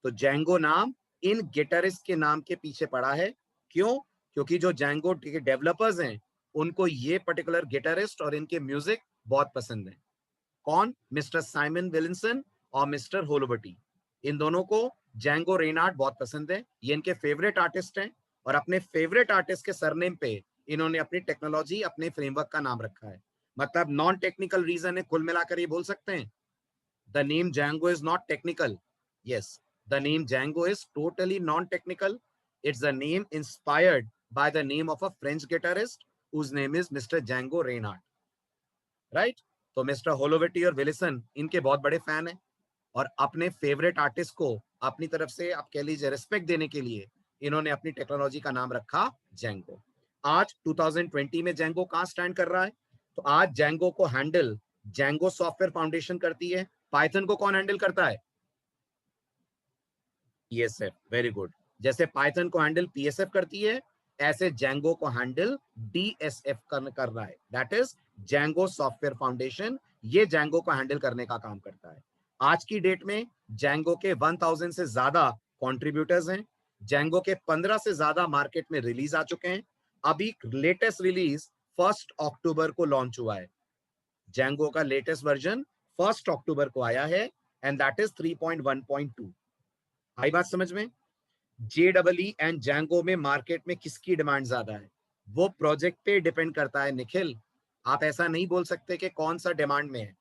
तो जेंगो नाम इन गिटारिस्ट के नाम के पीछे पड़ा है। क्यों? क्योंकि जो जेंगो के डेवलपर्स हैं उनको ये पर्टिकुलर गिटारिस्ट और इनके म्यूजिक बहुत पसंद है। कौन? मिस्टर साइमन विलिंसन और मिस्टर होलोबर्टी। इन दोनों को जेंगो रेनार्ड बहुत पसंद है, ये इनके फेवरेट आर्टिस्ट हैं। और अपने फेवरेट आर्टिस्ट के सरनेम पे इन्होंने अपनी टेक्नोलॉजी, अपने फ्रेमवर्क का नाम रखा है। मतलब नॉन टेक्निकल रीजन है, कुल मिलाकर ये बोल सकते हैं the name Django is not technical. Yes, the name Django is totally non-technical. It's the name inspired by the name of a French guitarist whose name is Mr. Django Reinhardt. Right? तो mister होलोवेटी और विलिसन इनके बहुत बड़े fan हैं और अपने favourite artist को अपनी तरफ से आप कह लीजिए रिस्पेक्ट देने के लिए इन्होंने अपनी टेक्नोलॉजी का नाम रखा जेंगो। आज 2020 में जेंगो कहाँ स्टैंड कर रहा है? तो आज जेंगो को हैंडल जेंगो सॉफ्टवेयर फाउंडेशन करती है। पाइथन को कौन हैंडल करता है? पीएसएफ। Very good. जैसे पाइथन को हैंडल पीएसएफ करती है, ऐसे जेंगो को हैंडल डीएसएफ कर रहा है, that is Django software foundation. ये जेंगो को हैंडल करने का काम करता है। आज की डेट में जेंगो के 1000 से ज्यादा कंट्रीब्यूटर्स हैं। जेंगो के 15 से ज्यादा मार्केट में रिलीज आ चुके हैं। अभी लेटेस्ट रिलीज 1 अक्टूबर को लॉन्च हुआ है। जेंगो का लेटेस्ट वर्जन 1 अक्टूबर को आया है एंड दैट इज 3.1.2। आई बात समझ में? JEE एंड जेंगो में मार्केट में किसकी डिमांड ज्यादा है? वो प्रोजेक्ट पे डिपेंड करता है निखिल। आप ऐसा नहीं बोल सकते कि कौन सा डिमांड में है।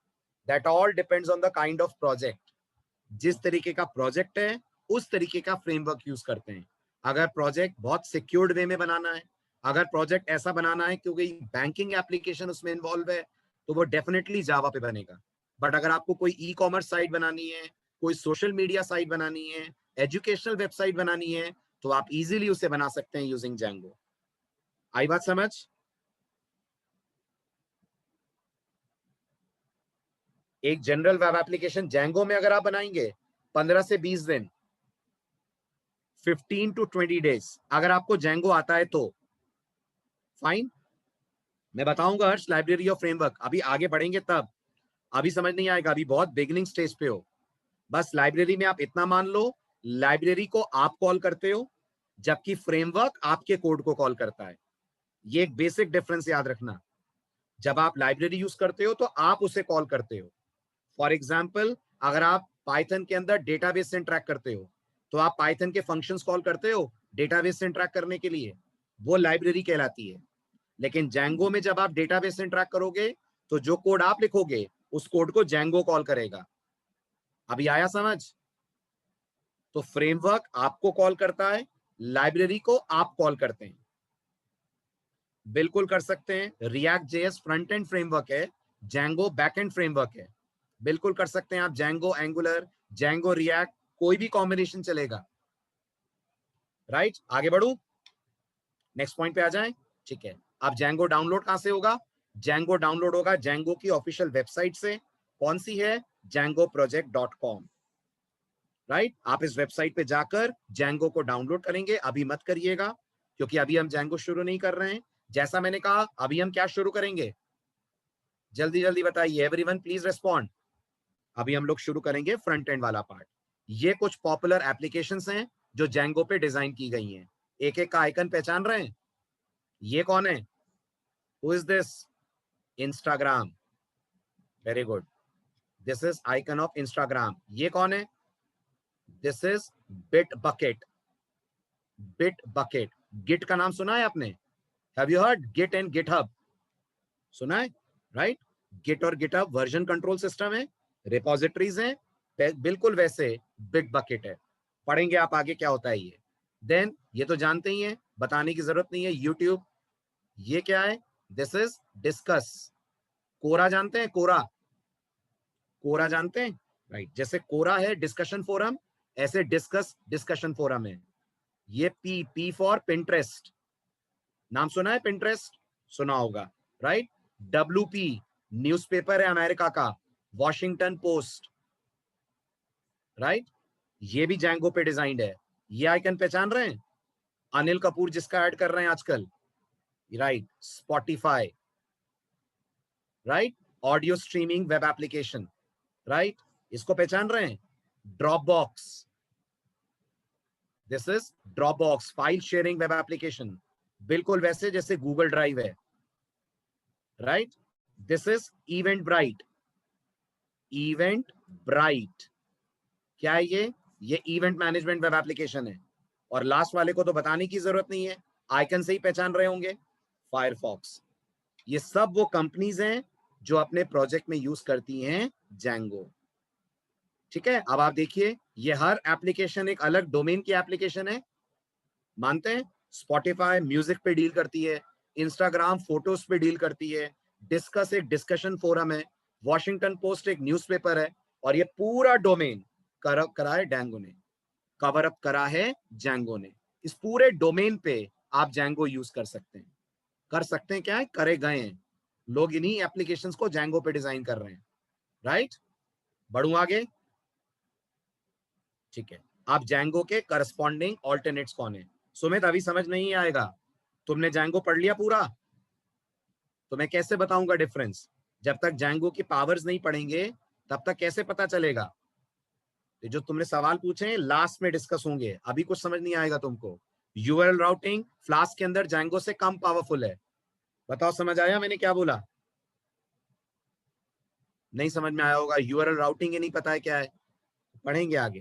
That all depends on the kind of project. जिस तरीके का प्रोजेक्ट है उस तरीके का फ्रेमवर्क यूज करते हैं। अगर प्रोजेक्ट बहुत सिक्योर्ड वे में बनाना है, अगर प्रोजेक्ट ऐसा बनाना है क्योंकि बैंकिंग एप्लीकेशन उसमें इन्वॉल्व है, तो वो डेफिनेटली जावा पे बनेगा। बट अगर आपको कोई ई कॉमर्स साइट बनानी है, कोई सोशल मीडिया साइट बनानी है, एजुकेशनल वेबसाइट बनानी है, तो आप इजीली उसे बना सकते हैं यूजिंग जेंगो। आई बात समझ? एक जनरल वेब एप्लीकेशन जेंगो में अगर आप बनाएंगे 15 से 20 दिन, 15 to 20 डेज, अगर आपको जेंगो आता है तो फाइन। मैं बताऊंगा हर्ष लाइब्रेरी ऑफ फ्रेमवर्क, अभी आगे बढ़ेंगे तब। अभी समझ नहीं आएगा, अभी बहुत बिगिनिंग स्टेज पे हो। बस लाइब्रेरी में आप इतना मान लो, लाइब्रेरी को आप कॉल करते हो जबकि फ्रेमवर्क आपके कोड को कॉल करता है। ये एक बेसिक डिफरेंस याद रखना। जब आप लाइब्रेरी यूज करते हो तो आप उसे कॉल करते हो। फॉर एग्जाम्पल, अगर आप पाइथन के अंदर डेटाबेस से इंटरैक्ट करते हो तो आप पाइथन के फंक्शंस कॉल करते हो डेटाबेस से इंटरैक्ट करने के लिए, वो लाइब्रेरी कहलाती है। लेकिन जेंगो में जब आप डेटाबेस से इंटरैक्ट करोगे तो जो कोड आप लिखोगे उस कोड को जेंगो कॉल करेगा। अभी आया समझ? तो फ्रेमवर्क आपको कॉल करता है, लाइब्रेरी को आप कॉल करते हैं। बिल्कुल कर सकते हैं। React JS front end framework है, जेंगो बैक एंड फ्रेमवर्क है। बिल्कुल कर सकते हैं आप जेंगो एंगुलर, जेंगो रिएक्ट, कोई भी कॉम्बिनेशन चलेगा। राइट, आगे बढ़ू, नेक्स्ट पॉइंट पे आ जाएं। ठीक है, अब जेंगो डाउनलोड कहां से होगा? जेंगो डाउनलोड होगा जेंगो की ऑफिशियल वेबसाइट से। कौन सी है? djangoproject.com। राइट, आप इस वेबसाइट पे जाकर जेंगो को डाउनलोड करेंगे। अभी मत करिएगा क्योंकि अभी हम जेंगो शुरू नहीं कर रहे हैं। जैसा मैंने कहा, अभी हम क्या शुरू करेंगे? जल्दी जल्दी बताइए, एवरीवन प्लीज रिस्पॉन्ड। अभी हम लोग शुरू करेंगे फ्रंट एंड वाला पार्ट। ये कुछ पॉपुलर एप्लीकेशंस हैं जो जेंगो पे डिजाइन की गई हैं। एक एक का आइकन पहचान रहे हैं? ये कौन है? Who is this? Instagram. Very good, this is icon of Instagram. ये कौन है? This is Bitbucket. Bitbucket. Git का नाम सुना है आपने? Have you heard Git and GitHub? सुना है, राइट? गिट और गिटहब वर्जन कंट्रोल सिस्टम है, रिपोजिटरीज हैं, बिल्कुल वैसे बिट बकेट है। पढ़ेंगे आप आगे क्या होता है ये। देन ये तो जानते ही हैं, बताने की जरूरत नहीं है। यूट्यूब। ये क्या है? This is discuss. कोरा जानते हैं? कोरा, कोरा जानते हैं, राइट? जैसे कोरा है डिस्कशन फोरम, ऐसे डिस्कस डिस्कशन फोरम है। ये पी फॉर पिंटरेस्ट। नाम सुना है पिंटरेस्ट? सुना होगा, राइट? WP न्यूज़पेपर है अमेरिका का, वॉशिंगटन पोस्ट, राइट, ये भी जैंगो पे डिजाइंड है। ये आइकन पहचान रहे हैं, अनिल कपूर जिसका ऐड कर रहे हैं आजकल, right, Spotify, right, audio streaming web application, right, इसको पहचान रहे हैं, drop box, this is drop box, file sharing web application, बिल्कुल वैसे जैसे गूगल ड्राइव है, right. This is event bright, event bright क्या है ये इवेंट मैनेजमेंट वेब एप्लीकेशन है। और लास्ट वाले को तो बताने की जरूरत नहीं है, आइकन से ही पहचान रहे होंगे, फायरफॉक्स। ये सब वो कंपनीज हैं जो अपने प्रोजेक्ट में यूज करती हैं जैंगो, ठीक है। अब आप देखिए, ये हर एप्लीकेशन एक अलग डोमेन की एप्लीकेशन है, मानते हैं। स्पॉटिफाई म्यूजिक पे डील करती है, इंस्टाग्राम फोटोज पे डील करती है, डिस्कस एक डिस्कशन फोरम है, वॉशिंगटन पोस्ट एक न्यूज़पेपर है, और ये पूरा डोमेन करा है जैंगो ने, कवर अप करा है जैंगो ने। इस पूरे डोमेन पे आप जैंगो यूज कर सकते हैं, क्या है, करे गए हैं लोग, इन्हीं एप्लीकेशंस को जैंगो पे डिजाइन कर रहे हैं, राइट। बढ़ू आगे, ठीक है। आप जैंगो के करस्पॉन्डिंग ऑल्टरनेट्स कौन है? सुमित अभी समझ नहीं आएगा, तुमने जैंगो पढ़ लिया पूरा, तो मैं कैसे बताऊंगा डिफरेंस? जब तक जैंगो की पावर्स नहीं पढ़ेंगे तब तक कैसे पता चलेगा? तो जो तुमने सवाल पूछे लास्ट में डिस्कस होंगे, अभी कुछ समझ नहीं आएगा तुमको। यूआरएल राउटिंग फ्लास्क के अंदर जैंगो से कम पावरफुल है, बताओ समझ आया मैंने क्या बोला? नहीं समझ में आया होगा, यूआरएल राउटिंग ये नहीं पता है क्या है, पढ़ेंगे आगे,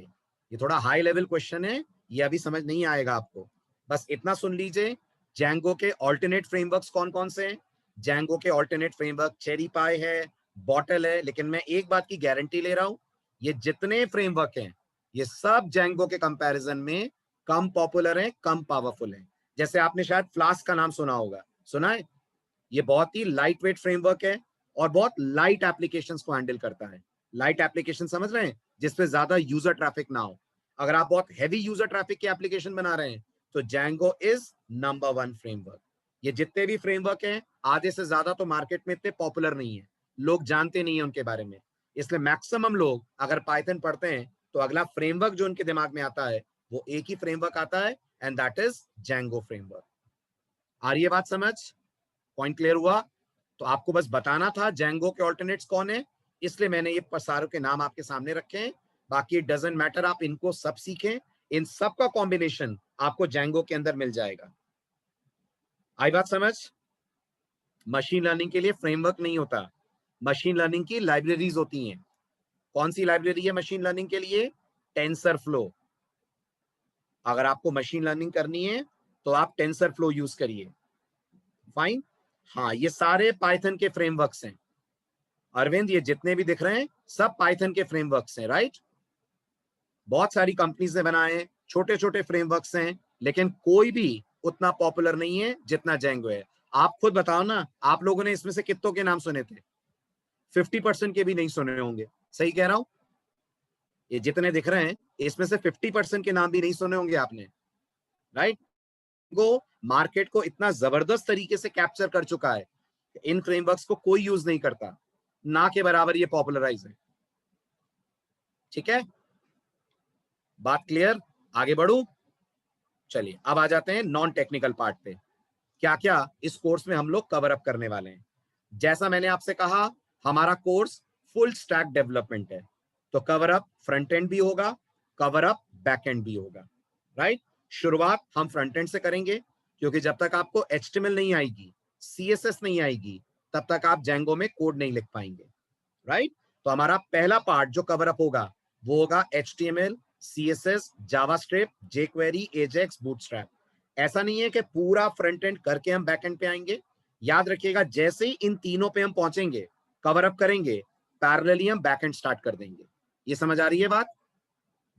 ये थोड़ा हाई लेवल क्वेश्चन है, ये अभी समझ नहीं आएगा आपको। बस इतना सुन लीजिए, जैंगो के ऑल्टरनेट फ्रेमवर्क्स कौन कौन से हैं? जैंगो के ऑल्टरनेट फ्रेमवर्क चेरी पाई है, बॉटल है, लेकिन मैं एक बात की गारंटी ले रहा हूं, ये जितने फ्रेमवर्क हैं ये सब जैंगो के कंपैरिजन में कम पॉपुलर हैं, कम पावरफुल हैं। जैसे आपने शायद फ्लास्क का नाम सुना होगा, सुना है? ये बहुत ही लाइट वेट फ्रेमवर्क है और बहुत लाइट एप्लीकेशंस को हैंडल करता है। लाइट एप्लीकेशन समझ रहे हैं, जिसपे ज्यादा यूजर ट्रैफिक ना हो। अगर आप बहुत हैवी यूजर ट्रैफिक की एप्लीकेशन बना रहे हैं तो जैंगो इज नंबर 1 फ्रेमवर्क। ये जितने भी फ्रेमवर्क हैं आधे से ज्यादा तो मार्केट में इतने पॉपुलर नहीं है, लोग जानते नहीं है उनके बारे में, इसलिए मैक्सिमम लोग अगर पाइथन पढ़ते हैं तो अगला फ्रेमवर्क जो उनके दिमाग में आता है वो एक ही फ्रेमवर्क आता है, and that is Django framework. आ रही है बात समझ? पॉइंट क्लियर हुआ? तो आपको बस बताना था जैंगो के ऑल्टरनेट्स कौन है, इसलिए मैंने ये सारों के नाम आपके सामने रखे हैं। बाकी डजंट मैटर, आप इनको सब सीखें, इन सब का कॉम्बिनेशन आपको जैंगो के अंदर मिल जाएगा। आई बात समझ? मशीन लर्निंग के लिए फ्रेमवर्क नहीं होता, मशीन लर्निंग की लाइब्रेरीज होती हैं। कौन सी लाइब्रेरी है मशीन लर्निंग के लिए? Tensor flow. अगर आपको मशीन लर्निंग करनी है तो आप टेंसर फ्लो यूज करिए, फाइन। हाँ, ये सारे पाइथन के फ्रेमवर्क्स हैं अरविंद, ये जितने भी दिख रहे हैं सब पाइथन के फ्रेमवर्क्स हैं, राइट। बहुत सारी कंपनीज ने बनाए हैं, छोटे छोटे फ्रेमवर्क्स हैं, लेकिन कोई भी उतना पॉपुलर नहीं है जितना जैंगो है। आप खुद बताओ ना, आप लोगों ने इसमें से कितनों के नाम सुने थे? 50% के भी नहीं सुने होंगे, सही कह रहा हूं? ये जितने दिख रहे हैं इसमें से 50% के नाम भी नहीं सुने होंगे आपने, राइट। वो मार्केट को इतना जबरदस्त तरीके से कैप्चर कर चुका है, इन फ्रेमवर्क्स को कोई यूज नहीं करता, ना के बराबर ये पॉपुलराइज है, ठीक है। बात क्लियर? आगे बढ़ू? चलिए अब आ जाते हैं नॉन टेक्निकल पार्ट पे, क्या क्या इस कोर्स में हम लोग कवर अप करने वाले हैं। जैसा मैंने आपसे कहा, हमारा कोर्स फुल स्टैक डेवलपमेंट है, तो कवर अप फ्रंट एंड भी होगा, कवर अप बैक एंड भी होगा, राइट। शुरुआत हम फ्रंट एंड से करेंगे, क्योंकि जब तक आपको HTML नहीं आएगी, CSS नहीं आएगी, तब तक आप जैंगो में कोड नहीं लिख पाएंगे, राइट। तो हमारा पहला पार्ट जो कवर अप होगा वो होगा HTML, CSS, JavaScript, jQuery, Ajax, bootstrap. ऐसा नहीं है कि पूरा फ्रंट एंड करके हम बैक एंड पे आएंगे, याद रखिएगा जैसे ही इन तीनों पे हम पहुंचेंगे, कवर अप करेंगे, पैरेलली हम बैक एंड स्टार्ट कर देंगे। ये समझ आ रही है बात?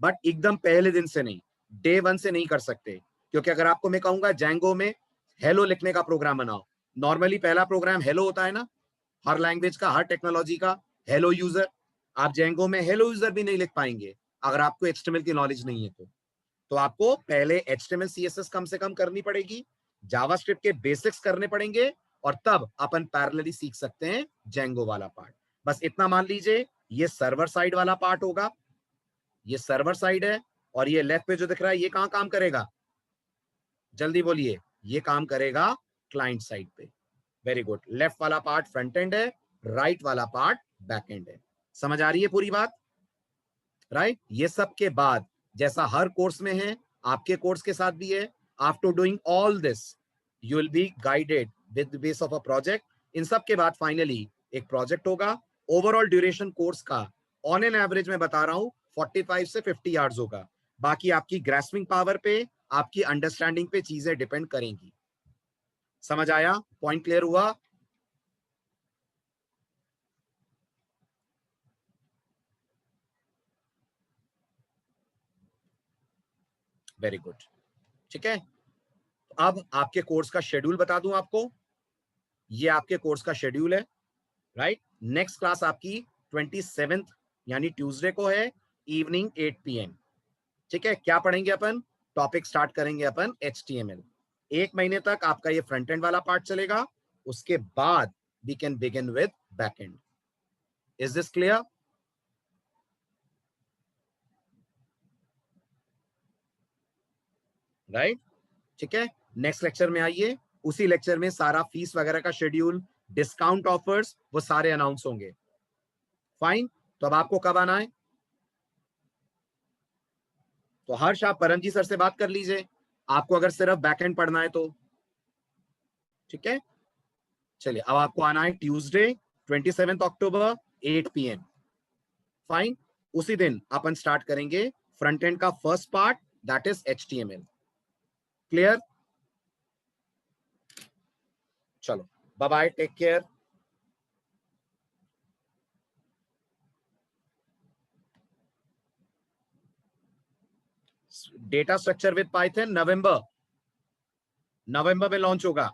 बट एकदम पहले दिन से नहीं, डे 1 से नहीं कर सकते, क्योंकि अगर आपको मैं कहूंगा जैंगो में हेलो लिखने का प्रोग्राम बनाओ, नॉर्मली पहला प्रोग्राम हेलो होता है ना, हर लैंग्वेज का, हर टेक्नोलॉजी का, हेलो यूजर। आप जैंगो में हेलो यूजर भी नहीं लिख पाएंगे अगर आपको HTML की नॉलेज नहीं है तो आपको पहले HTML CSS कम से कम करनी पड़ेगी, जावास्क्रिप्ट के बेसिक्स करने पड़ेंगे, और तब अपन पैरेलली सीख सकते हैं जैंगो वाला पार्ट। बस इतना मान लीजिए, ये सर्वर साइड वाला पार्ट होगा, ये सर्वर साइड है, और ये लेफ्ट पे जो दिख रहा है ये कहां काम करेगा, जल्दी बोलिए, ये काम करेगा क्लाइंट साइड पे। वेरी गुड, लेफ्ट वाला पार्ट फ्रंट एंड है, राइट वाला पार्ट बैक एंड है। समझ आ रही है पूरी बात, राइट? ये सब के बाद, जैसा हर कोर्स में है, आपके कोर्स के साथ भी है, after doing all this you will be guided with the base of a project. इन सब के बाद फाइनली एक प्रोजेक्ट होगा। ओवरऑल ड्यूरेशन कोर्स का ऑन एन एवरेज में बता रहा हूं 45 से 50 आवर्स होगा। बाकी आपकी ग्रास्पिंग पावर पे, आपकी अंडरस्टैंडिंग पे चीजें डिपेंड करेंगी। समझ आया? पॉइंट क्लियर हुआ? वेरी गुड, ठीक है। अब आपके कोर्स का शेड्यूल बता दूं आपको, ये आपके कोर्स का शेड्यूल है, राइट? नेक्स्ट क्लास आपकी 27th यानी ट्यूसडे को है, इवनिंग 8 PM। ठीक है, क्या पढ़ेंगे अपन? टॉपिक स्टार्ट करेंगे अपन HTML। एक महीने तक आपका ये फ्रंट एंड वाला पार्ट चलेगा, उसके बाद we can begin with back end. Is this clear? Right, ठीक है। नेक्स्ट लेक्चर में आइए, उसी लेक्चर में सारा फीस वगैरह का शेड्यूल, डिस्काउंट ऑफर्स, वो सारे अनाउंस होंगे। फाइन, तो अब आपको कब आना है? तो हर्ष आप परमजी सर से बात कर लीजिए, आपको अगर सिर्फ बैकएंड पढ़ना है तो। ठीक है, चलिए अब आपको आना है ट्यूसडे 27 अक्टूबर 8 PM। फाइन, उसी दिन अपन स्टार्ट करेंगे फ्रंट एंड का first part, that is HTML। Clear? चलो, bye bye, take care. Data structure with Python November में लॉन्च होगा।